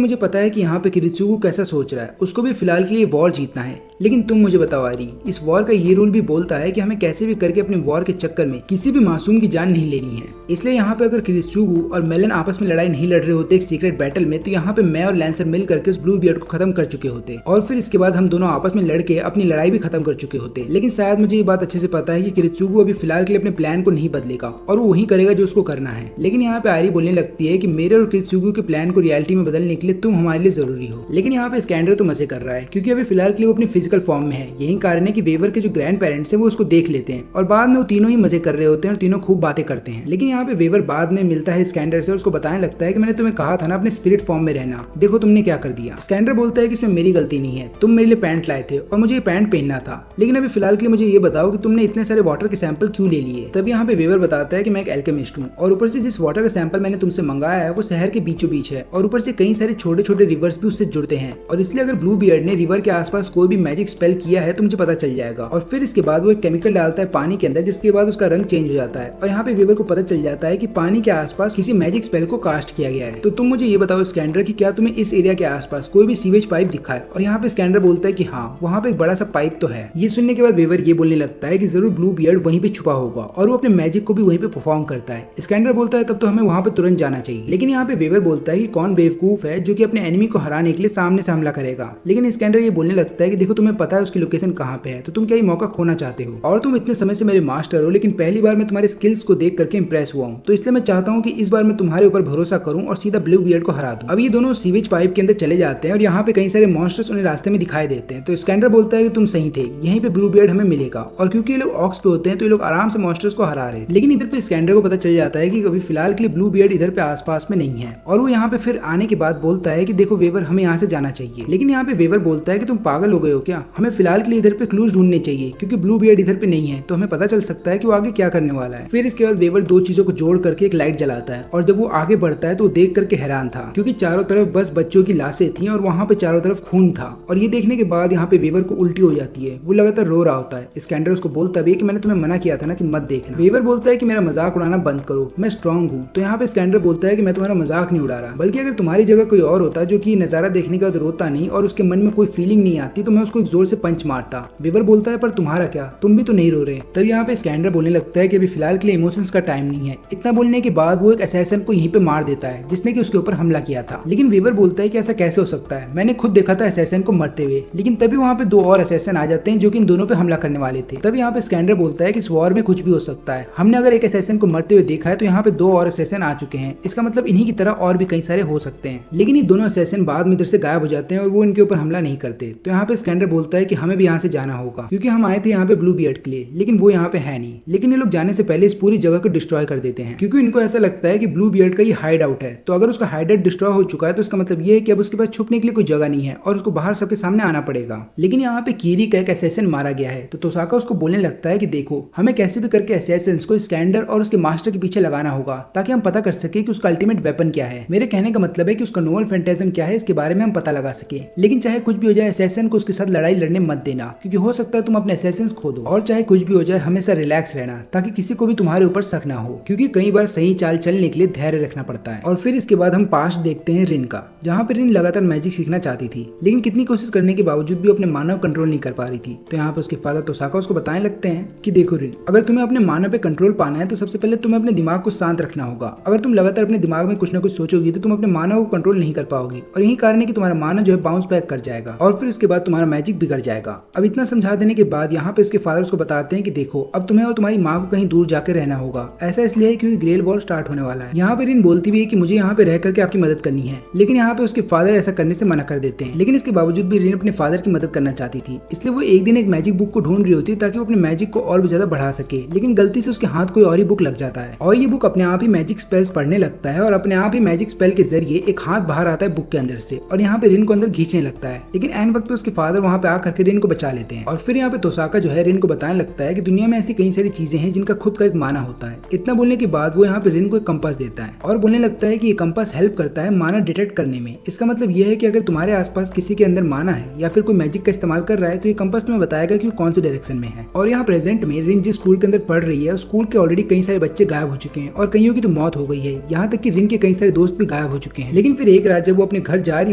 मुझे पता है कि यहाँ पे किरित्सुगो कैसा सोच रहा है, उसको भी फिलहाल के लिए वॉर जीतना है। लेकिन तुम मुझे बताओ आयरी, इस वॉर का ये रूल भी बोलता है कि हमें कैसे भी करके अपने वॉर के चक्कर में किसी भी मासूम की जान नहीं लेनी है। इसलिए यहाँ पे अगर किरित्सुगो और मेलन आपस में लड़ाई नहीं लड़ रहे होते एक सीक्रेट बैटल में तो यहाँ पे मैं और लैंसर मिल करके उस ब्लू बियर्ड को खत्म कर चुके होते और फिर इसके बाद हम दोनों आपस में लड़के अपनी लड़ाई भी खत्म कर चुके होते। लेकिन शायद मुझे ये बात अच्छे से पता है कि किरित्सुगो अभी फिलहाल के लिए अपने प्लान को नहीं बदलेगा और वो वही करेगा जो उसको करना है। लेकिन यहाँ पे आयरी बोलने लगती है कि मेरे और किरित्सुगो के प्लान को रियलिटी में बदलने के लिए तुम हमारे लिए जरूरी हो। लेकिन यहाँ पे स्कैंडर तो मजे कर रहा है क्योंकि अभी फिलहाल के लिए वो अपनी फिजिकल फॉर्म में है। यही कारण है कि वेवर के जो ग्रैंड पेरेंट्स हैं वो उसको देख लेते हैं और बाद में वो तीनों ही मजे कर रहे होते हैं और तीनों खूब बातें करते हैं। लेकिन यहाँ पे वेवर बाद में मिलता है स्कैंडर से और उसको बताने लगता है कि मैंने तुम्हें कहा था ना अपने स्पिरिट फॉर्म में रहना, देखो तुमने क्या कर दिया। स्कैंडर बोलता है कि इसमें मेरी गलती नहीं है, तुम मेरे लिए पैंट लाए थे और मुझे ये पैंट पहनना था, लेकिन अभी फिलहाल के लिए मुझे ये बताओ कि तुमने इतने सारे वाटर के सैंपल क्यों ले लिए। तब यहाँ पे वेवर बताता है कि मैं एक एल्केमिस्ट हूँ और ऊपर से जिस वाटर का सैंपल मैंने तुमसे मंगाया है वो शहर के बीचों बीच है और ऊपर से कई सारे छोटे छोटे रिवर्स भी उससे जुड़ते हैं और इसलिए अगर ब्लू बियर्ड ने रिवर के आसपास कोई भी मैजिक स्पेल किया है तो मुझे पता चल जाएगा। और फिर इसके बाद वो एक केमिकल डालता है पानी के अंदर जिसके बाद उसका रंग चेंज हो जाता है और यहाँ पे वेवर को पता चल जाता है कि पानी के आसपास किसी मैजिक स्पेल को कास्ट किया गया है। तो तुम मुझे ये बताओ स्कैंडर कि क्या तुम्हें इस एरिया के आसपास कोई भी सीवेज पाइप दिखा है। और यहाँ पे स्कैंडर बोलता है कि हाँ वहाँ पे एक बड़ा सा पाइप तो है। ये सुनने के बाद वेवर ये बोलने लगता है कि जरूर ब्लू बियर्ड वहीं पे छुपा होगा और वो अपने मैजिक को भी वहीं पे परफॉर्म करता है। स्कैंडर बोलता है तब तो हमें वहाँ पे तुरंत जाना चाहिए। लेकिन यहाँ पे वेवर बोलता है कि कौन बेवकूफ है जो कि अपने एनिमी को हराने के लिए सामने से हमला करेगा। लेकिन स्कैंडर ये बोलने लगता है कि देखो तुम्हें पता है उसकी लोकेशन कहाँ पे है तो तुम क्या ये मौका खोना चाहते हो और तुम इतने समय से मेरे मास्टर हो लेकिन पहली बार मैं तुम्हारे स्किल्स को देख करके इंप्रेस हुआ हूँ। तो इसलिए मैं चाहता हूँ कि इस बार मैं तुम्हारे ऊपर भरोसा करूँ और सीधा ब्लू बियर्ड को हरा दूं। अब ये दोनों सीवेज पाइप के अंदर चले जाते हैं और यहाँ पे कई सारे मॉन्स्टर्स उन्हें रास्ते में दिखाई देते हैं। तो स्कैंडर बोलता है कि तुम सही थे, यहीं पे ब्लू बियर्ड हमें मिलेगा और क्योंकि ये लोग ऑक्स पे होते हैं तो ये लोग आराम से मॉन्स्टर्स को हरा रहे हैं। लेकिन इधर पे स्कैंडर को पता चल जाता है कि अभी फिलहाल के लिए ब्लू बियर्ड इधर पे आसपास में नहीं है और वो यहाँ पे फिर आने के बाद बोलता है कि देखो वेवर हमें यहाँ से जाना चाहिए। लेकिन यहाँ पे वेवर बोलता है कि तुम पागल हो गए हो क्या, हमें फिलहाल के लिए इधर पे क्लूज ढूंढने चाहिए क्योंकि ब्लू बियर्ड इधर पे नहीं है तो हमें पता चल सकता है कि वो आगे क्या करने वाला है। फिर इसके बाद वेवर दो चीजों को जोड़ करके एक लाइट जलाता है और जब वो आगे बढ़ता है तो वो देख करके हैरान था क्योंकि चारों तरफ बस बच्चों की लाशें थी और वहाँ पे चारों तरफ खून था। और ये देखने के बाद यहाँ पे वेवर को उल्टी हो जाती है, वो लगातार रो रहा होता है। स्कैंडर उसको बोलता भी है कि मैंने तुम्हें मना किया था ना कि मत देखना। वेवर बोलता है कि मेरा मजाक उड़ाना बंद करो, मैं स्ट्रांग हूँ। तो यहाँ पे स्कैंडर बोलता है कि मैं तुम्हारा मजाक नहीं उड़ा रहा, बल्कि अगर तुम्हारी जगह कोई और होता जो कि नजारा देखने के बाद रोता नहीं और उसके मन में कोई फीलिंग नहीं आती तो मैं उसको एक जोर से पंच मारता। वेवर बोलता है पर तुम्हारा क्या, तुम भी तो नहीं रो रहे। तब यहाँ पे स्कैंडर बोलने लगता है कि अभी फिलहाल के लिए इमोशंस का टाइम नहीं है। इतना बोलने के बाद वो एक असैसिन को यहीं पे मार देता है जिसने कि उसके ऊपर हमला किया था। लेकिन वेवर बोलता है कि ऐसा कैसे हो सकता है, मैंने खुद देखा था असैसिन को मरते हुए। लेकिन तभी वहाँ पे दो और असैसिन आ जाते हैं जो कि इन दोनों पे हमला करने वाले थे। तब यहाँ पे स्कैंडर बोलता है कि इस वॉर में कुछ भी हो सकता है, हमने अगर एक असैसिन को मरते हुए देखा है तो यहाँ पे दो और असैसिन आ चुके हैं हैं, इसका मतलब इन्हीं की तरह और भी कई सारे हो सकते हैं। लेकिन ये दोनों असैसिन बाद में इधर से गायब हो जाते हैं और वो इनके ऊपर हमला नहीं करते। तो यहाँ पे स्कैंडर बोलता है कि हमें भी यहाँ से जाना होगा क्योंकि हम आए थे यहाँ पे ब्लू बियर्ड के लिए, लेकिन वो यहाँ पे है नहीं। लेकिन ये लोग जाने से पहले इस पूरी जगह को डिस्ट्रॉय कर देते हैं क्योंकि इनको ऐसा लगता है कि ब्लू बियर्ड का ये हाइड आउट है। तो अगर उसका हाइड आउट डिस्ट्रॉय हो चुका है तो इसका मतलब ये है कि अब उसके पास छुपने के लिए कोई जगह नहीं है और उसको बाहर सबके सामने आना पड़ेगा। लेकिन यहाँ पे कीरी का एक असैसिन मारा गया है। तो तोसाका उसको बोलने लगता है कि देखो, हमें कैसे भी करके असैसिन्स को स्कैंडर और उसके मास्टर के पीछे लगाना होगा ताकि हम पता कर सके कि उसका अल्टीमेट वेपन क्या है। मेरे कहने का मतलब है कि उसका नोवल फैंटेजम क्या है, इसके बारे में हम पता लगा सके। लेकिन चाहे कुछ भी हो जाए, असैसिन को उसके साथ लड़ाई लड़ने मत देना क्योंकि हो सकता है तुम अपने असैसिन्स खो दो। और चाहे कुछ भी हो जाए, हमेशा रिलैक्स रहना ताकि किसी को भी तुम्हारे ऊपर शक ना हो, क्योंकि कई बार सही चाल चलने के लिए धैर्य रखना पड़ता है। और फिर इसके बाद हम पास्ट देखते हैं रिन का, जहाँ पे रिन लगातार मैजिक सीखना चाहती थी, लेकिन कितनी कोशिश करने के बावजूद भी अपने मानव कंट्रोल नहीं कर पा रही थी। तो यहाँ पे उसके फादर तोसाका उसको बताने लगते हैं कि देखो रिन, अगर तुम्हें अपने मानव पे कंट्रोल पाना है तो सबसे पहले तुम्हें अपने दिमाग को शांत रखना होगा। अगर तुम लगातार अपने दिमाग में कुछ ना कुछ सोचोगी तो तुम अपने मानव को कंट्रोल नहीं कर पाओगी और यही कारण है कि तुम्हारा मानव जो है बाउंस बैक कर जाएगा और फिर उसके बाद तुम्हारा मैजिक बिगड़ जाएगा। अब इतना समझा देने के बाद यहाँ पे उसके फादर उसको बताते हैं कि देखो, अब तुम्हें और तुम्हारी माँ को कहीं दूर जाकर रहना होगा। ऐसा इसलिए है क्योंकि ग्रेल वॉर स्टार्ट होने वाला है। यहाँ पे रिन बोलती भी है कि मुझे यहाँ पे रह करके आपकी मदद करनी है, लेकिन यहाँ पे उसके फादर ऐसा करने से मना कर देते हैं। लेकिन इसके बावजूद भी रिन अपने फादर की मदद करना चाहती थी, इसलिए वो एक दिन एक मैजिक बुक को ढूंढ रही होती है ताकि वो अपने मैजिक को और भी ज्यादा बढ़ा सके। लेकिन गलती से उसके हाथ कोई और ही बुक लग जाता है और ये बुक अपने आप ही मैजिक स्पेल्स पढ़ने लगता है और अपने आप ही मैजिक स्पेल के जरिए एक हाथ बाहर आता है बुक के अंदर से और यहाँ पे रिन को अंदर खींचने लगता है। लेकिन एन वक्त पे उसके फादर वहाँ पे आकर के रिन को बचा लेते हैं और फिर यहाँ पे तोसाका जो है रिन को बताने लगता है कि दुनिया में ऐसी कई सारी चीजें हैं जिनका खुद का एक माना होता है। इतना बोलने के बाद वो यहाँ पे रिन को एक कंपास देता है और बोलने लगता है कि ये कंपास हेल्प करता है माना डिटेक्ट करने में। इसका मतलब ये है कि अगर तुम्हारे आसपास किसी के अंदर माना है या फिर कोई मैजिक का इस्तेमाल कर रहा है तो ये कंपास तुम्हें बताएगा कि वो कौन से डायरेक्शन में है। और यहाँ प्रेजेंट में रिन जिस स्कूल के अंदर पढ़ रही है, स्कूल के ऑलरेडी कई सारे बच्चे गायब हो चुके हैं और कईयों की तो मौत हो गई है। यहाँ तक कि रिन के कई सारे दोस्त भी गायब हो चुके हैं। लेकिन फिर एक रात जब वो अपने घर जा रही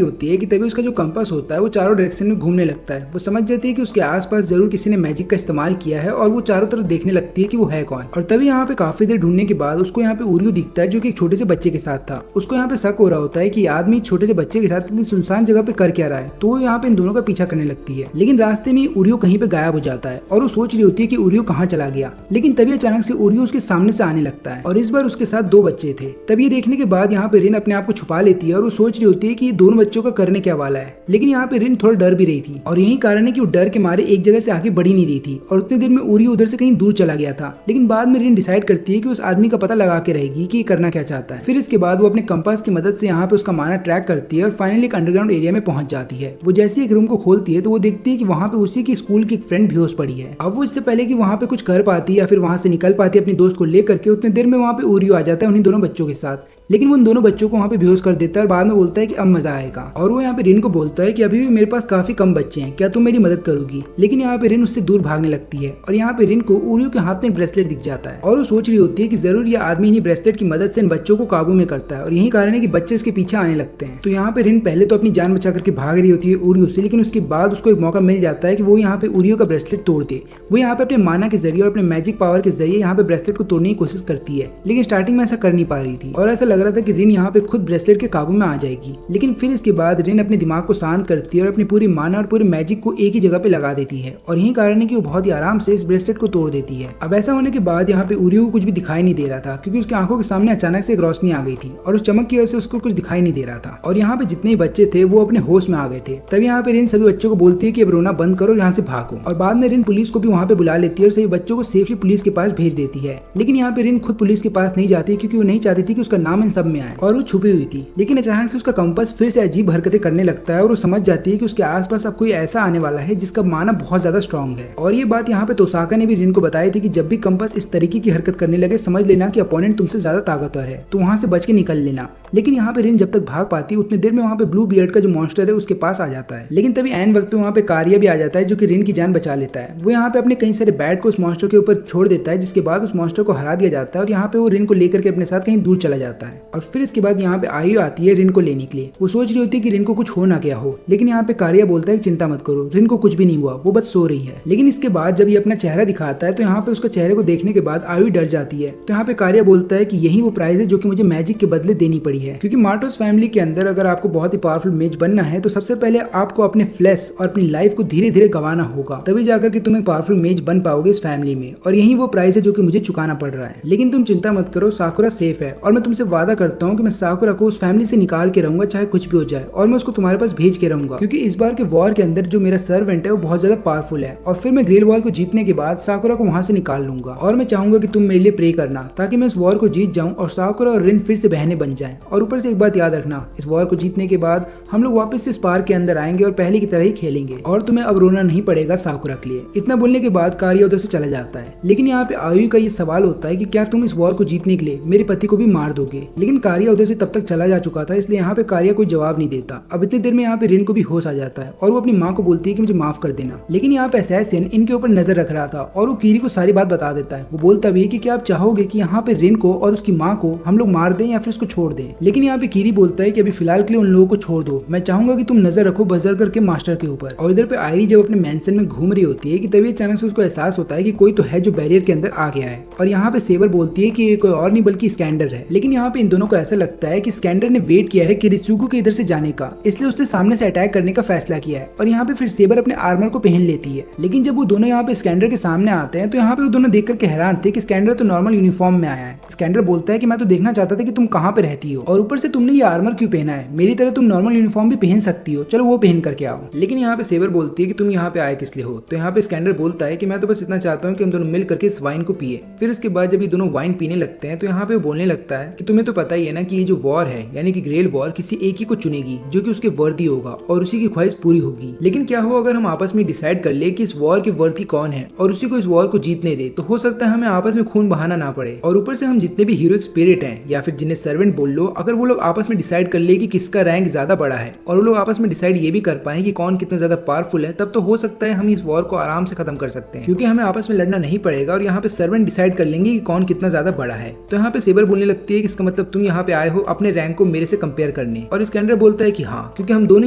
होती है कि तभी उसका जो कंपास होता है वो चारों डायरेक्शन में घूमने लगता है। वो समझ जाती है कि उसके आसपास जरूर किसी ने मैजिक का इस्तेमाल किया है और वो चारों तरफ देखने लगती है कि वो है कौन। और तभी यहाँ पे काफी देर ढूंढने के बाद उसको यहाँ पे उरियो दिखता है जो कि एक छोटे से बच्चे के साथ था। उसको यहाँ पे शक हो रहा होता है कि आदमी छोटे से बच्चे के साथ इतनी सुनसान जगह पे कर क्या रहा है। तो वो यहाँ पे इन दोनों का पीछा करने लगती है, लेकिन रास्ते में उरियो कहीं पे गायब हो जाता है और वो सोच रही होती है कि उरियो कहाँ चला गया। लेकिन तभी अचानक से उरियो उसके सामने से आने लगता है और इस बार उसके साथ दो बच्चे थे। तभी ये देखने के बाद यहाँ पे रिन अपने आप को छुपा लेती है और वो सोच रही होती है कि दोनों बच्चों का करने क्या वाला है। लेकिन यहाँ पे रिन थोड़ा डर भी रही थी और यही कारण है कि वो डर के मारे एक जगह से आगे बढ़ी नहीं रही थी और उतने देर में उरियो उधर से कहीं दूर चला गया था। लेकिन बाद में रिन डिसाइड करती है कि उस आदमी का पता लगा के रहेगी कि ये करना क्या चाहता है। फिर इसके बाद वो अपने कंपास की मदद से यहाँ पे उसका माना ट्रैक करती है और फाइनली एक अंडरग्राउंड एरिया में पहुंच जाती है। वो जैसे एक रूम को खोलती है तो वो देखती है कि वहाँ पे उसी की स्कूल की एक फ्रेंड बेहोश पड़ी है। अब वो इससे पहले कि वहाँ पे कुछ कर पाती या फिर वहाँ से निकल पाती अपनी दोस्त को लेकर के, उतने देर में वहाँ पे उरियो आ जाता है उन्हीं दोनों बच्चों के साथ। लेकिन वो उन दोनों बच्चों को वहाँ पे बेहोश कर देता है और बाद में बोलता है कि अब मजा आएगा। और वो यहाँ पे रिन को बोलता है कि अभी भी मेरे पास काफी कम बच्चे हैं, क्या तुम मेरी मदद करोगी। लेकिन यहाँ पे रिन उससे दूर भागने लगती है और यहाँ पे रिन को उरियो के हाथ में एक ब्रेसलेट दिख जाता है और वो सोच रही होती है कि जरूर ये आदमी इन्हीं ब्रेसलेट की मदद से इन बच्चों को काबू में करता है और यही कारण है कि बच्चे इसके पीछे आने लगते हैं। तो यहाँ पे रिन पहले तो अपनी जान बचा करके भाग रही होती है उरियो से, लेकिन उसके बाद उसको एक मौका मिल जाता है कि वो यहाँ पे उरियो का ब्रेसलेट तोड़ दे। वो यहाँ पे अपने माना के जरिए और अपने मैजिक पावर के जरिए यहाँ पे ब्रेसलेट को तोड़ने की कोशिश करती है, लेकिन स्टार्टिंग में ऐसा कर नहीं पा रही थी और ऐसा लग रहा था कि रिन यहाँ पे खुद ब्रेसलेट के काबू में आ जाएगी। लेकिन फिर इसके बाद रिन अपने दिमाग को शांत करती है और अपनी पूरी माना और पूरे मैजिक को एक ही जगह पे लगा देती है और यही कारण है कि वो बहुत ही आराम से इस ब्रेसलेट को तोड़ देती है। अब ऐसा होने के बाद यहाँ पे उरियो को कुछ भी दिखाई नहीं दे रहा था क्योंकि उसकी आंखों के सामने अचानक से एक रोशनी आ गई थी और उस चमक की वजह से उसको कुछ दिखाई नहीं दे रहा था और यहाँ पे जितने बच्चे थे वो अपने होश में आ गए थे। तभी यहाँ पे रिन सभी बच्चों को बोलती है कि अब रोना बंद करो, यहाँ से भागो। और बाद में रिन पुलिस को भी वहाँ पे बुला लेती है और सभी बच्चों को सेफली पुलिस के पास भेज देती है। लेकिन यहाँ पे रिन खुद पुलिस के पास नहीं जाती क्योंकि वो नहीं चाहती थी कि उसका नाम इन सब में आए और वो छुपी हुई थी। लेकिन अचानक से उसका कंपास फिर से अजीब हरकतें करने लगता है और वो समझ जाती है कि उसके आसपास अब कोई ऐसा आने वाला है जिसका माना बहुत ज्यादा स्ट्रॉन्ग है। और ये बात यहाँ पे तोसाका ने भी रिन को बताई थी कि जब भी कंपास इस तरीके की हरकत करने लगे समझ लेना कि अपोनेंट तुमसे ज्यादा ताकतवर है, तो वहां से बच के निकल लेना। लेकिन यहाँ पे रिन जब तक भाग पाती है उतनी देर में वहाँ पे ब्लू बियर्ड का जो मॉन्स्टर है उसके पास आ जाता है। लेकिन तभी एन वक्त पे वहाँ पे कारिया भी आ जाता है जो कि रिन की जान बचा लेता है। वो यहाँ पे अपने कई सारे बैट को उस मॉन्स्टर के ऊपर छोड़ देता है, जिसके बाद उस मॉन्स्टर को हरा दिया जाता है और यहाँ पे वो रिन को लेकर के अपने साथ कहीं दूर चला जाता है। और फिर इसके बाद यहाँ पे आयु आती है रिन को लेने के लिए। वो सोच रही होती है कि रिन को कुछ हो ना गया हो, लेकिन यहाँ पे कारिया बोलता है कि चिंता मत करो, रिन को कुछ भी नहीं हुआ, वो बस सो रही है। लेकिन इसके बाद जब ये अपना चेहरा दिखाता है तो यहाँ पे उसका चेहरे को देखने के बाद आयु डर जाती है। तो यहाँ पे कारिया बोलता है कि यही वो प्राइस है जो कि मुझे मैजिक के बदले देनी पड़ी है, क्योंकि मार्टोस फैमिली के अंदर अगर आपको बहुत ही पावरफुल मेज बनना है तो सबसे पहले आपको अपने फ्लैश और अपनी लाइफ को धीरे धीरे गंवाना होगा, तभी जाकर के तुम एक पावरफुल मेज बन पाओगे इस फैमिली में। और यही वो प्राइस है जो कि मुझे चुकाना पड़ रहा है। लेकिन तुम चिंता मत करो, साकुरा सेफ है और मैं तुमसे वादा वादा करता हूँ कि मैं साकुरा को उस फैमिली से निकाल के रहूंगा चाहे कुछ भी हो जाए, और मैं उसको तुम्हारे पास भेज के रहूंगा, क्योंकि इस बार के वॉर के अंदर जो मेरा सर्वेंट है वो बहुत ज्यादा पावरफुल है, और फिर मैं ग्रेल वॉर को जीतने के बाद साकुरा को वहां से निकाल लूंगा। और मैं चाहूंगा कि तुम मेरे लिए प्रे करना ताकि मैं इस वॉर को जीत जाऊं और साकुरा और रिन फिर से बहनें बन जाएं। और ऊपर से एक बात याद रखना, इस वॉर को जीतने के बाद हम लोग वापस से इस पार्क के अंदर आएंगे और पहले की तरह ही खेलेंगे, और तुम्हें अब रोना नहीं पड़ेगा साकुरा के लिए। इतना बोलने के बाद कारिया उधर से चला जाता है। लेकिन यहाँ पे आयु का ये सवाल होता है कि क्या तुम इस वॉर को जीतने के लिए मेरे पति को भी मार दोगे? लेकिन कारिया उधर से तब तक चला जा चुका था, इसलिए यहाँ पे कारिया कोई जवाब नहीं देता। अब इतनी देर में यहाँ पे रिन को भी होश आ जाता है और वो अपनी माँ को बोलती है कि मुझे माफ कर देना। लेकिन यहाँ पे असैसिन इनके ऊपर नजर रख रहा था और वो कीरी को सारी बात बता देता है। वो बोलता भी है कि क्या आप चाहोगे कि यहाँ पे रिन को और उसकी माँ को हम लोग मार दें या फिर उसको छोड़ दें? लेकिन यहाँ पे कीरी बोलता है कि अभी फिलहाल के लिए उन लोगों को छोड़ दो, मैं चाहूंगा कि तुम नजर रखो बजरगर के मास्टर के ऊपर। और इधर पे आयरी जब अपने मेंशन में घूम रही होती है कि तभी अचानक से उसको एहसास होता है कि कोई तो है जो बैरियर के अंदर आ गया है। और यहाँ पे सेबर बोलती है कि ये कोई और नहीं बल्कि स्कैंडर है। लेकिन यहाँ पे इन दोनों को ऐसा लगता है कि स्कैंडर ने वेट किया है किरित्सुगु के इधर से जाने का, इसलिए उसने सामने से अटैक करने का फैसला किया है। और यहाँ पे फिर सेबर अपने आर्मर को पहन लेती है। लेकिन जब वो दोनों यहाँ पे स्कैंडर के सामने आते हैं तो यहाँ पे वो दोनों देख करके हैरान थे कि स्कैंडर तो नॉर्मल यूनिफॉर्म में आया है। स्कैंडर बोलता है कि मैं तो देखना चाहता था कि तुम कहाँ पे रहती हो, और ऊपर से तुमने ये आर्मर क्यों पहना है? मेरी तरह तुम नॉर्मल यूनिफॉर्म भी पहन सकती हो, चलो वो पहन करके आओ। लेकिन यहाँ पे सेबर बोलती है कि तुम यहाँ पे आए किस लिए हो? तो यहाँ पे स्कैंडर बोलता है कि मैं तो बस इतना चाहता हूँ कि हम दोनों मिल करके इस वाइन को पिए। फिर उसके बाद जब ये दोनों वाइन पीने लगते हैं तो यहाँ पे वो बोलने लगता है कि तुम्हें तो पता ही है ना कि ये जो वॉर है यानी कि ग्रेल वॉर किसी एक ही को चुनेगी जो कि उसके वर्दी होगा और उसी की ख्वाहिश पूरी होगी। लेकिन क्या हो अगर हम आपस में डिसाइड कर ले कि इस वॉर के वर्दी कौन है और उसी को इस वॉर को जीतने दे, तो हो सकता है हमें आपस में खून बहाना ना पड़े। और ऊपर से हम जितने भी हीरोइक स्पिरिट हैं या फिर जिन्हें सर्वेंट बोल लो, अगर वो लोग आपस में डिसाइड कर ले कि किसका रैंक ज्यादा बड़ा है और वो लोग आपस में डिसाइड ये भी कर पाए कि कौन कितना ज्यादा पावरफुल है, तब तो हो सकता है हम इस वॉर को आराम से खत्म कर सकते हैं, क्योंकि हमें आपस में लड़ना नहीं पड़ेगा और यहाँ पे सर्वेंट डिसाइड कर लेंगे कि कौन कितना ज्यादा बड़ा है। तो यहाँ पे सेबर बोलने लगती है कि इसका मतलब तुम यहाँ पे आए हो अपने रैंक को मेरे से कंपेयर करने, और स्कैंडर बोलता है कि हाँ, क्योंकि हम दोनों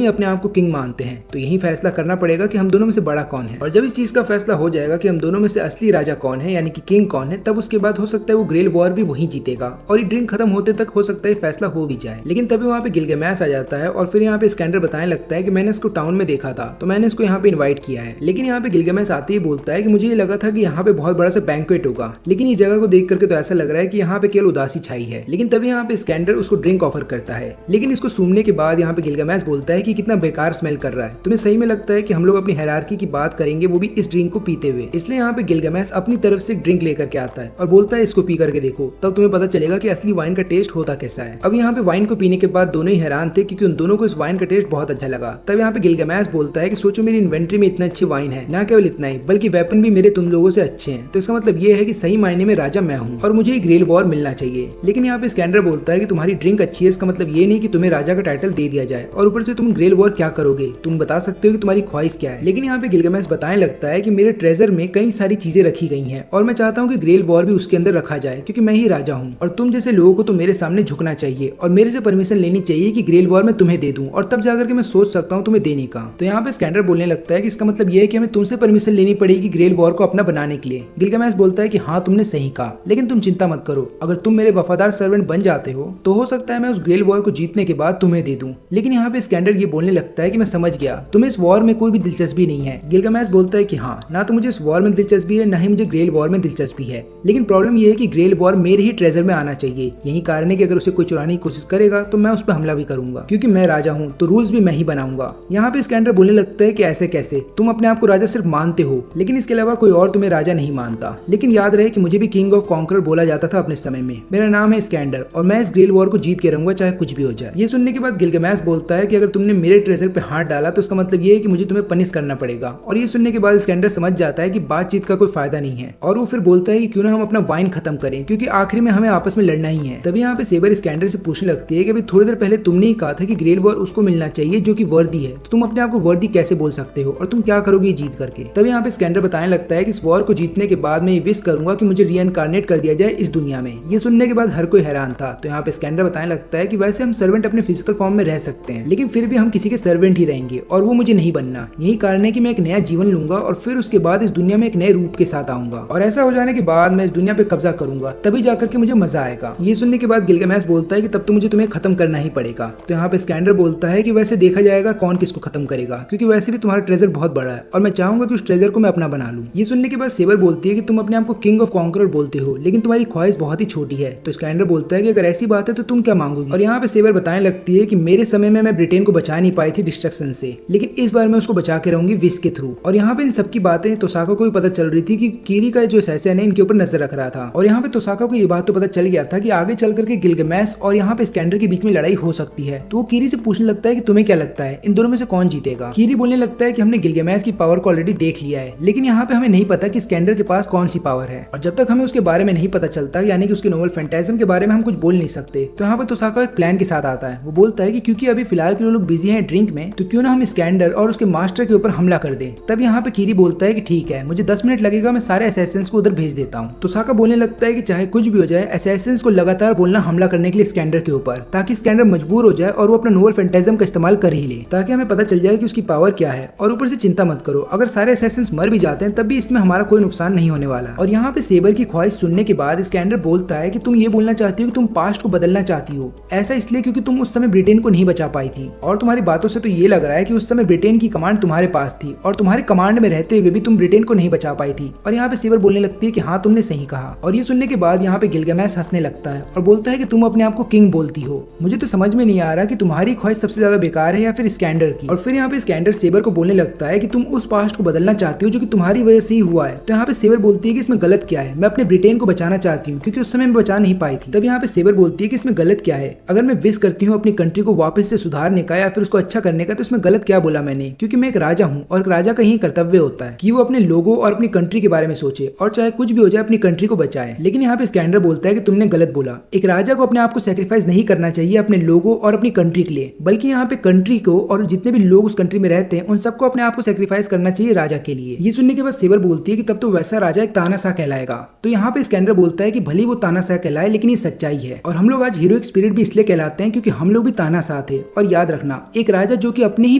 ही अपने आप को किंग मानते हैं, तो यही फैसला करना पड़ेगा कि हम दोनों में से बड़ा कौन है। और जब इस चीज का फैसला हो जाएगा कि हम दोनों में से असली राजा कौन है यानी कि किंग कौन है, तब उसके बाद हो सकता है वो ग्रेल वॉर भी वही जीतेगा और ये ड्रिंक खत्म होते तक हो सकता है फैसला हो भी जाए। लेकिन तभी वहाँ पे गिलगामेश आ जाता है और फिर यहाँ पे स्कैंडर बताने लगता है कि मैंने इसको टाउन में देखा था तो मैंने इसको यहाँ पे इन्वाइट किया है। लेकिन यहाँ पे गिलगामेश आते ही बोलता है कि मुझे ये लगा था कि यहाँ पे बहुत बड़ा सा बैंक्वेट होगा, लेकिन ये जगह को देख करके तो ऐसा लग रहा है कि यहाँ पे केवल उदासी छाई है। लेकिन तभी यहाँ पे स्कैंडर उसको ड्रिंक ऑफर करता है। लेकिन इसको सुनने के बाद यहाँ पे गिलगामेश बोलता है कि कितना बेकार स्मेल कर रहा है, तुम्हें सही में लगता है कि हम लोग अपनी हायरार्की की बात करेंगे वो भी इस ड्रिंक को पीते हुए? इसलिए यहाँ पे गिलगामेश अपनी तरफ से ड्रिंक लेकर के आता है और बोलता है इसको पी करके देखो, तब तुम्हें पता चलेगा कि असली वाइन का टेस्ट होता कैसा है। अब यहाँ पे वाइन को पीने के बाद दोनों ही हैरान थे क्योंकि उन दोनों को इस वाइन का टेस्ट बहुत अच्छा लगा। तब यहाँ पे गिलगामेश बोलता है कि सोचो मेरी इन्वेंट्री में इतना अच्छी वाइन है, ना केवल इतना ही बल्कि वेपन भी मेरे तुम लोगों से अच्छे हैं, तो इसका मतलब ये है कि सही मायने में राजा मैं हूँ और मुझे ग्रेल वॉर मिलना चाहिए। लेकिन यहाँ पे स्कैंडर बोलता है कि तुम्हारी ड्रिंक अच्छी है, इसका मतलब ये नहीं कि तुम्हें राजा का टाइटल दे दिया जाए, और ऊपर से तुम ग्रेल वॉर क्या करोगे, तुम बता सकते हो कि तुम्हारी ख्वाहिश क्या है। लेकिन यहाँ पे गिलगामेश बताने लगता है कि मेरे ट्रेजर में कई सारी चीजें रखी गई हैं और मैं चाहता हूँ कि ग्रेल वॉर भी उसके अंदर रखा जाए क्योंकि मैं ही राजा हूँ और तुम जैसे लोगों को तो मेरे सामने झुकना चाहिए और मेरे से परमिशन लेनी चाहिए कि ग्रेल वॉर में तुम्हें दे दूं और तब जाकर के मैं सोच सकता हूँ तुम्हें देने का। तो यहाँ पे स्कैंडर बोलने लगता है कि इसका मतलब ये है कि हमें तुमसे परमिशन लेनी पड़ेगी ग्रेल वॉर को अपना बनाने के लिए। गिलगामेश बोलता है कि हाँ तुमने सही कहा, लेकिन तुम चिंता मत करो, अगर तुम मेरे वफादार सर्वेंट बन जाते हो तो हो सकता है मैं उस ग्रेल वॉर को जीतने के बाद तुम्हें दे दूं। लेकिन यहाँ पे स्कैंडर ये बोलने लगता है कि मैं समझ गया, तुम्हें इस वॉर में कोई भी दिलचस्पी नहीं है। गिलगामेश बोलता है कि हाँ, ना तो मुझे इस वॉर में दिलचस्पी है, ना ही मुझे ग्रेल वॉर में दिलचस्पी है, लेकिन प्रॉब्लम ये है कि ग्रेल वॉर मेरे ही ट्रेजर में आना चाहिए। यही कारण है कि अगर उसे कोई चुराने की कोशिश करेगा तो मैं उस पर हमला भी करूंगा, क्योंकि मैं राजा हूँ तो रूल्स भी मैं ही बनाऊंगा। यहाँ पे स्कैंडर बोलने लगता है कि ऐसे कैसे, तुम अपने आप को राजा सिर्फ मानते हो लेकिन इसके अलावा कोई और तुम्हें राजा नहीं मानता। लेकिन याद रहे कि मुझे भी किंग ऑफ कॉन्करर बोला जाता था अपने समय में, मेरा नाम है स्कैंडर और मैं इस ग्रेल वॉर को जीत के रहूंगा चाहे कुछ भी हो जाए। ये सुनने के बाद गिलगामेश बोलता है कि अगर तुमने मेरे ट्रेजर पे हाथ डाला तो इसका मतलब ये है कि मुझे तुम्हें पनिश करना पड़ेगा। और ये सुनने के बाद स्कैंडर समझ जाता है कि बातचीत का कोई फायदा नहीं है और वो फिर बोलता है कि क्यों ना हम अपना वाइन खत्म करें, क्योंकि आखिर में हमें आपस में लड़ना ही है। तभी यहाँ पे सेबर स्कैंडर से पूछने लगती है कि अभी थोड़ी देर पहले तुमने ही कहा था कि ग्रेल वॉर उसको मिलना चाहिए जो कि वर्दी है, तो तुम अपने आप को वर्दी कैसे बोल सकते हो और तुम क्या करोगे जीत करके। तभी यहाँ पे स्कैंडर बताने लगता है कि इस वॉर को जीतने के बाद मैं ये विश करूंगा कि मुझे रीइनकार्नेट कर दिया जाए इस दुनिया में। ये सुनने के बाद हर कोई हैरान था। तो यहाँ पे स्कैंडर बताने लगता है कि वैसे हम सर्वेंट अपने फिजिकल फॉर्म में रह सकते हैं, लेकिन फिर भी हम किसी के सर्वेंट ही रहेंगे और वो मुझे नहीं बनना। यही कारण है कि मैं एक नया जीवन लूंगा और फिर उसके बाद इस दुनिया में एक नए रूप के साथ आऊंगा और ऐसा हो जाने के बाद मैं इस दुनिया पे कब्जा करूंगा, तभी जाकर के मुझे मजा आएगा। ये सुनने के बाद गिलगामेश बोलता है कि तब तो मुझे तुम्हें खत्म करना ही पड़ेगा। तो यहाँ पे स्कैंडर बोलता है कि वैसे देखा जाएगा कौन किसको खत्म करेगा, क्योंकि वैसे भी तुम्हारा ट्रेजर बहुत बड़ा है और मैं चाहूंगा कि उस ट्रेजर को मैं अपना बना लूं। ये सुनने के बाद सेबर बोलती है कि तुम अपने आप को किंग ऑफ कॉन्करर बोलते हो लेकिन तुम्हारी ख्वाहिश बहुत ही छोटी है। तो स्कैंडर बोलता है है कि अगर ऐसी बात है तो तुम क्या मांगोगी। और यहाँ पे सेबर बताने लगती है कि मेरे समय में मैं ब्रिटेन को बचा नहीं पाई थी डिस्ट्रक्शन से, लेकिन इस बार मैं उसको बचा के रहूंगी विश के थ्रू। और यहाँ पे इन सबकी बातें तोसाका को भी पता चल रही थी कि कीरी का जो असैसिन है इनके ऊपर नजर रख रहा था। और यहाँ पे तोसाका को ये बात तो पता चल गया था कि आगे चल करके गिलगामेश और यहाँ पे स्कैंडर के बीच में लड़ाई हो सकती है। तो वो कीरी से पूछने लगता है कि तुम्हें क्या लगता है इन दोनों में से कौन जीतेगा। कीरी बोलने लगता है कि हमने गिलगामेश की पावर को ऑलरेडी देख लिया है, लेकिन यहाँ पे हमें नहीं पता कि स्कैंडर के पास कौन सी पावर है, और जब तक हमें उसके बारे में नहीं पता चलता यानी कि उसके नोवेल फैंटासिज्म के बारे में हम कुछ बोल नहीं सकते। तो यहाँ पे तोसाका एक प्लान के साथ आता है। वो बोलता है कि क्योंकि अभी फिलहाल के लोग बिजी हैं ड्रिंक में, तो क्यों ना हम स्कैंडर और उसके मास्टर के ऊपर हमला कर दें। तब यहाँ पे कीरी बोलता है कि ठीक है, मुझे 10 मिनट लगेगा, मैं सारे असैसिन्स को उधर भेज देता हूँ। तोसाका बोलने लगता है कि चाहे कुछ भी हो जाए असैसिन्स को लगातार बोलना हमला करने के लिए स्कैंडर के ऊपर, ताकि स्कैंडर मजबूर हो जाए और वो अपना नोवेल फैंटासिज्म का इस्तेमाल कर ही ले, ताकि हमें पता चल जाए कि उसकी पावर क्या है। और ऊपर से चिंता मत करो, अगर सारे असैसिन्स मर भी जाते हैं तब भी इसमें हमारा कोई नुकसान नहीं होने वाला। और यहाँ पे सेबर की ख्वाहिश सुनने के बाद स्कैंडर बोलता है कि तुम ये बोलना चाहती हो कि तुम पास्ट को बदलना चाहती हो, ऐसा इसलिए क्योंकि तुम उस समय ब्रिटेन को नहीं बचा पाई थी। और तुम्हारी बातों से तो ये लग रहा है कि उस समय ब्रिटेन की कमांड तुम्हारे पास थी और तुम्हारे कमांड में रहते हुए भी तुम ब्रिटेन को नहीं बचा पाई थी। और यहाँ पे सेबर बोलने लगती है कि हाँ तुमने सही कहा। और ये सुनने के बाद यहाँ पे गिलगामेश हंसने लगता है और बोलता है कि तुम अपने आप को किंग बोलती हो, मुझे तो समझ में नहीं आ रहा कि तुम्हारी ख्वाहिश सबसे ज्यादा बेकार है या फिर स्कैंडर की। और फिर यहाँ पे स्कैंडर सेबर को बोलने लगता है कि तुम उस पास्ट को बदलना चाहती हो जो कि तुम्हारी वजह से ही हुआ है। तो यहाँ पे सेबर बोलती है कि इसमें गलत क्या है, मैं अपने ब्रिटेन को बचाना चाहती हूँ क्योंकि उस समय मैं बचा नहीं पाई थी। तब यहाँ पे सेबर बोलती है कि इसमें गलत क्या है, अगर मैं विश करती हूँ अपनी कंट्री को वापस से सुधारने का या फिर उसको अच्छा करने का, तो इसमें गलत क्या बोला मैंने, क्योंकि मैं एक राजा हूँ और एक राजा का यही कर्तव्य होता है कि वो अपने लोगों और अपनी कंट्री के बारे में सोचे और चाहे कुछ भी हो जाए अपनी कंट्री को बचाए। लेकिन यहाँ पे स्कैंडर बोलता है कि तुमने गलत बोला, एक राजा को अपने आप को सैक्रिफाइस नहीं करना चाहिए अपने लोगों और अपनी कंट्री के लिए, बल्कि यहाँ पे कंट्री को और जितने भी लोग उस कंट्री में रहते हैं उन सबको अपने आप को सैक्रिफाइस करना चाहिए राजा के लिए। ये सुनने के बाद सेबर बोलती है कि तब तो वैसा राजा एक तानाशाह कहलाएगा। तो यहाँ पे स्कैंडर बोलता है कि भले वो तानाशाह कहलाए लेकिन ये सच्चाई है, और हम लोग आज हीरोइक स्पिरिट भी इसलिए कहलाते हैं क्योंकि हम लोग भी तानाशाह थे। और याद रखना, एक राजा जो कि अपने ही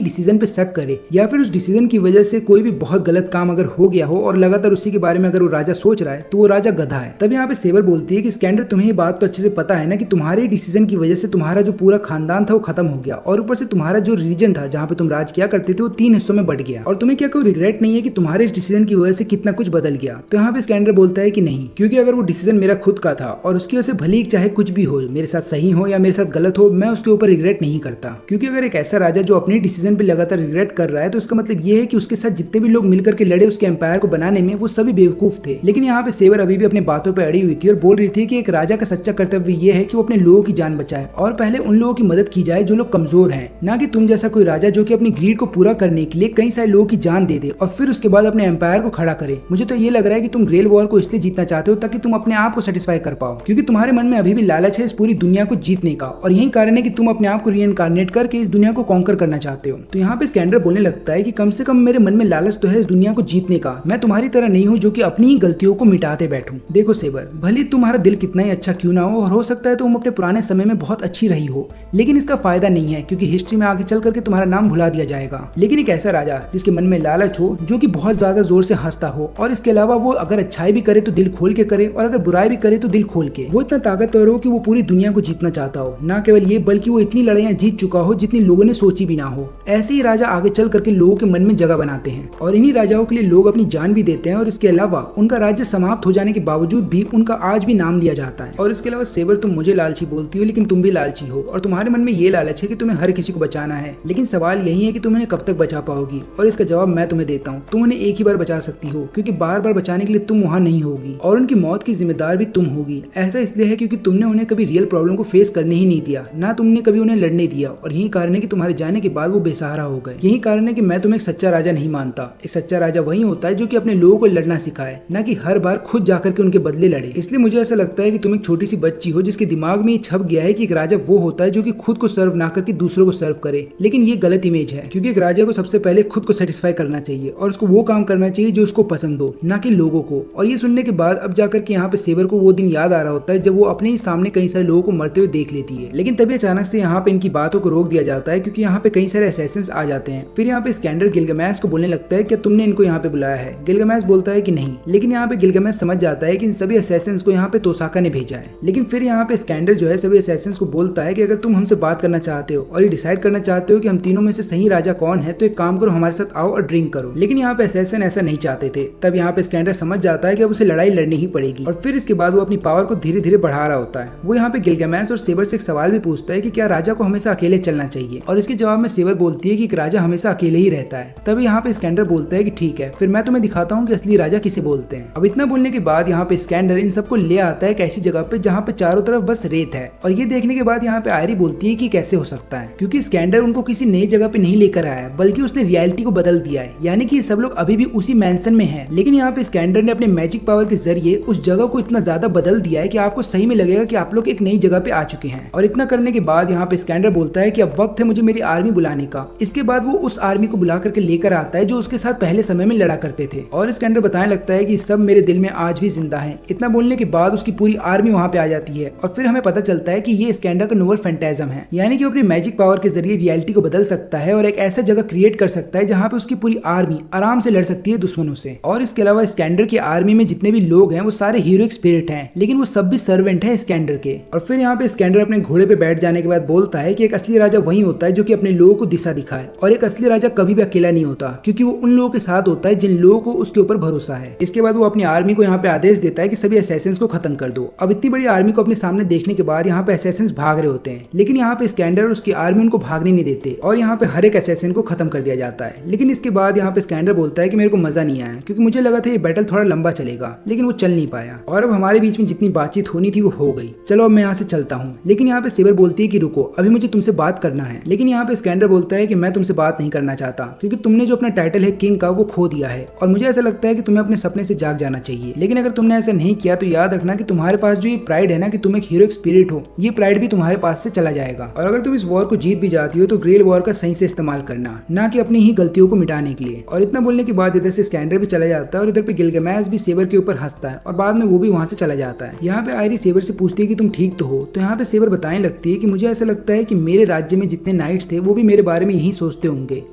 डिसीजन पे शक करे या फिर उस डिसीजन की वजह से कोई भी बहुत गलत काम अगर हो गया हो और लगातार उसी के बारे में अगर वो राजा सोच रहा है तो वो राजा गधा है। तब यहाँ पे सेबर बोलती है कि स्कैंडर तुम्हें ये बात तो अच्छे से पता है ना कि तुम्हारे डिसीजन की वजह से तुम्हारा जो पूरा खानदान था वो खत्म हो गया, और ऊपर से तुम्हारा जो रीजन था जहाँ पे तुम राज किया करते थे वो 3 हिस्सों में बढ़ गया, और तुम्हें क्या कोई रिग्रेट नहीं है कि तुम्हारे इस डिसीजन की वजह से कितना कुछ बदल गया। तो यहाँ पे स्कैंडर बोलता है कि नहीं, क्योंकि अगर वो डिसीजन मेरा खुद का था और उसकी वजह से भले ही चाहे कुछ भी हो, मेरे साथ सही हो या मेरे साथ गलत हो, मैं उसके ऊपर रिग्रेट नहीं करता। क्योंकि अगर एक ऐसा राजा जो अपने डिसीजन पे लगातार रिग्रेट कर रहा है तो उसका मतलब ये है कि उसके साथ जितने भी लोग मिलकर के लड़े उसके एम्पायर को बनाने में वो सभी बेवकूफ थे। लेकिन यहाँ पे सेबर अभी भी अपनी बातों पे अड़ी हुई थी और बोल रही थी कि एक राजा का सच्चा कर्तव्य ये है कि वो अपने लोगों की जान बचाए और पहले उन लोगों की मदद की जाए जो लोग कमजोर हैं, ना कि तुम जैसा कोई राजा जो कि अपनी ग्रीड को पूरा करने के लिए कई सारे लोगों की जान दे दे और फिर उसके बाद अपने एम्पायर को खड़ा करे। मुझे तो ये लग रहा है कि तुम ग्रेल वॉर को इसलिए जीतना चाहते हो ताकि तुम अपने आप को सेटिस्फाई कर पाओ, क्योंकि तुम्हारे मन में अभी भी लालच है इस पूरी दुनिया को जीतने का, और यही कारण है कि तुम अपने आप को रीइंकार्नेट करके इस दुनिया को कॉन्कर करना चाहते हो। तो यहाँ पे स्कैंडर बोलने लगता है कि कम से कम मेरे मन में लालच तो है इस दुनिया को जीतने का, मैं तुम्हारी तरह नहीं हूँ जो कि अपनी ही गलतियों को मिटाते बैठूं। देखो सेबर, भले तुम्हारा दिल कितना ही अच्छा क्यों ना हो और हो सकता है तुम अपने पुराने समय में बहुत अच्छी रही हो, लेकिन इसका फायदा नहीं है क्योंकि हिस्ट्री में आगे चल करके तुम्हारा नाम भुला दिया जाएगा। लेकिन एक ऐसा राजा जिसके मन में लालच हो, जो कि बहुत ज्यादा जोर से हंसता हो, और इसके अलावा वो अगर अच्छाई भी करे तो दिल खोल के करे और अगर बुराई भी करे तो दिल खोल के, वो इतना ताकतवर हो कि वो पूरी दुनिया को जीतना चाहता हो, ना केवल ये बल्कि वो इतनी लड़ाइयां जीत चुका हो जितनी लोगों ने सोची भी ना हो। ऐसे ही राजा आगे चल करके लोगों के मन में जगह बनाते हैं और इन्हीं राजाओं के लिए लोग अपनी जान भी देते हैं, और इसके अलावा उनका राज्य समाप्त हो जाने के बावजूद भी उनका आज भी नाम लिया जाता है। और इसके अलावा सेबर, तुम मुझे लालची बोलती हो लेकिन तुम भी लालची हो और तुम्हारे मन में ये लालच है कि तुम्हें हर किसी को बचाना है, लेकिन सवाल यही है कि तुम उन्हें कब तक बचा पाओगी। और इसका जवाब मैं तुम्हें देता हूँ, तुम उन्हें एक ही बार बचा सकती हो क्योंकि बार बार बचाने के लिए तुम वहाँ नहीं होगी और उनकी मौत की जिम्मेदार भी तुम होगी। ऐसा इसलिए है क्योंकि तुमने उन्हें कभी रियल प्रॉब्लम को फेस करने ही नहीं दिया, ना तुमने कभी उन्हें लड़ने दिया, और यही कारण है कि तुम्हारे जाने के बाद वो बेसहारा हो गए। यही कारण है कि मैं तुम्हें एक सच्चा राजा नहीं मानता। एक सच्चा राजा वही होता है जो कि अपने लोगों को लड़ना सिखाए, ना कि हर बार खुद जाकर के उनके बदले लड़े। इसलिए मुझे ऐसा लगता है कि तुम एक छोटी सी बच्ची हो जिसके दिमाग में ये छप गया है कि एक राजा वो होता है जो कि खुद को सर्व ना करके दूसरों को सर्व करे, लेकिन ये गलत इमेज है क्योंकि एक राजा को सबसे पहले खुद को सेटिस्फाई करना चाहिए और उसको वो काम करना चाहिए जो उसको पसंद हो, ना कि लोगों को। और ये सुनने के बाद अब जाकर के यहाँ पे सेबर को वो दिन याद आ रहा होता है जब वो अपने ही सामने कई सारे लोगों को मरते हुए देख लेती है। लेकिन तभी अचानक से यहाँ पे इनकी बातों को रोक दिया जाता है क्योंकि यहाँ पे कई सारे असैसिन्स आ जाते हैं। फिर यहाँ पे स्कैंडर गिलगामेश को बोलने लगता है कि तुमने इनको यहाँ पे बुलाया है। गिलगामेश बोलता है कि नहीं, लेकिन यहाँ पे गिलगामेश समझ जाता है कि इन सभी असैसिन्स को यहाँ पे तोसाका ने भेजा है। लेकिन फिर यहाँ पे स्कैंडर जो है सभी असैसिन्स को बोलता है कि अगर तुम हमसे बात करना चाहते हो और ये डिसाइड करना चाहते हो कि हम तीनों में से सही राजा कौन है तो एक काम करो, हमारे साथ आओ और ड्रिंक करो। लेकिन यहाँ पे असैसिन ऐसा नहीं चाहते थे। तब यहाँ पे स्कैंडर समझ जाता है कि अब उसे लड़ाई लड़नी ही पड़ेगी और फिर इसके बाद वो अपनी पावर को धीरे धीरे बढ़ा रहा होता है। होता है। वो यहाँ पे गिलगामेश और सेबर से एक सवाल भी पूछता है कि क्या राजा को हमेशा अकेले चलना चाहिए, और इसके जवाब में सेबर बोलती है कि एक राजा हमेशा अकेले ही रहता है। तभी यहाँ पे स्कैंडर बोलता है कि ठीक है, फिर मैं तुम्हें दिखाता हूँ कि असली राजा किसे बोलते हैं। अब इतना बोलने के बाद यहाँ पे स्कैंडर इन सबको ले आता है एक ऐसी जगह पे जहाँ पे चारों तरफ बस रेत है, और ये देखने के बाद यहाँ पे आयरी बोलती है कि कैसे हो सकता है, क्योंकि स्कैंडर उनको किसी नई जगह पे नहीं लेकर आया है, बल्कि उसने रियलिटी को बदल दिया है, यानी कि सब लोग अभी भी उसी मैंसन में हैं। लेकिन यहाँ पे स्कैंडर ने अपने मैजिक पावर के जरिए उस जगह को इतना ज्यादा बदल दिया है कि आपको सही में लगेगा कि आप लोग एक नई जगह पे आ चुके हैं। और इतना करने के बाद यहाँ पे स्कैंडर बोलता है कि अब वक्त है मुझे मेरी आर्मी बुलाने का। इसके बाद वो उस आर्मी को बुला करके लेकर आता है जो उसके साथ पहले समय में लड़ा करते थे, और स्कैंडर बताने लगता है कि सब मेरे दिल में आज भी जिंदा है। इतना बोलने के बाद उसकी पूरी आर्मी वहाँ पे आ जाती है, और फिर हमें पता चलता है कि ये स्कैंडर का नोवल फैंटाज्म है, यानी कि वो अपनी मैजिक पावर के जरिए रियलिटी को बदल सकता है और एक ऐसा जगह क्रिएट कर सकता है जहाँ पे उसकी पूरी आर्मी आराम से लड़ सकती है दुश्मनों से। और इसके अलावा स्कैंडर की आर्मी में जितने भी लोग हैं वो सारे हीरोइक स्पिरिट हैं, लेकिन वो सब भी सर्वेंट है स्कैंडर के। और फिर यहाँ पे स्कैंडर अपने घोड़े पे बैठ जाने के बाद बोलता है कि एक असली राजा वही होता है जो कि अपने लोगों को दिशा दिखाए, और एक असली राजा कभी भी अकेला नहीं होता, क्योंकि वो उन लोगों के साथ होता है जिन लोगों को उसके ऊपर भरोसा है। इसके बाद वो अपनी आर्मी को यहाँ पे आदेश देता है कि सभी असैसिन्स को खत्म कर दो। अब इतनी बड़ी आर्मी को अपने सामने देखने के बाद यहाँ पे असैसिन्स भाग रहे होते हैं, लेकिन यहाँ पे स्कैंडर और उसकी आर्मी उनको भागने नहीं देते, और यहाँ पे हर एक असैसिन को खत्म कर दिया जाता है। लेकिन इसके बाद यहाँ पे स्कैंडर बोलता है कि मेरे को मजा नहीं आया, क्योंकि मुझे लगा था ये बैटल थोड़ा लंबा चलेगा, लेकिन वो चल नहीं पाया, और अब हमारे बीच में जितनी बातचीत होनी थी वो हो गई, चलो अब मैं यहाँ से चलता हूँ। लेकिन यहाँ पे सेबर बोलती है कि रुको, अभी मुझे तुमसे बात करना है। लेकिन यहाँ पे स्कैंडर बोलता है कि मैं तुमसे बात नहीं करना चाहता, क्योंकि तुमने जो अपना टाइटल है किंग का वो खो दिया है, और मुझे ऐसा लगता है कि तुम्हें अपने सपने से जाग जाना चाहिए। लेकिन अगर तुमने ऐसा नहीं किया तो याद रखना कि तुम्हारे पास जो ये प्राइड है ना कि तुम एक हीरोइक स्पिरिट हो, ये प्राइड भी तुम्हारे पास से चला जाएगा। और अगर तुम इस वॉर को जीत भी जाती हो तो ग्रेल वॉर का सही से इस्तेमाल करना, ना कि अपनी ही गलतियों को मिटाने के लिए। और इतना बोलने के बाद इधर से स्कैंडर भी चला जाता है, और इधर पे गिलगामेश भी सेबर के ऊपर हंसता है, और बाद में वो भी वहां से चला जाता है। यहाँ पे आयरी सेबर से पूछती है कि तुम ठीक तो हो? तो यहाँ पे सेबर बताने लगती है कि मुझे ऐसा लगता है कि मेरे राज्य में जितने नाइट्स थे वो भी मेरे बारे में यही सोचते होंगे,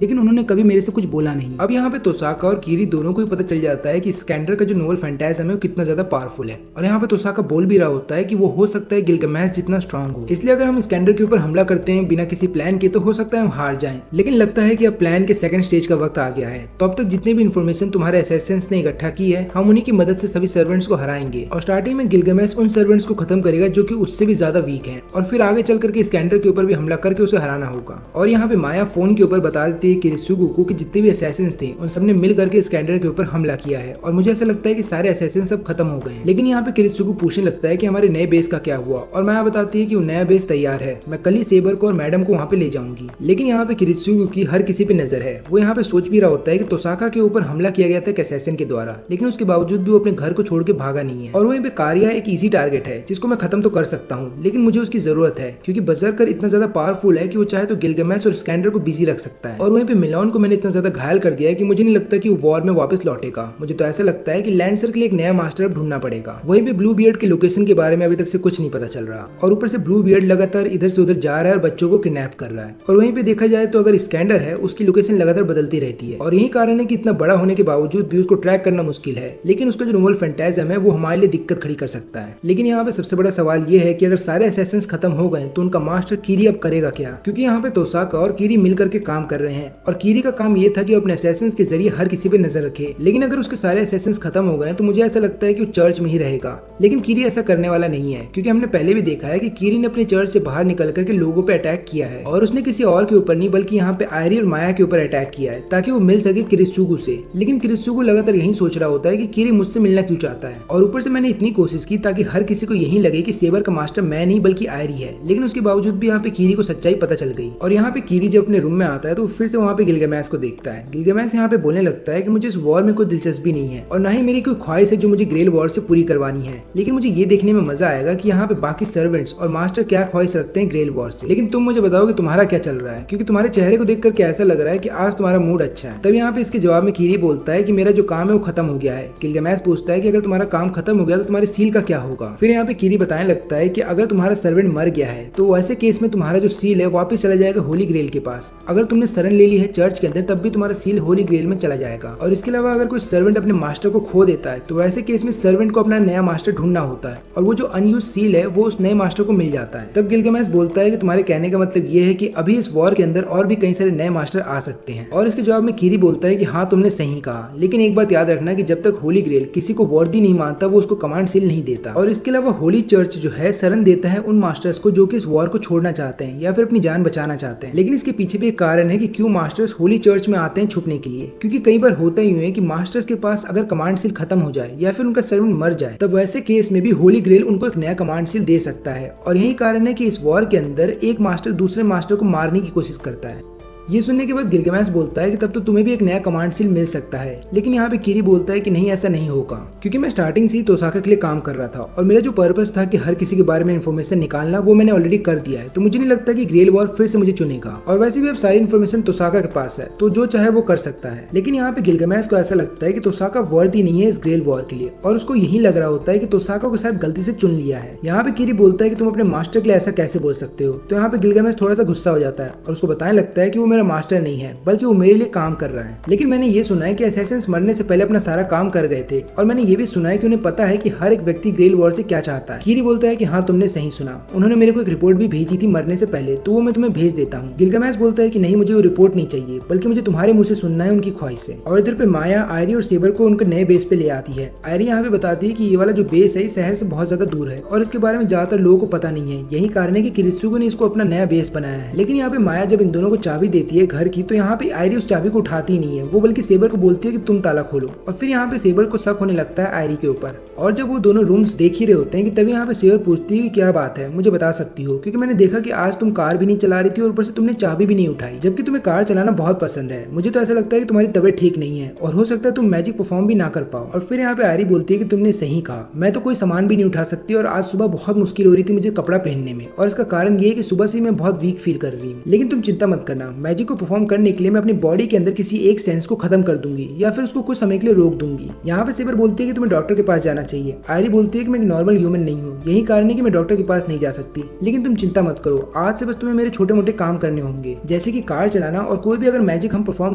लेकिन उन्होंने कभी मेरे से कुछ बोला नहीं। अब यहाँ पे तोसाका और कीरी दोनों को ही पता चल जाता है कि स्कैंडर का जो नोवल फैंटाज्म है वो कितना ज्यादा पावरफुल है, और यहाँ पे तोसाका बोल भी रहा होता है कि वो हो सकता है गिलगामेश जितना स्ट्रांग हो, इसलिए अगर हम स्कैंडर के ऊपर हमला करते हैं बिना किसी प्लान के तो हो सकता है हम हार जाएं। लेकिन लगता है कि अब प्लान के सेकंड स्टेज का वक्त आ गया है, तो अब तक जितने भी इन्फॉर्मेशन तुम्हारे असैसिन्स ने इकट्ठा की है हम उन्हीं की मदद से सभी सर्वेंट्स को हराएंगे। और स्टार्टिंग में गिलगामेश उन सर्वेंट्स को खत्म करेगा जो कि उससे भी ज्यादा वीक हैं, और फिर आगे चल करके स्कैंडर के ऊपर भी हमला करके उसे हराना होगा। और यहाँ पे माया फोन के ऊपर बता देती है किरीत्सुगु को कि जितने भी असैसिन्स थे उन सबने मिल करके स्कैंडर के ऊपर हमला किया है, और मुझे ऐसा लगता है कि सारे असैसिन्स सब खत्म हो गए। लेकिन यहाँ पे किरीत्सुगु पूछने लगता है कि हमारे नए बेस का क्या हुआ, और माया बताती है कि वो नया बेस तैयार है, मैं कल ही सेबर को और मैडम को वहाँ पे ले जाऊंगी। लेकिन यहाँ पे किरीत्सुगु की हर किसी पे नजर है, वो यहाँ पे सोच भी रहा होता है कि तोसाका के ऊपर हमला किया गया था एक असैसिन के द्वारा, लेकिन उसके बावजूद भी वो अपने घर को छोड़ के भागा नहीं है। और वहीं पे कारिया एक इजी टारगेट है जिसको मैं खत्म तो कर सकता हूँ, लेकिन मुझे उसकी जरूरत है, क्योंकि बजरकर इतना ज्यादा पावरफुल है कि वो चाहे तो गिलगामेश और स्कैंडर को बिजी रख सकता है। और वहीं पे मिलोन को मैंने इतना ज्यादा घायल कर दिया है कि मुझे नहीं लगता कि वो वॉर में वापस लौटेगा। मुझे तो ऐसा लगता है कि लैंसर के लिए एक नया मास्टर अब ढूंढना पड़ेगा। वहीं पे ब्लू बियर्ड के लोकेशन के बारे में अभी तक से कुछ नहीं पता चल रहा, और ऊपर से ब्लू बियर्ड लगातार इधर से उधर जा रहा है और बच्चों को किडनैप कर रहा है। और वहीं पे देखा जाए तो अगर स्कैंडर है उसकी लोकेशन लगातार बदलती रहती है, और यही कारण है कि इतना बड़ा होने के बावजूद भी उसको ट्रैक करना मुश्किल है। लेकिन उसका जो नोवल फैंटाज्म है वो हमारे लिए दिक्कत खड़ी कर सकता है। लेकिन यहाँ पे सबसे बड़ा सवाल ये है कि अगर सारे असैसिन्स खत्म हो गए तो उनका मास्टर कीरी अब करेगा क्या? क्योंकि यहाँ पे तोसाका और कीरी मिल करके काम कर रहे हैं, और कीरी का काम ये था कि वो अपने असैसिन्स के जरिए हर किसी पे नजर रखे। लेकिन अगर उसके सारे असैसिन्स खत्म हो गए तो मुझे ऐसा लगता है कि वो चर्च में ही रहेगा। लेकिन कीरी ऐसा करने वाला नहीं है, क्योंकि हमने पहले भी देखा है कि कीरी ने अपने चर्च से बाहर निकल करके लोगों पे अटैक किया है, और उसने किसी और के ऊपर नहीं बल्कि यहाँ पे आयरी और माया के ऊपर अटैक किया है ताकि वो मिल सके किरीत्सुगु से। लेकिन किरीत्सुगु लगातार यही सोच रहा होता है कि कीरी मुझसे मिलना क्यों चाहता है, और ऊपर से मैंने इतनी कोशिश की ताकि हर किसी को यही लगे कि सेबर का मास्टर मैं नहीं बल्कि आयरी है, लेकिन उसके बावजूद भी यहाँ पे कीरी को सच्चाई पता चल गई। और यहाँ पे कीरी जब अपने रूम में आता है तो फिर से वहाँ पे गिलगामेश को देखता है। गिलगामेश यहाँ पे बोलने लगता है कि मुझे इस वॉर में कोई दिलचस्पी नहीं है, और ना ही मेरी कोई ख्वाहिश है जो मुझे ग्रेल वॉर से पूरी करवानी है, लेकिन मुझे ये देखने में मजा आएगा कि यहाँ पे बाकी सर्वेंट्स और मास्टर क्या ख्वाहिश रखते हैं ग्रेल वॉर से। लेकिन तुम मुझे बताओ कि तुम्हारा क्या चल रहा है, क्योंकि तुम्हारे चेहरे को देख करके ऐसा लग रहा है कि आज तुम्हारा मूड अच्छा है। तब यहाँ पे इसके जवाब में कीरी बोलता है कि मेरा जो काम है वो खत्म हो गया है। गिलगामेश पूछता है कि अगर तुम्हारा काम खत्म हो गया तो तुम्हारी सील का क्या होगा? फिर यहाँ पे कीरी बताने लगता है कि अगर तुम्हारा सर्वेंट मर गया है तो ऐसे केस में तुम्हारा जो सील है वापस चला जाएगा होली ग्रेल के पास। अगर तुमने शरण ले ली है चर्च के अंदर तब भी तुम्हारा सील होली ग्रेल में चला जाएगा। और इसके अलावा अगर कोई सर्वेंट अपने मास्टर को खो देता है तो ऐसे केस में सर्वेंट को अपना नया मास्टर ढूंढना होता है, और वो जो अनयूज सील है वो उस नए मास्टर को मिल जाता है। तब गिलगामेश बोलता है कि तुम्हारे कहने का मतलब ये है कि अभी इस वॉर के अंदर और भी कई सारे नए मास्टर आ सकते हैं। और इसके जवाब में कीरी बोलता है कि हाँ तुमने सही कहा, लेकिन एक बात याद रखना कि जब तक होली ग्रेल किसी को वर्दी नहीं मानता वो उसको कमांड सील नहीं देता। और इसके अलावा होली चर्च जो है शरण देता है उन मास्टर्स को जो कि इस वॉर को छोड़ना चाहते हैं या फिर अपनी जान बचाना चाहते हैं। लेकिन इसके पीछे भी एक कारण है कि क्यों मास्टर्स होली चर्च में आते हैं छुपने के लिए, क्योंकि कई बार होता ही है कि मास्टर्स के पास अगर कमांड सील खत्म हो जाए या फिर उनका सर्वेंट मर जाए, तब वैसे केस में भी होली ग्रेल उनको एक नया कमांड सील दे सकता है। और यही कारण है कि इस वॉर के अंदर एक मास्टर दूसरे मास्टर को मारने की कोशिश करता है। ये सुनने के बाद गिलगामेश बोलता है कि तब तो तुम्हें भी एक नया कमांड सील मिल सकता है। लेकिन यहाँ पे किरी बोलता है कि नहीं, ऐसा नहीं होगा, क्योंकि मैं स्टार्टिंग से ही तोसाका के लिए काम कर रहा था और मेरा जो पर्पस था कि हर किसी के बारे में इन्फॉर्मेशन निकालना, वो मैंने ऑलरेडी कर दिया है। तो मुझे नहीं लगता कि ग्रेल वॉर फिर से मुझे चुनेगा। और वैसे भी अब सारी इन्फॉर्मेशन तोसाका के पास है, तो जो चाहे वो कर सकता है। लेकिन यहाँ पे गिलगामेश को ऐसा लगता है कि तोसाका वर्दी नहीं है इस ग्रेल वॉर के लिए, और उसको यही लग रहा होता है कि तोसाका को शायद गलती से चुन लिया है। यहाँ पे किरी बोलता है कि तुम अपने मास्टर के लिए ऐसा कैसे बोल सकते हो। तो यहाँ पे गिलगामेश थोड़ा सा गुस्सा हो जाता है और उसको बताने लगता है कि वो मेरा मास्टर नहीं है, बल्कि वो मेरे लिए काम कर रहा है। लेकिन मैंने ये सुना है कि असैसिन्स मरने से पहले अपना सारा काम कर गए थे, और मैंने ये भी सुना है कि उन्हें पता है कि हर एक व्यक्ति ग्रेल वॉर से क्या चाहता है। किरी बोलता है कि हाँ, तुमने सही सुना, उन्होंने मेरे को एक रिपोर्ट भी भेजी थी मरने से पहले, तो वो मैं तुम्हें भेज देता हूँ। गिलगामेश बोलता है कि नहीं, मुझे वो रिपोर्ट नहीं चाहिए, बल्कि मुझे तुम्हारे मुंह से सुनना है उनकी ख्वाहिश से। और इधर पे माया आयरी और सेबर को उनके नए बेस पे ले आती है। आयरी यहाँ पे बताती है कि ये वाला जो बेस है शहर से बहुत ज्यादा दूर है और इसके बारे में ज्यादातर लोगों को पता नहीं है। यही कारण है कि किरित्सुगो ने इसको अपना नया बेस बनाया है। लेकिन यहाँ पे माया जब इन दोनों को चाबी देती है घर की, तो यहाँ पे आयरी उस चाबी को उठाती नहीं है, वो बल्कि सेबर को बोलती है कि तुम ताला खोलो। और फिर यहाँ पे सेबर को शक होने लगता है आयरी के ऊपर। और जब वो दोनों रूम्स देख ही रहे होते हैं कि तभी यहाँ पे सेबर पूछती है कि क्या बात है, मुझे बता सकती हो, क्योंकि मैंने देखा कि आज तुम कार भी नहीं चला रही थी और ऊपर से तुमने चाबी भी नहीं उठाई, जबकि तुम्हें कार चलाना बहुत पसंद है। मुझे तो ऐसा लगता है कि तुम्हारी तबीयत ठीक नहीं है और हो सकता है तुम मैजिक परफॉर्म भी ना कर पाओ। और फिर यहाँ पे आयरी बोलती है कि तुमने सही कहा, मैं तो कोई सामान भी नहीं उठा सकती और आज सुबह बहुत मुश्किल हो रही थी मुझे कपड़ा पहनने में, और इसका कारण ये है कि सुबह से मैं बहुत वीक फील कर रही हूँ। लेकिन तुम चिंता मत करना, मैजिक को परफॉर्म करने के लिए मैं अपनी बॉडी के अंदर किसी एक सेंस को खत्म कर दूंगी या फिर उसको कुछ समय के लिए रोक दूंगी। यहाँ पे सेबर बोलती है कि तुम्हें डॉक्टर के पास जाना चाहिए। आयरी बोलती है कि मैं एक नॉर्मल ह्यूमन नहीं हूँ, यही कारण है कि मैं डॉक्टर के पास नहीं जा सकती। लेकिन तुम चिंता मत करो, आज से बस तुम्हें मेरे छोटे मोटे काम करने होंगे, जैसे कि कार चलाना, और कोई भी अगर मैजिक हम परफॉर्म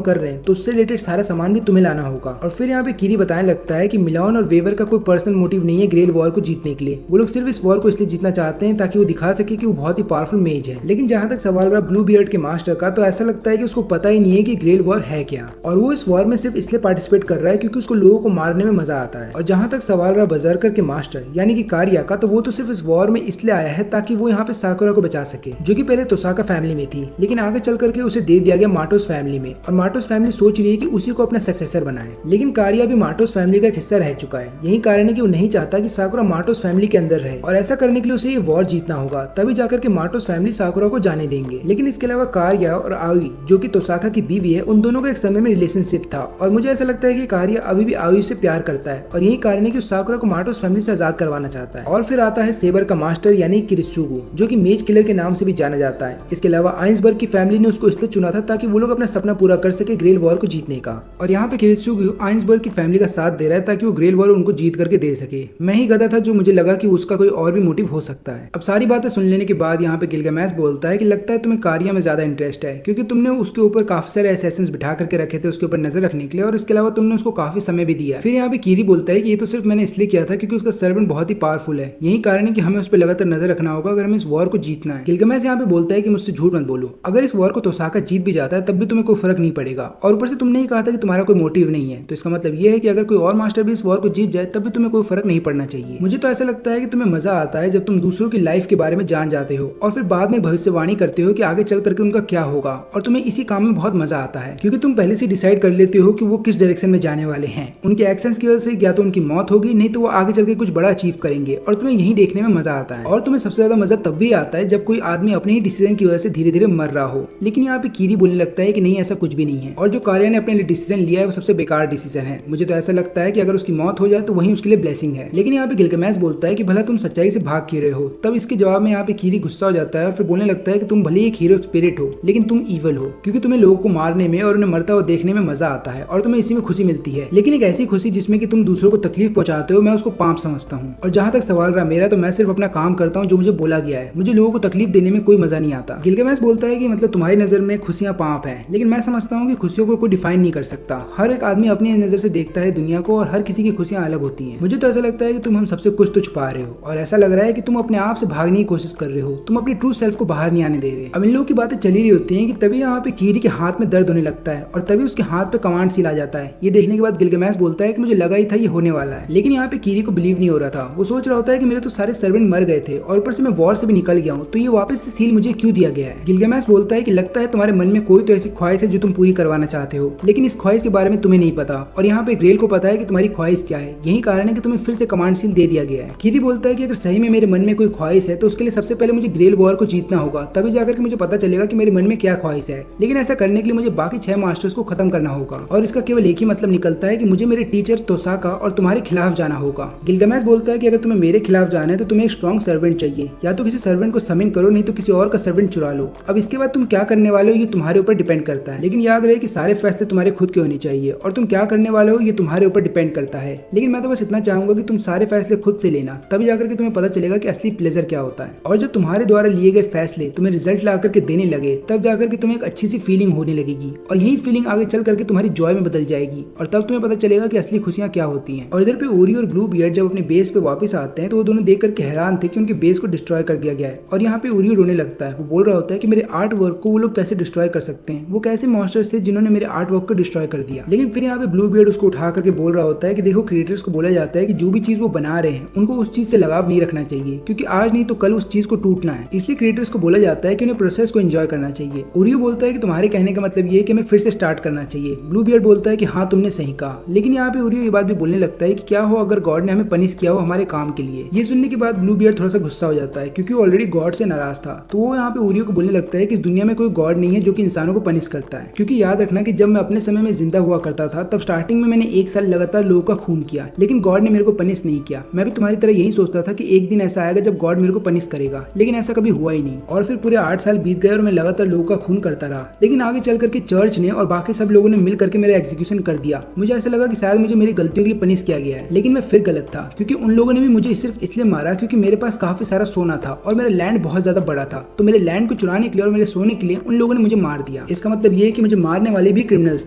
कर रहे हैं तो उससे रिलेटेड सारा सामान भी तुम्हें लाना होगा। और फिर यहाँ पे किरी बताने लगता है कि मिलान और वेवर का कोई पर्सनल मोटिव नहीं है ग्रेल वॉर को जीतने के लिए। वो लोग सिर्फ इस वॉर को इसलिए जीतना चाहते हैं ताकि वो दिखा सके कि वो बहुत ही पावरफुल मेज है। लेकिन जहाँ तक सवाल रहा ब्लू बियर्ड के मास्टर का, तो ऐसा लगता है कि उसको पता ही नहीं है कि ग्रेल वॉर है क्या, और वो इस वॉर में सिर्फ इसलिए पार्टिसिपेट कर रहा है क्योंकि उसको लोगों को मारने में मजा आता है। और जहाँ तक सवाल रहा बजर्कर के मास्टर यानी कि कारिया का, तो वो तो सिर्फ इस वॉर में इसलिए आया है ताकि वो यहाँ पे साकुरा को बचा सके, जो कि पहले तोसाका फैमिली में थी, लेकिन आगे चल करके उसे दे दिया गया माटोस फैमिली में। और माटोस फैमिली सोच रही है कि उसी को अपना सक्सेसर बनाए, लेकिन कारिया भी माटोस फैमिली का एक हिस्सा रह चुका है। यही कारण है कि वो नहीं चाहता कि साकुरा माटोस फैमिली के अंदर रहे, और ऐसा करने के लिए उसे ये वॉर जीतना होगा, तभी जाकर के माटोस फैमिली साकुरा को जाने देंगे। लेकिन इसके अलावा कारिया और आउई जो कि तोसाका की बीवी है, उन दोनों का एक समय में रिलेशनशिप था, और मुझे ऐसा लगता है कि कारिया अभी भी आउई से प्यार करता है, और यही कारण है कि साकुरा को माटोस फैमिली से आजाद करवाना चाहता है। और फिर आता है सेबर का मास्टर यानी किरित्सुगो, जो कि मेज किलर के नाम से भी जाना जाता है। इसके अलावा आइंसबर्ग की फैमिली ने उसको इसलिए चुना था ताकि वो लोग अपना सपना पूरा कर सके ग्रेल वॉर को जीतने का। और यहाँ पे किरित्सुगो आइंसबर्ग की फैमिली का साथ दे रहा है ताकि वो ग्रेल वॉर उनको जीत करके दे सके। मैं ही गधा था जो मुझे लगा कि उसका कोई और भी मोटिव हो सकता है। अब सारी बातें सुन लेने के बाद यहाँ पे गिलगामेश बोलता है कि लगता है तुम्हें कारिया में ज्यादा इंटरेस्ट है, क्योंकि तुमने उसके ऊपर काफी सारे असैसिन्स बिठा करके रखे थे उसके ऊपर नजर रखने के लिए, और इसके अलावा तुमने उसको काफी समय भी दिया। फिर यहाँ पे कीरी बोलता है कि ये तो सिर्फ मैंने इसलिए किया था क्योंकि उसका सर्वेंट बहुत ही पावरफुल है, यही कारण है कि हमें उस पर लगातार नजर रखना होगा अगर हमें इस वॉर को जीतना है। गिलगामेश यहाँ पे बोलता है कि मुझसे झूठ मत बोलो, अगर इस वॉर को तोसाका जीत भी जाता है तब भी तुम्हें कोई फर्क नहीं पड़ेगा, और ऊपर से तुमने ही कहा था कि तुम्हारा कोई मोटिव नहीं है, तो इसका मतलब ये है कि अगर कोई और मास्टर भी इस वॉर को जीत जाए तब भी तुम्हें कोई फर्क नहीं पड़ना चाहिए। मुझे तो ऐसा लगता है कि तुम्हें मजा आता है जब तुम दूसरों की लाइफ के बारे में जान जाते हो और फिर बाद में भविष्यवाणी करते हो कि आगे चल करके उनका क्या होगा, और तुम्हें इसी काम में बहुत मजा आता है क्योंकि तुम पहले से डिसाइड कर लेते हो कि वो किस डायरेक्शन में जाने वाले हैं। उनके एक्शंस की वजह से या तो उनकी मौत होगी, नहीं तो वो आगे चल के कुछ बड़ा अचीव करेंगे, और तुम्हें यही देखने में मजा आता है। और तुम्हें सबसे ज्यादा मजा तब भी आता है जब कोई आदमी अपने ही डिसीजन की वजह से धीरे धीरे मर रहा हो। लेकिन यहाँ पे कीरी बोलने लगता है कि नहीं, ऐसा कुछ भी नहीं है, और जो कारिया ने अपने लिए डिसीजन लिया है वो सबसे बेकार डिसीजन है। मुझे तो ऐसा लगता है कि अगर उसकी मौत हो जाए तो वही उसके लिए ब्लेसिंग है। लेकिन यहाँ पे गिलगामेश बोलता है कि भला तुम सच्चाई से भाग क्यों रहे हो। तब इसके जवाब में यहाँ पे कीरी गुस्सा हो जाता है और फिर बोलने लगता है कि तुम भले एक हीरो स्पिरिट हो, लेकिन तुम ईवल हो, क्योंकि तुम्हें लोगों को मारने में और उन्हें मरता हुआ देखने में मजा आता है और तुम्हें इसी में खुशी मिलती है, लेकिन एक ऐसी खुशी जिसमें कि तुम दूसरों को तकलीफ पहुंचाते हो, मैं उसको पाप समझता हूँ। और जहाँ तक सवाल रहा मेरा, तो मैं सिर्फ अपना काम करता हूँ जो मुझे बोला गया है, मुझे लोगों को तकलीफ देने में कोई मजा नहीं आता। गिलगामेश बोलता है कि मतलब तुम्हारी नजर में खुशियां पाप है, लेकिन मैं समझता हूँ कि खुशियों को कोई डिफाइन नहीं कर सकता। हर एक आदमी अपनी नजर से देखता है दुनिया को, और हर किसी की खुशियां अलग होती हैं। मुझे तो ऐसा लगता है कि तुम हम सबसे कुछ तो छुपा रहे हो, और ऐसा लग रहा है कि तुम अपने आप से भागने की कोशिश कर रहे हो, तुम अपनी ट्रू सेल्फ को बाहर नहीं आने दे रहे। अब इन लोगों की बातें चली रही होती हैं कि तभी तभी यहाँ पे कीरी के हाथ में दर्द होने लगता है और तभी उसके हाथ पे कमांड सील आ जाता है। ये देखने के बाद गिलगामेश बोलता है कि मुझे लगा ही था ये होने वाला है, लेकिन यहाँ पे कीरी को बिलीव नहीं हो रहा था। वो सोच रहा होता है कि मेरे तो सारे सर्वेंट मर गए थे और ऊपर से मैं वॉर से भी निकल गया हूँ, तो ये वापस से सील मुझे क्यों दिया गया है। गिलगामेश बोलता है कि लगता है तुम्हारे मन में कोई तो ऐसी ख्वाहिश है जो तुम पूरी करवाना चाहते हो, लेकिन इस ख्वाहिश के बारे में तुम्हें नहीं पता और यहाँ पे ग्रेल को पता है कि तुम्हारी ख्वाहिश क्या है। यही कारण है कि तुम्हें फिर से कमांड सील दे दिया गया है। कीरी बोलता है कि अगर सही में मेरे मन में कोई ख्वाहिश है तो उसके लिए सबसे पहले मुझे ग्रेल वॉर को जीतना होगा, तभी जाकर के मुझे पता चलेगा कि मेरे मन में क्या ख्वाहिश है। लेकिन ऐसा करने के लिए मुझे बाकी 6 मास्टर्स को खत्म करना होगा और इसका केवल एक ही मतलब निकलता है कि मुझे मेरे टीचर तोसाका और तुम्हारे खिलाफ जाना होगा। गिलगामेश बोलता है कि अगर तुम्हें मेरे खिलाफ जाना है तो तुम्हें एक स्ट्रॉन्ग सर्वेंट चाहिए, या तो किसी सर्वेंट को समिन करो, नहीं तो किसी और का सर्वेंट चुरा लो। अब इसके बाद तुम क्या करने वाले हो ये तुम्हारे ऊपर डिपेंड करता है, लेकिन याद रहे कि सारे फैसले तुम्हारे खुद के होने चाहिए और तुम क्या करने वाले हो ये तुम्हारे ऊपर डिपेंड करता है। लेकिन मैं तो बस इतना चाहूंगा कि तुम सारे फैसले खुद से लेना, तभी जाकर के तुम्हें पता चलेगा कि असली प्लेजर क्या होता है। और जब तुम्हारे द्वारा लिए गए फैसले तुम्हें रिजल्ट ला करके देने लगे, तब जाकर के तुम्हें एक अच्छी सी फीलिंग होने लगेगी और यही फीलिंग आगे चल करके तुम्हारी जॉय में बदल जाएगी और तब तुम्हें पता चलेगा कि असली खुशियां क्या होती हैं। और इधर पे ओरी और ब्लू बियर्ड जब अपने बेस पे वापस आते हैं तो वो दोनों देख करके हैरान थे कि उनके बेस को डिस्ट्रॉय कर दिया गया है। और यहाँ पे ओरी रोने लगता है। वो बोल रहा होता है कि मेरे आर्ट वर्क को वो लोग कैसे डिस्ट्रॉय कर सकते हैं, वो कैसे मॉन्स्टर्स थे जिन्होंने मेरे आर्ट वर्क को डिस्ट्रॉय कर दिया। लेकिन फिर यहाँ पे ब्लू बियर्ड उसको उठा करके बोल रहा होता है कि देखो, क्रिएटर्स को बोला जाता है कि जो भी चीज वो बना रहे हैं उनको उस चीज से लगाव नहीं रखना चाहिए, क्योंकि आज नहीं तो कल उस चीज को टूटना है। इसलिए क्रिएटर्स को बोला जाता है कि उन्हें प्रोसेस को एंजॉय करना चाहिए। ओरियो बोलता है कि तुम्हारे कहने का मतलब ये है कि हमें फिर से स्टार्ट करना चाहिए। ब्लू बियर्ड बोलता है कि हाँ, तुमने सही कहा। लेकिन यहाँ पे ओरियो ये बात भी बोलने लगता है कि क्या हो अगर गॉड ने हमें पनिश किया हो हमारे काम के लिए। ये सुनने के बाद ब्लू बियर्ड थोड़ा सा गुस्सा हो जाता है, क्योंकि वो ऑलरेडी गॉड से नाराज था। तो वो यहाँ पे ओरियो को बोलने लगता है कि इस दुनिया में कोई गॉड नहीं है जो कि इंसानों को पनिश करता है, क्योंकि याद रखना कि जब मैं अपने समय में जिंदा हुआ करता था तब स्टार्टिंग में मैंने 1 साल लगातार लोगों का खून किया, लेकिन गॉड ने मेरे को पनिश नहीं किया। मैं भी तुम्हारी तरह यही सोचता था कि एक दिन ऐसा आएगा जब गॉड मेरे को पनिश करेगा, लेकिन ऐसा कभी हुआ ही नहीं। और फिर पूरे 8 साल बीत गए और मैं लगातार लोगों का खून करता रहा, लेकिन आगे चल करके चर्च ने और बाकी सब लोगों ने मिल करके मेरा एग्जीक्यूशन कर दिया। मुझे ऐसा लगा कि शायद मुझे मेरी गलतियों के लिए पनिश किया गया है, लेकिन मैं फिर गलत था, क्योंकि उन लोगों ने भी मुझे सिर्फ इसलिए मारा क्योंकि मेरे पास काफी सारा सोना था और मेरा लैंड बहुत ज्यादा बड़ा था। तो मेरे लैंड को चुराने के लिए और मेरे सोने के लिए उन लोगों ने मुझे मार दिया। इसका मतलब ये है कि मुझे मारने वाले भी क्रिमिनल्स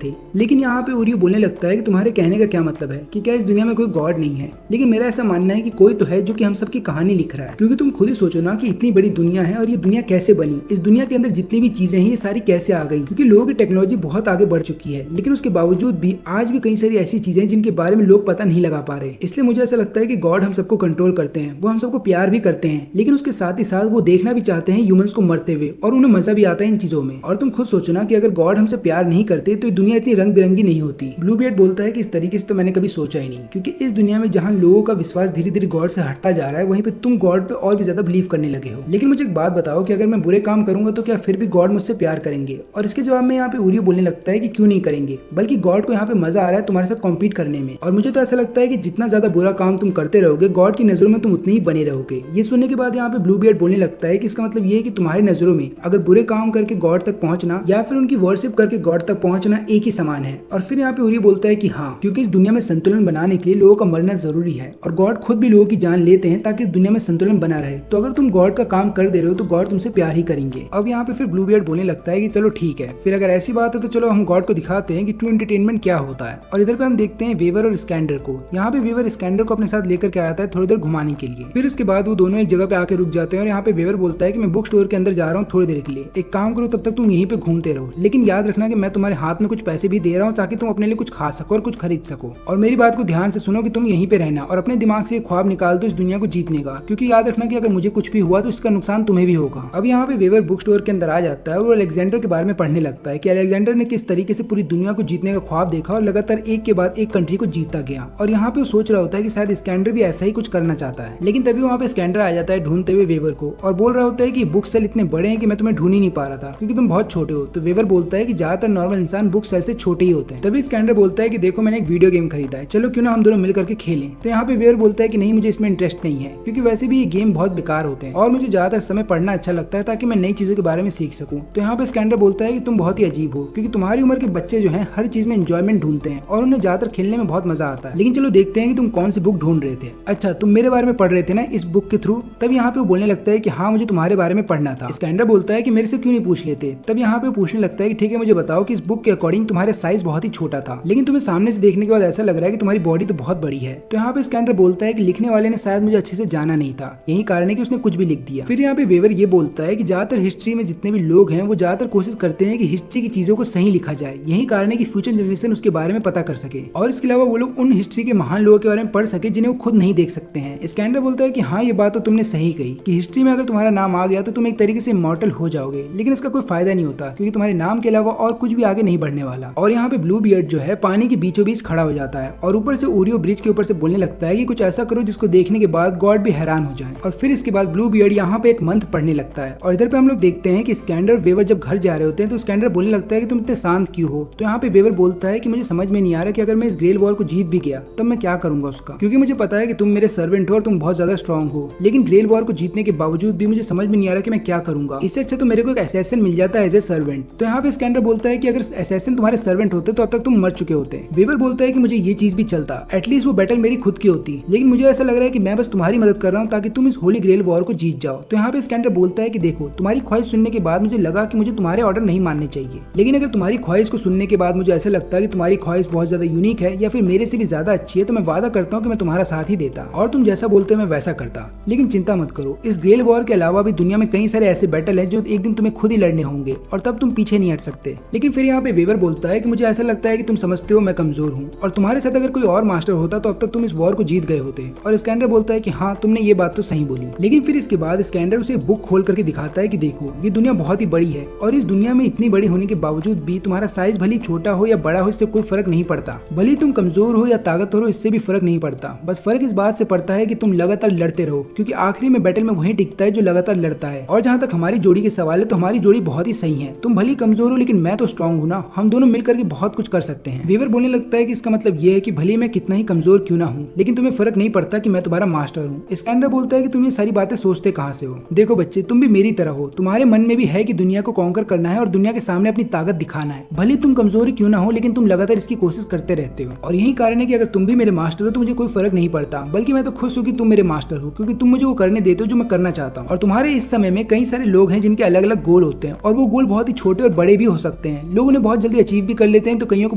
थे। लेकिन यहाँ पे ओरियो बोलने लगता है कि तुम्हारे कहने का क्या मतलब है कि क्या इस दुनिया में कोई गॉड नहीं है। लेकिन मेरा ऐसा मानना है कि कोई तो है जो कि हम सबकी कहानी लिख रहा है, क्योंकि तुम खुद ही सोचो ना कि इतनी बड़ी दुनिया है और ये दुनिया कैसे बनी, इस दुनिया के अंदर जितनी भी चीजें हैं ये सारी कैसे आ गई, क्योंकि लोगों की टेक्नोलॉजी बहुत आगे बढ़ चुकी है। लेकिन उसके बावजूद भी आज भी कई सारी ऐसी चीजें जिनके बारे में लोग पता नहीं लगा पा रहे। इसलिए मुझे ऐसा लगता है कि गॉड हम सबको कंट्रोल करते हैं, वो हम सबको प्यार भी करते हैं, लेकिन उसके साथ ही साथ वो देखना भी चाहते हैं ह्यूमंस को मरते हुए, और उन्हें मजा भी आता है इन चीजों में। और तुम खुद सोचो ना कि अगर गॉड हमसे प्यार नहीं करते तो दुनिया इतनी रंग बिरंगी नहीं होती। ब्लू बियर्ड बोलता है कि इस तरीके से तो मैंने कभी सोचा ही नहीं, क्योंकि इस दुनिया में जहाँ लोगों का विश्वास धीरे धीरे गॉड से हटता जा रहा है, वहीं पे तुम गॉड पे और भी ज्यादा बिलीव करने लगे हो। लेकिन मुझे एक बात बताओ कि अगर मैं बुरे काम करूंगा तो क्या फिर भी गॉड मुझसे प्यार करेंगे? और इसके जवाब में यहाँ पे ओरियो बोलने लगता है कि क्यों नहीं करेंगे, बल्कि गॉड को यहाँ पे मजा आ रहा है तुम्हारे साथ कॉम्पीट करने में। और मुझे तो ऐसा लगता है कि जितना ज्यादा बुरा काम तुम करते रहोगे गॉड की नजरों में तुम उतने ही बने रहोगे। ये सुनने के बाद यहाँ पे ब्लू बियर्ड बोलने लगता है कि इसका मतलब ये है कि तुम्हारी नजरों में अगर बुरे काम करके गॉड तक पहुंचना या फिर उनकी वर्शिप करके गॉड तक पहुंचना एक ही समान है। और फिर यहाँ पे ओरियो बोलता है कि हाँ, क्योंकि इस दुनिया में संतुलन बनाने के लिए लोगों का मरना जरूरी है और गॉड खुद भी लोगों की जान लेते हैं ताकि इस दुनिया में संतुलन बना रहे। तो अगर तुम गॉड का काम कर दे रहे हो तो गॉड तुमसे प्यार ही करेंगे। अब यहाँ पे फिर ब्लू बियर्ड बोलने लगता है कि चलो ठीक है, फिर अगर ऐसी बात है तो चलो हम गॉड को दिखाते हैं कि ट्रू एंटरटेनमेंट क्या होता है। और इधर पे हम देखते हैं वेवर और स्कैंडर को। यहाँ पे वेवर स्कैंडर को अपने साथ लेकर के आता है थोड़ी देर घुमाने के लिए। फिर उसके बाद वो दोनों एक जगह पे आके रुक जाते हैं और यहाँ पे वेवर बोलता है कि मैं बुक स्टोर के अंदर जा रहा हूँ थोड़ी देर के लिए, एक काम करो तब तक तुम यहीं पे घूमते रहो, लेकिन याद रखना कि मैं तुम्हारे हाथ में कुछ पैसे भी दे रहा हूँ ताकि तुम अपने लिए कुछ खा सको और कुछ खरीद सको। और मेरी बात को ध्यान से सुनो कि तुम यहीं पे रहना और अपने दिमाग से ख्वाब निकाल दो इस दुनिया को जीतने का, क्योंकि याद रखना कि अगर मुझे कुछ भी हुआ तो इसका नुकसान तुम्हें भी होगा। अब यहाँ पे वेवर बुक स्टोर के अंदर आ जाता है और अलेक्जेंडर के बारे में पढ़ने लगता है कि अलेक्जेंडर ने किस तरीके से पूरी दुनिया को जीतने का ख्वाब देखा और लगातार एक के बाद एक कंट्री को जीतता गया। और यहाँ पे वो सोच रहा होता है कि शायद स्कैंडर भी ऐसा ही कुछ करना चाहता है। लेकिन तभी वहाँ पे स्कैंडर आ जाता है ढूंढते हुए वेवर को और बोल रहा होता है कि बुक सेल इतने बड़े हैं कि मैं तुम्हें ढूंढ ही नहीं पा रहा था क्योंकि तुम बहुत छोटे हो। तो वेवर बोलता है कि ज्यादातर नॉर्मल इंसान बुक सेल से छोटे ही होते हैं। तभी स्कैंडर बोलता है कि देखो मैंने एक वीडियो गेम खरीदा है, चलो क्यों ना हम दोनों मिल करके खेलें। तो यहाँ पे वेवर बोलता है कि नहीं, मुझे इसमें इंटरेस्ट नहीं है क्योंकि वैसे भी ये गेम बहुत बेकार होते हैं और मुझे ज्यादातर समय पढ़ना अच्छा लगता है ताकि मैं नई चीजों के बारे में सीख सकूं। तो यहाँ पे स्कैंडर बोलता है कि तुम बहुत ही अजीब हो क्योंकि तुम्हारी उम्र के बच्चे जो हैं हर चीज में एंजॉयमेंट ढूंढते हैं और उन्हें ज्यादातर खेलने में बहुत मजा आता है। लेकिन चलो देखते हैं कि तुम कौन सी बुक ढूंढ रहे थे। अच्छा, तुम मेरे बारे में पढ़ रहे थे ना इस बुक के थ्रू। तब यहाँ पे वो बोलने लगता है कि हाँ, मुझे तुम्हारे बारे में पढ़ना था। स्कैंडर बोलता है कि मेरे से क्यों नहीं पूछ लेते। तब यहाँ पे पूछने लगता है कि ठीक है, मुझे बताओ कि इस बुक के अकॉर्डिंग तुम्हारा साइज बहुत ही छोटा था, लेकिन तुम्हें सामने से देखने के बाद ऐसा लग रहा है कि तुम्हारी बॉडी तो बहुत बड़ी है। तो यहाँ पे स्कैंडर बोलता है कि लिखने वाले ने शायद मुझे अच्छे से जाना नहीं था, यही कारण है कि उसने कुछ भी लिख दिया। फिर यहाँ पे वेवर ये बोलता है कि ज्यादातर हिस्ट्री में जितने भी लोग हैं वो ज्यादातर कोशिश करते हैं कि हिस्ट्री की चीजों को सही लिखा जाए। यही कारण है कि फ्यूचर जनरेशन उसके बारे में पता कर सके और इसके अलावा वो लोग उन हिस्ट्री के महान लोगों के बारे में पढ़ सके जिन्हें वो खुद नहीं देख सकते हैं। स्कैंडर बोलता है कि हाँ, ये बात तो तुमने सही कही कि हिस्ट्री में अगर तुम्हारा नाम आ गया तो तुम एक तरीके से इमॉर्टल हो जाओगे, लेकिन इसका कोई फायदा नहीं होता क्योंकि तुम्हारे नाम के अलावा और कुछ भी आगे नहीं बढ़ने वाला। और यहाँ पे ब्लू बियर्ड जो है पानी के बीचों बीच खड़ा हो जाता है और ऊपर से ओरियो ब्रिज के ऊपर से बोलने लगता है कि कुछ ऐसा करो जिसको देखने के बाद गॉड भी हैरान हो जाए। और फिर इसके बाद ब्लू बियर्ड यहाँ पे एक मंत्र पढ़ने लगता है और इधर पे हम लोग देखते हैं कि स्कैंडर और वेवर जब घर जा रहे होते हैं तो स्कैंडर बोलने लगता है कि तुम इतने शांत क्यों हो। तो यहाँ पे वेवर बोलता है कि मुझे समझ में नहीं आ रहा कि अगर मैं इस ग्रेल वॉर को जीत भी गया तब मैं क्या करूंगा उसका, क्योंकि मुझे पता है कि तुम मेरे सर्वेंट हो और तुम बहुत ज्यादा स्ट्रांग हो, लेकिन ग्रेल वॉर को जीतने के बावजूद भी मुझे समझ में नहीं आ रहा कि मैं क्या करूंगा। इससे अच्छा तो मेरे को एक असैसिन मिल जाता है एज ए सर्वेंट। तो यहाँ पे स्कैंडर बोलता है कि अगर असैसिन तुम्हारे सर्वेंट होते तो अब तक तुम मर चुके होते। वेवर बोलता है कि मुझे ये चीज भी चलता, एटलीस्ट वो बैटल मेरी खुद की होती, लेकिन मुझे ऐसा लग रहा है कि मैं बस तुम्हारी मदद कर रहा हूँ ताकि तुम इस होली ग्रेल वॉर को जीत जाओ। तो यहाँ पे स्कैंडर बोलता है कि देखो, तुम्हारी ख्वाहिश सुनने के बाद मुझे लगा कि मुझे तुम्हारे ऑर्डर नहीं मानने चाहिए, लेकिन अगर तुम्हारी ख्वाहिश को सुनने के बाद मुझे ऐसा लगता है कि तुम्हारी ख्वाहिश बहुत ज्यादा यूनिक है या फिर मेरे से भी ज्यादा अच्छी है तो मैं वादा करता हूँ कि मैं तुम्हारा साथ ही देता और तुम जैसा बोलते मैं वैसा करता। लेकिन चिंता मत करो, इस ग्रेल वॉर के अलावा भी दुनिया में कई सारे ऐसे बैटल हैं जो एक दिन तुम्हें खुद ही लड़ने होंगे और तब तुम पीछे नहीं हट सकते। लेकिन फिर यहाँ पे वेवर बोलता है कि मुझे ऐसा लगता है कि तुम समझते हो मैं कमजोर हूँ और तुम्हारे साथ अगर कोई और मास्टर होता तो अब तक तुम इस वॉर को जीत गए होते। और स्कैंडर बोलता है कि हाँ, तुमने ये बात तो सही बोली। लेकिन फिर इसके बाद स्कैंडर उसे बुक खोल करके दिखाता है कि देखो, ये दुनिया बहुत ही बड़ी है और इस दुनिया में इतनी बड़ी होने के बावजूद भी तुम्हारा साइज भले छोटा हो या बड़ा हो इससे कोई फर्क नहीं पड़ता, भले तुम कमजोर हो या ताकतवर हो इससे भी फर्क नहीं पड़ता। बस फर्क इस बात से पड़ता है कि तुम लगातार लड़ते रहो, क्योंकि आखिरी में बैटल में वही टिकता है जो लगातार लड़ता है। और जहाँ तक हमारी जोड़ी के सवाल है तो हमारी जोड़ी बहुत ही सही है। तुम भले कमजोर हो लेकिन मैं तो स्ट्रांग हूँ ना, हम दोनों मिलकर के बहुत कुछ कर सकते हैं। वेवर बोलने लगता है कि इसका मतलब ये है कि भले मैं कितना ही कमजोर क्यों ना हूँ लेकिन तुम्हें फर्क नहीं पड़ता कि मैं तुम्हारा मास्टर हूँ। स्कैंडर बोलता है कि तुम ये सारी बातें सोचते कहाँ से हो। देखो बच्चे, तुम भी मेरी तरह हो, तुम्हारे मन में भी है कि दुनिया को कॉन्कर करना है और दुनिया के सामने अपनी ताकत दिखाना है। भले तुम कमजोर क्यों ना हो लेकिन तुम लगातार इसकी कोशिश करते रहते हो। और यही कारण है कि अगर तुम भी मेरे मास्टर हो तो मुझे कोई फर्क नहीं पड़ता, बल्कि मैं तो खुश हूँ कि तुम मेरे मास्टर हो, क्योंकि तुम मुझे वो करने देते हो जो मैं करना चाहता हूँ। और तुम्हारे इस समय में कई सारे लोग हैं जिनके अलग अलग गोल होते हैं और वो गोल बहुत ही छोटे और बड़े भी हो सकते हैं। लोग उन्हें बहुत जल्दी अचीव भी कर लेते हैं तो कईयों को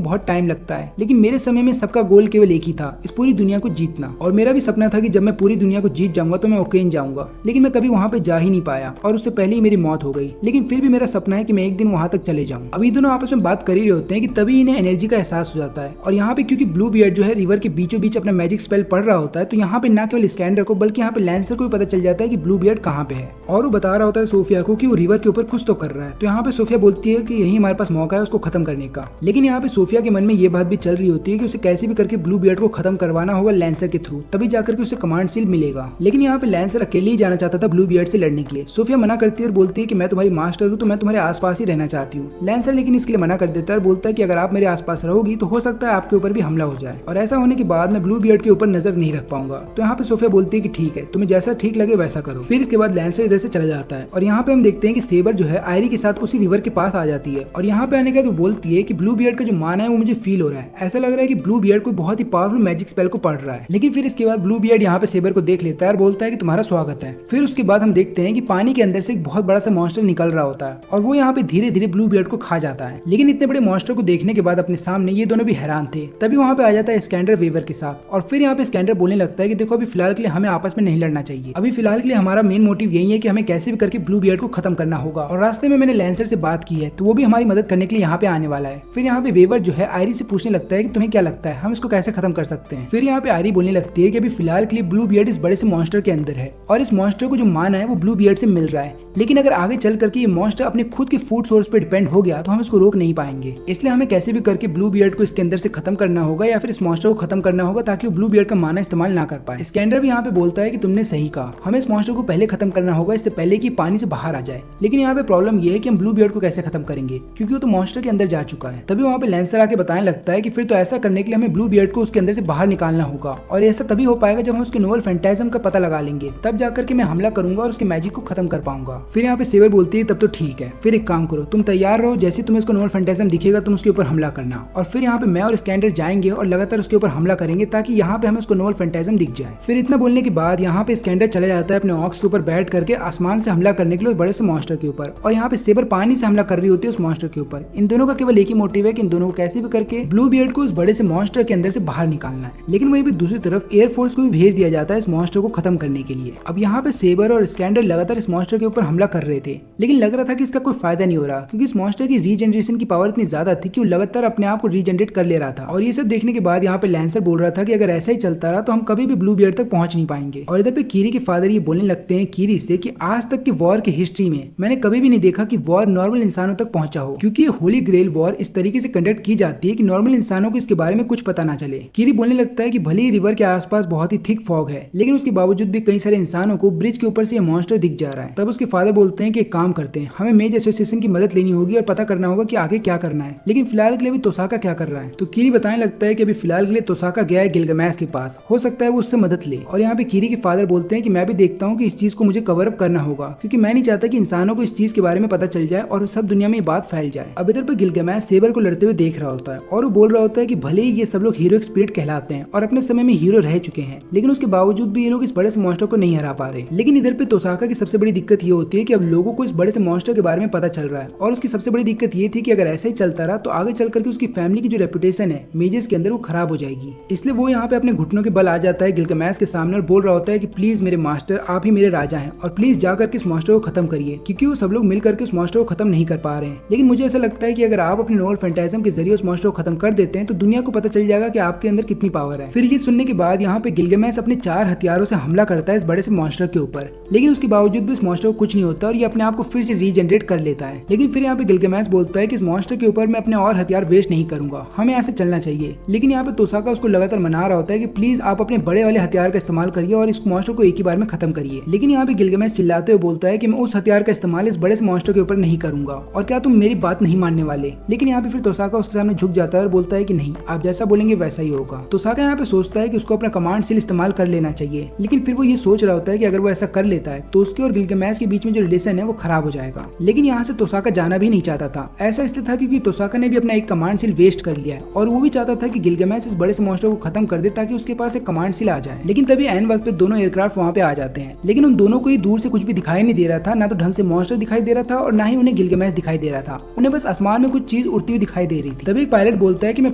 बहुत टाइम लगता है, लेकिन मेरे समय में सबका गोल केवल एक ही था, इस पूरी दुनिया को जीतना। और मेरा भी सपना था कि जब मैं पूरी दुनिया को जीत जाऊंगा तो मैं ओकेन जाऊंगा, लेकिन मैं कभी वहां पे जा ही नहीं पाया और उससे पहले ही मेरी मौत हो गई। लेकिन फिर भी मेरा सपना है कि मैं एक दिन वहां तक चले जाऊं। अभी दोनों आपस में बात कर ही रहे होते हैं कि तभी इन्हें एनर्जी का एहसास हो जाता है। और यहाँ पे क्योंकि ब्लू बियर्ड जो है रिवर के बीचों बीच अपना मैजिक स्पेल पढ़ रहा होता है तो यहाँ पे ना केवल स्कैंडर को बल्कि यहाँ पे लैंसर को भी पता चल जाता है कि ब्लू बियर्ड कहाँ पे है। और वो बता रहा होता है सोफिया को कि वो रिवर के ऊपर कुछ तो कर रहा है। तो यहाँ पे सोफिया बोलती है कि यही हमारे पास मौका है उसको खत्म करने का। लेकिन यहाँ पे सोफिया के मन में ये बात भी चल रही होती है कि उसे कैसे भी करके ब्लू बियर्ड को खत्म करवाना होगा लैंसर के थ्रू, तभी जाकर के उसे कमांड सील मिलेगा। लेकिन यहाँ पे लैंसर अकेले ही जाना चाहता था ब्लू बियर्ड से लड़ने के लिए। सोफिया मना करती है और बोलती है कि मैं तुम्हारी मास्टर हूँ तो मैं तुम्हारे आसपास ही रहना चाहती हूँ। लैंसर लेकिन इसके लिए मना कर देता है और बोलता है कि अगर आप मेरे आसपास रहोगी तो हो सकता है आपके ऊपर भी हमला हो जाए और ऐसा होने के बाद मैं ब्लू बियर्ड के ऊपर नजर नहीं रख पाऊंगा। तो यहाँ पे सोफिया बोलती है कि ठीक है, तुम्हें जैसा ठीक लगे वैसा करो। फिर इसके बाद लैंसर इधर से चला जाता है और यहाँ पे हम देखते हैं कि सेबर जो है आयरी के साथ उसी रिवर के पास आ जाती है। और यहाँ पे आने के बाद वो बोलती है कि ब्लू बियर्ड का जो मान है वो मुझे फील हो रहा है, ऐसा लग रहा है कि ब्लू बियर्ड कोई बहुत ही पावरफुल मैजिक स्पेल को पढ़ रहा है। लेकिन फिर इसके बाद ब्लू बियर्ड यहाँ पे सेबर को देख लेता है और बोलता है कि तुम्हारा स्वागत है। फिर उसके बाद हम देखते हैं कि पानी के अंदर से एक बहुत बड़ा सा मॉन्स्टर निकल रहा होता है और वो यहाँ पे धीरे धीरे ब्लू बियर्ड को खा जाता है। लेकिन इतने बड़े मॉन्स्टर को देखने के बाद अपने सामने ये दोनों भी हैरान थे। तभी वहाँ पे आ जाता है स्कैंडर वेवर के साथ और फिर यहाँ पे स्कैंडर बोलने लगता है कि देखो अभी फिलहाल के लिए हमें आपस में नहीं लड़ना चाहिए, अभी फिलहाल के लिए हमारा मेन मोटिव यही है कि हमें कैसे भी करके ब्लू बियर्ड को खत्म करना होगा। और रास्ते में मैंने लैंसर से बात की है तो वो भी हमारी मदद करने के लिए यहाँ पे आने वाला है। फिर यहाँ पे वेवर जो है आयरी से पूछने लगता है कि तुम्हें क्या लगता है हम इसको कैसे खत्म कर सकते हैं। फिर यहाँ पे आयरी बोलने लगती है कि अभी फिलहाल के लिए ब्लू बियर्ड इस बड़े से मॉन्स्टर के अंदर है और इस मॉन्स्टर को जो मान है वो ब्लू बियर्ड से मिल रहा है, लेकिन अगर आगे चल करके ये मॉन्स्टर अपने खुद के फूड सोर्स पे डिपेंड हो गया तो हम इसको रोक नहीं पाएंगे। इसलिए हमें कैसे भी करके ब्लू बियर्ड को इसके अंदर से खत्म करना होगा या फिर इस मॉन्स्टर को खत्म करना होगा ताकि वो ब्लू बियर्ड का माना इस्तेमाल ना कर पाए। स्कैंडर भी यहाँ पे बोलता है कि तुमने सही कहा, हमें इस मॉन्स्टर को पहले खत्म करना होगा इससे पहले कि पानी से बाहर आ जाए। लेकिन यहाँ पे प्रॉब्लम ये है कि हम ब्लू बियर्ड को कैसे खत्म करेंगे क्योंकि वो तो मॉन्स्टर के अंदर जा चुका है। तभी वहाँ पे लैंसर आके बताने लगता है कि फिर तो ऐसा करने के लिए हमें ब्लू बियर्ड को उसके अंदर से बाहर निकालना होगा और ऐसा तभी हो पाएगा जब हम उसके नोवल फैंटासिज्म का पता लगा लेंगे, तब जाकर के मैं हमला करूंगा और उसके मैजिक को खत्म कर पाऊंगा। फिर यहाँ पे सेवर बोलती है तब तो ठीक है, फिर एक काम करो तुम तैयार रहो, जैसे तुम्हें उसको नोवल फैंटासिज्म दिखेगा तुम उसके ऊपर हमला करना। और फिर यहाँ पे मैं और स्कैंडर जाएंगे और लगातार उसके ऊपर हमला करेंगे ताकि यहाँ पे हमें उसको नोवल फैंटासिज्म दिख जाए। फिर इतना बोलने के बाद यहाँ पे स्कैंडर चला जाता है अपने ऑक्स के ऊपर बैठ करके आसमान से हमला करने के लिए बड़े से मॉन्स्टर के ऊपर और यहाँ पे सेबर पानी से हमला कर रही होती है उस मॉन्स्टर के ऊपर। इन दोनों का केवल एक ही मोटिव है कि इन दोनों को कैसे भी करके ब्लू बियर्ड को उस बड़े से मॉन्स्टर के अंदर से बाहर निकालना है। लेकिन वहीं पे दूसरी तरफ एयरफोर्स को भी भेज दिया जाता है इस मॉन्स्टर को खत्म करने के लिए। अब यहाँ पे सेबर और स्कैंडर लगातार इस मॉन्स्टर के ऊपर हमला कर रहे थे लेकिन लग रहा था कि इसका कोई फायदा नहीं हो रहा, क्योंकि इस मॉन्स्टर की रीजनरेशन की पावर इतनी ज्यादा थी कि वो लगातार अपने आप को रीजनरेट कर ले रहा था। और ये सब देखने के बाद यहाँ पे लैंसर बोल रहा था कि अगर ऐसा ही चलता रहा तो हम कभी भी ब्लू बियर्ड तक पहुंच नहीं पाएंगे। और इधर पे कीरी के फादर ये बोलने लगते हैं कीरी से कि आज तक के वॉर की हिस्ट्री में मैंने कभी भी नहीं देखा कि वॉर नॉर्मल इंसानों तक पहुंचा हो, क्योंकि ये होली ग्रेल वॉर इस तरीके से कंडक्ट की जाती है कि नॉर्मल इंसानों को इसके बारे में कुछ पता ना चले। कीरी बोलने लगता है कि भले ही रिवर के आसपास बहुत ही थिक फॉग है, लेकिन उसके बावजूद भी कई सारे इंसानों को ब्रिज के ऊपर से ये मॉन्स्टर दिख जा रहा है। तब उसके फादर बोलते हैं कि एक काम करते हैं, हमें मेज एसोसिएशन की मदद लेनी होगी और पता करना होगा कि आगे क्या करना है, लेकिन फिलहाल के लिए अभी तोसाका क्या कर रहा है। तो कीरी बताने लगता है कि अभी फिलहाल के लिए तोसाका गया है गिलगामेश के पास, हो सकता है वो उससे मदद ले। और यहाँ पे कीरी के फादर बोलते हैं कि मैं भी देखता हूँ कि इस चीज को मुझे कवर अप करना होगा, क्योंकि मैं नहीं चाहता कि इंसानों को इस चीज के बारे में पता चल जाए और सब दुनिया में ये बात फैल जाए। अब इधर पे गिलगामेश सेबर को लड़ते हुए देख रहा होता है और वो बोल रहा होता है कि भले ही ये सब लोग हीरोइक स्पिरिट कहलाते हैं और अपने समय में हीरो रह चुके हैं, लेकिन उसके बावजूद भी ये लोग इस बड़े से मॉन्स्टर को नहीं हरा पा रहे। लेकिन इधर पे तोसाका की सबसे बड़ी दिक्कत ये होती है कि अब लोगों को इस बड़े से मॉन्स्टर के बारे में पता चल रहा है, और उसकी सबसे बड़ी दिक्कत ये थी कि अगर ऐसा ही चलता रहा तो आगे चल करके उसकी फैमिली की जो रेपुटेशन है मेजेस के अंदर वो खराब हो जाएगी। इसलिए वो यहाँ पे अपने घुटनों के बल आ जाता है गिलगामेश के सामने और बोल रहा होता है कि प्लीज मेरे मास्टर, आप ही मेरे राजा हैं और प्लीज जाकर के इस मॉन्स्टर को खत्म करिए, क्योंकि वो सब लोग मिल करके उस मॉन्स्टर को खत्म नहीं कर पा रहे हैं। लेकिन मुझे ऐसा लगता है कि अगर आप अपने नोवल फैंटासिज्म के जरिए उस मॉन्स्टर को खत्म कर देते हैं तो दुनिया को पता चल जाएगा कि आपके अंदर कितनी पावर है। फिर ये सुनने के बाद यहाँ पे गिलगामेश अपने 4 हथियारों से हमला करता है इस बड़े से मॉन्स्टर के ऊपर, लेकिन उसके बावजूद भी इस मॉन्स्टर को कुछ नहीं होता और ये अपने आप को फिर से रीजनरेट कर लेता है। लेकिन फिर यहाँ पे गिलगामेश बोलता है कि इस मॉन्स्टर के ऊपर मैं अपने और हथियार वेस्ट नहीं करूंगा, हमें यहाँ से चलना चाहिए। लेकिन यहाँ पे तोसाका उसको लगातार मना रहा होता है कि प्लीज आप अपने बड़े वाले हथियार का इस्तेमाल करिए और इस मॉन्स्टर को एक ही बार में खत्म करिए। लेकिन यहाँ पे गिलगामेश चिल्लाते हुए बोलता है कि मैं उस हथियार का इस्तेमाल इस बड़े से मॉन्स्टर के ऊपर नहीं करूंगा, और क्या तुम मेरी बात नहीं मानने वाले। लेकिन यहाँ पे फिर तोसाका उसके सामने झुक जाता है और बोलता है कि नहीं, आप जैसा बोलेंगे वैसा ही होगा। तोसाका यहाँ पे सोचता है कि उसको अपना कमांड सील इस्तेमाल कर लेना चाहिए, लेकिन फिर वो ये सोच रहा होता है कि अगर वो ऐसा कर लेता है तो उसके और गिलगामेश के बीच में जो रिलेशन है वो खराब हो जाएगा। लेकिन यहाँ से तोसाका जाना भी नहीं चाहता था। ऐसा इसलिए था क्योंकि तोसाका ने भी अपना एक कमांड सील वेस्ट कर लिया है और वो भी चाहता था कि गिलगामेश इस बड़े से मॉन्स्टर को खत्म कर दे ताकि उसके पास एक कमांड सील आ जाए। लेकिन तभी एन वक्त पे दोनों एयरक्राफ्ट वहाँ पे आ जाते हैं, लेकिन उन दोनों को ही दूर से कुछ भी दिखाई नहीं दे रहा था, ना तो ढंग से मॉन्स्टर दिखाई दे रहा था और ना ही उन्हें गिलगामेश दिखाई दे रहा था। उन्हें बस आसमान में कुछ चीज उड़ती हुई दिखाई दे रही थी। तभी एक पायलट बोलता है कि मैं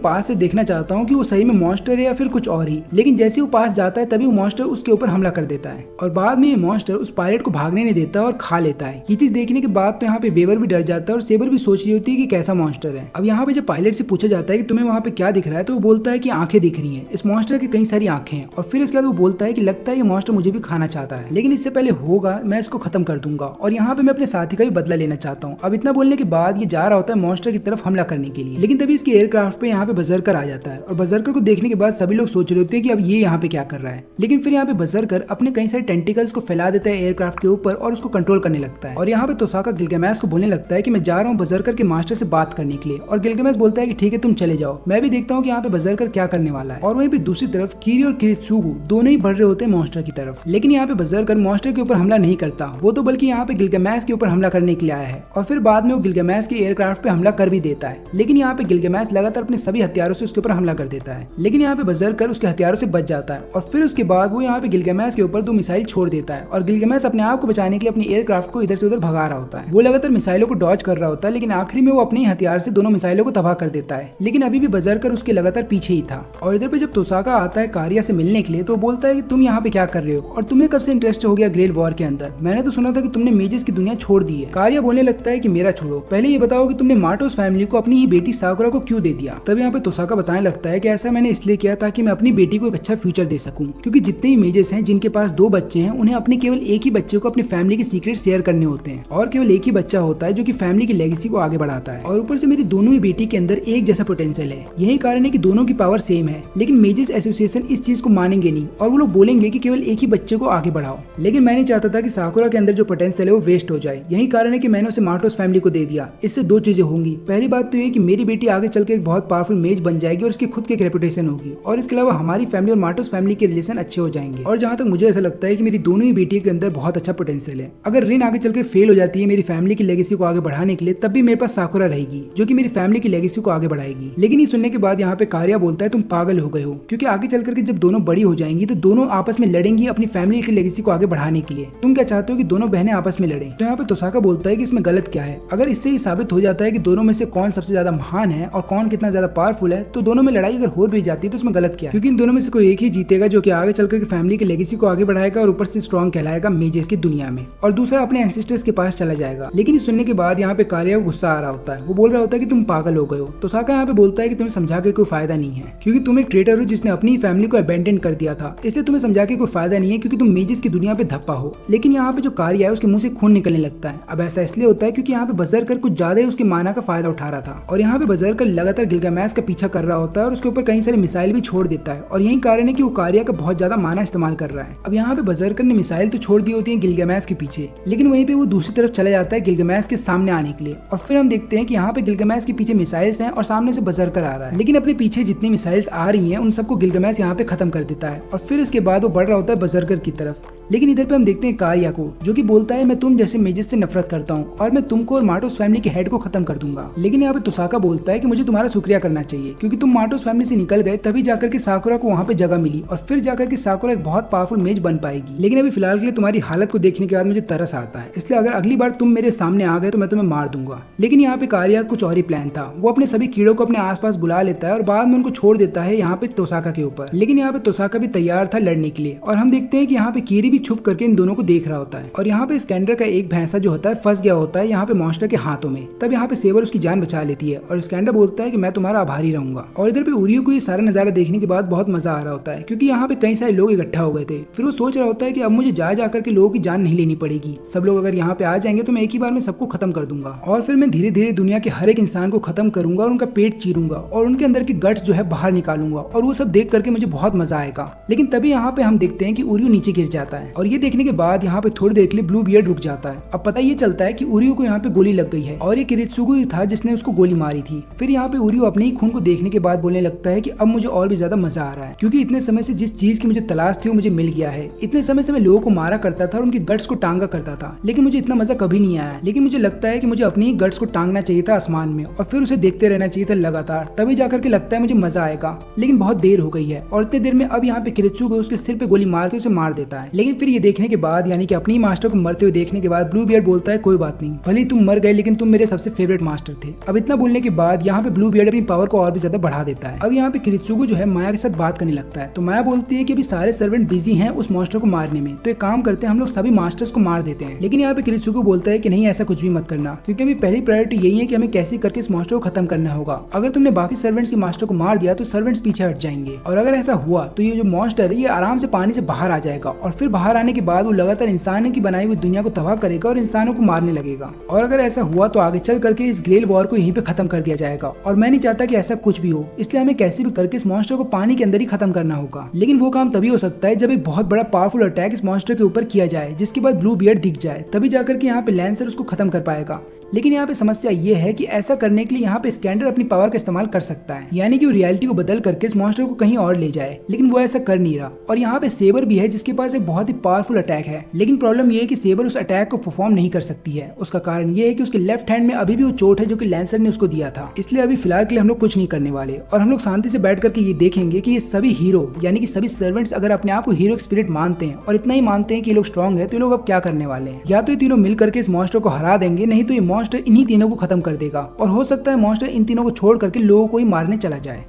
पास से देखना चाहता हूँ कि वो सही में मॉन्स्टर है या फिर कुछ और ही। लेकिन जैसे वो पास जाता है तभी वो मॉन्स्टर उसके ऊपर हमला कर देता है और बाद में ये मॉन्स्टर उस पायलट को भागने नहीं देता और खा लेता है। ये चीज देखने के बाद तो यहाँ पे वेवर भी डर जाता है और सेबर भी सोच रही होती है कि कैसा मॉन्स्टर है। अब यहाँ पे जब पायलट से पूछा जाता है कि तुम्हें वहाँ पे क्या दिख रहा है, तो वो बोलता है कि आंखें दिख रही हैं, इस मॉन्स्टर की कई सारी आंखें हैं। और फिर इसके बाद वो बोलता है कि लगता है ये मॉन्स्टर मुझे भी खाना चाहता है, लेकिन इससे पहले होगा मैं इसको खत्म कर दूंगा और यहाँ पे मैं अपने साथी का भी बदला लेना चाहता हूँ। अब इतना बोलने के बाद ये जा रहा होता है मॉन्स्टर की तरफ हमला करने के लिए, लेकिन तभी इसके एयरक्राफ्ट पे यहाँ पे बजरकर आ जाता है और बजरकर को देखने के बाद सभी लोग सोच रहे होते हैं कि अब ये यहाँ पे क्या कर रहा है। लेकिन फिर यहाँ पे बजरकर अपने कई सारे टेंटिकल्स को फैला देता है एयरक्राफ्ट के ऊपर और उसको कंट्रोल करने लगता है। और यहाँ पे तोसाका गिलगामेश को बोलने लगता है कि मैं जा रहा हूँ बजरकर के मास्टर से बात करने के लिए, और गिलगामेश बोलता है कि ठीक है तुम चले जाओ, मैं भी देखता हूँ कि यहाँ पे बजरकर क्या करने वाला है। और वहीं पे दूसरी तरफ कीरी और किरित्सुगु दोनों ही बढ़ रहे होते हैं मॉन्स्टर की तरफ। लेकिन यहाँ पे बजरकर मॉन्स्टर के ऊपर हमला नहीं करता, वो तो बल्कि यहाँ पे गिलगामेश के ऊपर हमला करने के लिए आया है और फिर बाद में वो गिलगामेश के एयरक्राफ्ट पे हमला कर भी देता है। लेकिन यहाँ पे गिलगामेश लगातार अपने सभी हथियारों से उसके ऊपर हमला कर देता है, लेकिन यहाँ पे बजरकर उसके हथियारों से बच जाता है और फिर उसके बाद वो यहाँ पे गिलगामेश के ऊपर 2 मिसाइल छोड़ देता है और गिलगामेश अपने आप को बचाने के लिए अपनी एयरक्राफ्ट को इधर से उधर भगा रहा होता है। वो लगातार मिसाइलों को डॉज कर रहा होता है, लेकिन आखिरी में वो अपने हथियार से दोनों मिसाइलों को तबाह कर देता है। लेकिन अभी भी बजरकर उसके लगातार पीछे ही था। और इधर पे जब तोसाका आता है कारिया से मिलने के लिए तो बोलता है कि तुम यहाँ पे क्या कर रहे हो और तुम्हें कब से इंटरेस्ट हो गया ग्रेल वॉर के अंदर, मैंने तो सुना था कि तुमने मेजेस की दुनिया छोड़ दी है। कारिया बोलने लगता है कि मेरा छोड़ो, पहले ये बताओ कि तुमने मार्टोस फैमिली को अपनी ही बेटी साकुरा को क्यों दे दिया। तब यहाँ पे तोसाका बताने लगता है कि ऐसा मैंने इसलिए किया ताकि मैं अपनी बेटी को एक अच्छा फ्यूचर दे सकूं, क्योंकि जितने भी मेजेस हैं जिनके पास 2 बच्चे हैं उन्हें अपने केवल एक ही बच्चे को अपनी फैमिली के सीक्रेट शेयर करने होते हैं और केवल एक ही बच्चा होता है जो कि फैमिली की लेगेसी को आगे बढ़ाता है। और ऊपर से मेरी दोनों ही बेटी के अंदर एक जैसा पोटेंशियल है, यही कारण है कि दोनों की पावर सेम है। लेकिन मेजेस एसोसिएशन इस चीज को मानेंगे नहीं और वो लोग बोलेंगे कि केवल एक ही बच्चे को आगे बढ़ाओ। लेकिन मैं नहीं चाहता था कि साकुरा के अंदर जो पोटेंशियल है वो वेस्ट हो जाए, यही कारण है कि मैंने उसे मार्टोस फैमिली को दे दिया। इससे 2 चीजें होंगी, पहली बात तो ये कि मेरी बेटी आगे चल के एक बहुत पावरफुल मेज बन जाएगी और उसकी खुद की एक रेपुटेशन होगी, और इसके अलावा हमारी फैमिली और मार्टोस फैमिली के रिलेशन अच्छे हो जाएंगे। और जहाँ तक मुझे ऐसा लगता है कि मेरी दोनों ही बेटियों के अंदर बहुत अच्छा पोटेंशियल है। अगर रिन आगे चल के फेल हो जाती है मेरी फैमिली की लेगेसी को आगे बढ़ाने के लिए, तब भी मेरे पास साकुरा रहेगी जो कि मेरी फैमिली की लेगेसी को आगे बढ़ाएगी। लेकिन ये सुनने के बाद यहाँ पे कारिया बोलता है तुम पागल हो गए हो, क्योंकि आगे चल करके जब दोनों बड़ी हो जाएंगी तो दोनों आपस में लड़ेंगी अपनी फैमिली की लेगेसी को आगे बढ़ाने के लिए। तुम क्या चाहते हो कि दोनों बहनें आपस में लड़ें? तो यहाँ पे तोसाका बोलता है कि इसमें गलत क्या है। अगर इससे ही साबित हो जाता है कि दोनों में से कौन सबसे ज्यादा महान है और कौन कितना ज्यादा पावरफुल है, तो दोनों में लड़ाई अगर हो भी जाती है तो उसमें गलत क्या है, क्योंकि इन दोनों में से कोई एक ही जीतेगा जो कि आगे चल करके फैमिली की लेगेसी को आगे बढ़ाएगा और ऊपर से स्ट्रॉन्ग कहलाएगा मेजेस की दुनिया में, और दूसरा अपने एंसेस्टर्स के पास चला जाएगा। लेकिन इस सुनने के बाद यहाँ पे कारिया को गुस्सा आ रहा होता है। वो बोल रहा होता है कि तुम पागल हो गए हो। तोसाका यहाँ पे बोलता है कि तुम्हें समझा के कोई फायदा नहीं है, क्योंकि तुम एक ट्रेटर हो जिसने अपनी फैमिली को अबेंडन कर दिया था, इसलिए तुम्हें समझा के कोई फायदा नहीं है, क्योंकि तुम मेजिस की दुनिया पे धप्पा हो। लेकिन यहाँ पे जो कारिया है उसके मुंह से खून निकलने लगता है। अब ऐसा इसलिए होता है क्योंकि यहाँ पे बजरकर कुछ ज्यादा ही उसकी माना का फायदा उठा रहा था, और यहाँ पे बजरकर लगातार गिलगामेश का पीछा कर रहा होता है और उसके ऊपर कई सारे मिसाइल भी छोड़ देता है, और यही कारण है कि वो कारिया का बहुत ज्यादा माना इस्तेमाल कर रहा है। अब यहाँ पे बजरकर ने मिसाइल तो छोड़ दी होती है गिलगामेश के पीछे, लेकिन वहीं पे वो दूसरी तरफ चला जाता है गिलगामेश के सामने आने के लिए, और फिर हम देखते हैं कि यहाँ पे गिलगामेश के पीछे मिसाइल्स हैं और सामने से बजरकर आ रहा है। लेकिन अपने पीछे जितनी मिसाइल्स आ रही हैं उन सबको गिलगामेश यहाँ पे खत्म कर देता है, और फिर इसके बाद वो बढ़ रहा होता है बजरकर की तरफ। लेकिन इधर पे हम देखते हैं कारिया को, जो कि बोलता है मैं तुम जैसे मेजिस से नफरत करता हूँ और मैं तुमको और मार्टोस फैमिली के हेड को खत्म कर दूंगा। लेकिन यहाँ पे तोसाका बोलता है कि मुझे तुम्हारा शुक्रिया करना चाहिए, क्योंकि तुम मार्टोस फैमिली से निकल गए तभी जाकर के साकुरा को वहाँ पे जगह मिली, और फिर जाकर के साकुरा एक बहुत पावरफुल मेज बन पाएगी। लेकिन अभी फिलहाल के लिए तुम्हारी हालत को देखने के बाद मुझे तरस आता है, इसलिए अगर अगली बार तुम मेरे सामने आ गए तो मैं तुम्हें मार दूंगा। लेकिन यहाँ पे कारिया कुछ और ही प्लान था। वो अपने सभी कीड़ों को अपने आसपास बुला लेता है और बाद में उनको छोड़ देता है यहाँ पे तोसाका के ऊपर। लेकिन यहाँ पे तोसाका भी तैयार था लड़ने के लिए, और हम देखते हैं कि यहाँ पे कीरी भी छुप करके इन दोनों को देख रहा होता है। और यहाँ पे स्कैंडर का एक भैंसा जो होता है फंस गया होता है यहाँ पे मॉन्स्टर के हाथों में। तब यहाँ पे सेबर उसकी जान बचा लेती है, और स्कैंडर बोलता है कि मैं तुम्हारा आभारी रहूंगा। और इधर पे उरियो को ये सारा नजारा देखने के बाद बहुत मजा आ रहा होता है, क्योंकि यहाँ पे कई सारे लोग इकट्ठा हो गए थे। फिर वो सोच रहा होता है कि अब मुझे जा जाकर के लोगों की जान नहीं लेनी पड़ेगी, सब लोग अगर यहाँ पे आ जाएंगे तो मैं एक ही बार में सबको खत्म कर दूंगा, और फिर मैं धीरे धीरे दुनिया के हर एक इंसान को खत्म करूंगा और उनका पेट चीरूंगा और उनके अंदर की गट्स जो है बाहर निकालूंगा, और वो सब देख करके मुझे बहुत मजा आएगा। लेकिन तभी यहाँ पे हम देखते हैं कि उरियो नीचे गिर जाता है, और ये देखने के बाद यहाँ पे थोड़ी देर के लिए ब्लू बियर्ड रुक जाता है। अब पता ये चलता है कि उरियो को यहाँ पे गोली लग गई है, और ये किरित्सुगु ही था जिसने उसको गोली मारी थी। फिर यहाँ पे उरियो अपने ही खून को देखने के बाद बोलने लगता है कि अब मुझे और भी ज्यादा मजा आ रहा है, क्योंकि इतने समय से जिस चीज की मुझे तलाश थी वो मुझे मिल गया है। इतने समय से मैं लोगों को मारा करता था और उनके गट्स को टांगा करता था, लेकिन मुझे इतना मजा कभी नहीं आया। लेकिन मुझे लगता है कि मुझे अपनी ही गट्स को टांगना चाहिए था आसमान में, और फिर उसे देखते रहना चाहिए था लगातार, तभी जाकर के लगता है मुझे मजा आएगा। लेकिन बहुत देर हो गई है, और इतने देर में अब यहाँ पे किरित्सुगु उसके सिर पे गोली मार के उसे मार देता है। लेकिन फिर ये देखने के बाद, यानी कि अपनी मास्टर को मरते हुए देखने के बाद, ब्लू बियर्ड बोलता है कोई बात नहीं, भले तुम मर गए लेकिन तुम मेरे सबसे फेवरेट मास्टर थे। अब इतना बोलने के बाद यहाँ पे ब्लू बियर्ड अपनी पावर को और भी ज्यादा बढ़ा देता है। अब यहाँ पे किरित्सुगु जो है माया के साथ बात करने लगता है, तो माया बोलती है कि अभी सारे सर्वेंट बिजी हैं उस मॉन्स्टर को मारने में, तो एक काम करते हैं हम लोग सभी मास्टर्स को मार देते हैं। लेकिन यहाँ पे किरित्सुगु बोलता है कि नहीं, ऐसा कुछ भी मत करना, क्योंकि अभी पहली प्रायोरिटी यही है कि हमें कैसे करके इस मॉन्स्टर को खत्म करना होगा। अगर तुमने बाकी सर्वेंट्स के मास्टर को मार दिया तो सर्वेंट्स पीछे हट जाएंगे, और अगर ऐसा हुआ तो ये जो मॉन्स्टर है ये आराम से पानी से बाहर आ जाएगा, और फिर बाहर आने के बाद वो लगातार इंसान की बनाई हुई दुनिया को तबाह करेगा और इंसानों को मारने लगेगा। और अगर ऐसा हुआ तो आगे चल करके इस ग्रेल वॉर को यहीं पे खत्म कर दिया जाएगा, और मैं नहीं चाहता कि ऐसा कुछ भी हो, इसलिए हमें कैसे भी करके इस मॉन्स्टर को पानी के अंदर ही खत्म करना होगा। लेकिन वो काम तभी हो सकता है जब एक बहुत बड़ा पावरफुल अटैक इस मॉन्स्टर के ऊपर किया जाए, जिसके बाद ब्लू बियर्ड दिख जाए, तभी जाकर के यहाँ पे लैंसर उसको खत्म कर पाएगा। लेकिन यहाँ पे समस्या ये है कि ऐसा करने के लिए यहाँ पे स्कैंडर अपनी पावर का इस्तेमाल कर सकता है, यानी कि वो रियलिटी को बदल करके इस मॉन्स्टर को कहीं और ले जाए, लेकिन वो ऐसा कर नहीं रहा। और यहाँ पे सेबर भी है जिसके पास एक बहुत ही पावरफुल अटैक है, लेकिन प्रॉब्लम ये है कि सेबर उस अटैक को परफॉर्म नहीं कर सकती है। उसका कारण ये है कि उसके लेफ्ट हैंड में अभी भी वो चोट है जो कि लैंसर ने उसको दिया था, इसलिए अभी फिलहाल के लिए हम लोग कुछ नहीं करने वाले, और हम लोग शांति से बैठ करके ये देखेंगे कि ये सभी हीरो यानी कि सभी सर्वेंट्स अगर अपने आप को हीरो स्पिरिट मानते हैं और इतना ही मानते हैं कि ये लोग स्ट्रॉन्ग है, तो ये लोग अब क्या करने वाले हैं। या तो ये तीनों मिल करके इस मॉन्स्टर को हरा देंगे, नहीं तो ये मॉन्स्टर इन्हीं तीनों को खत्म कर देगा, और हो सकता है मॉन्स्टर इन तीनों को छोड़ करके लोगों को ही मारने चला जाए।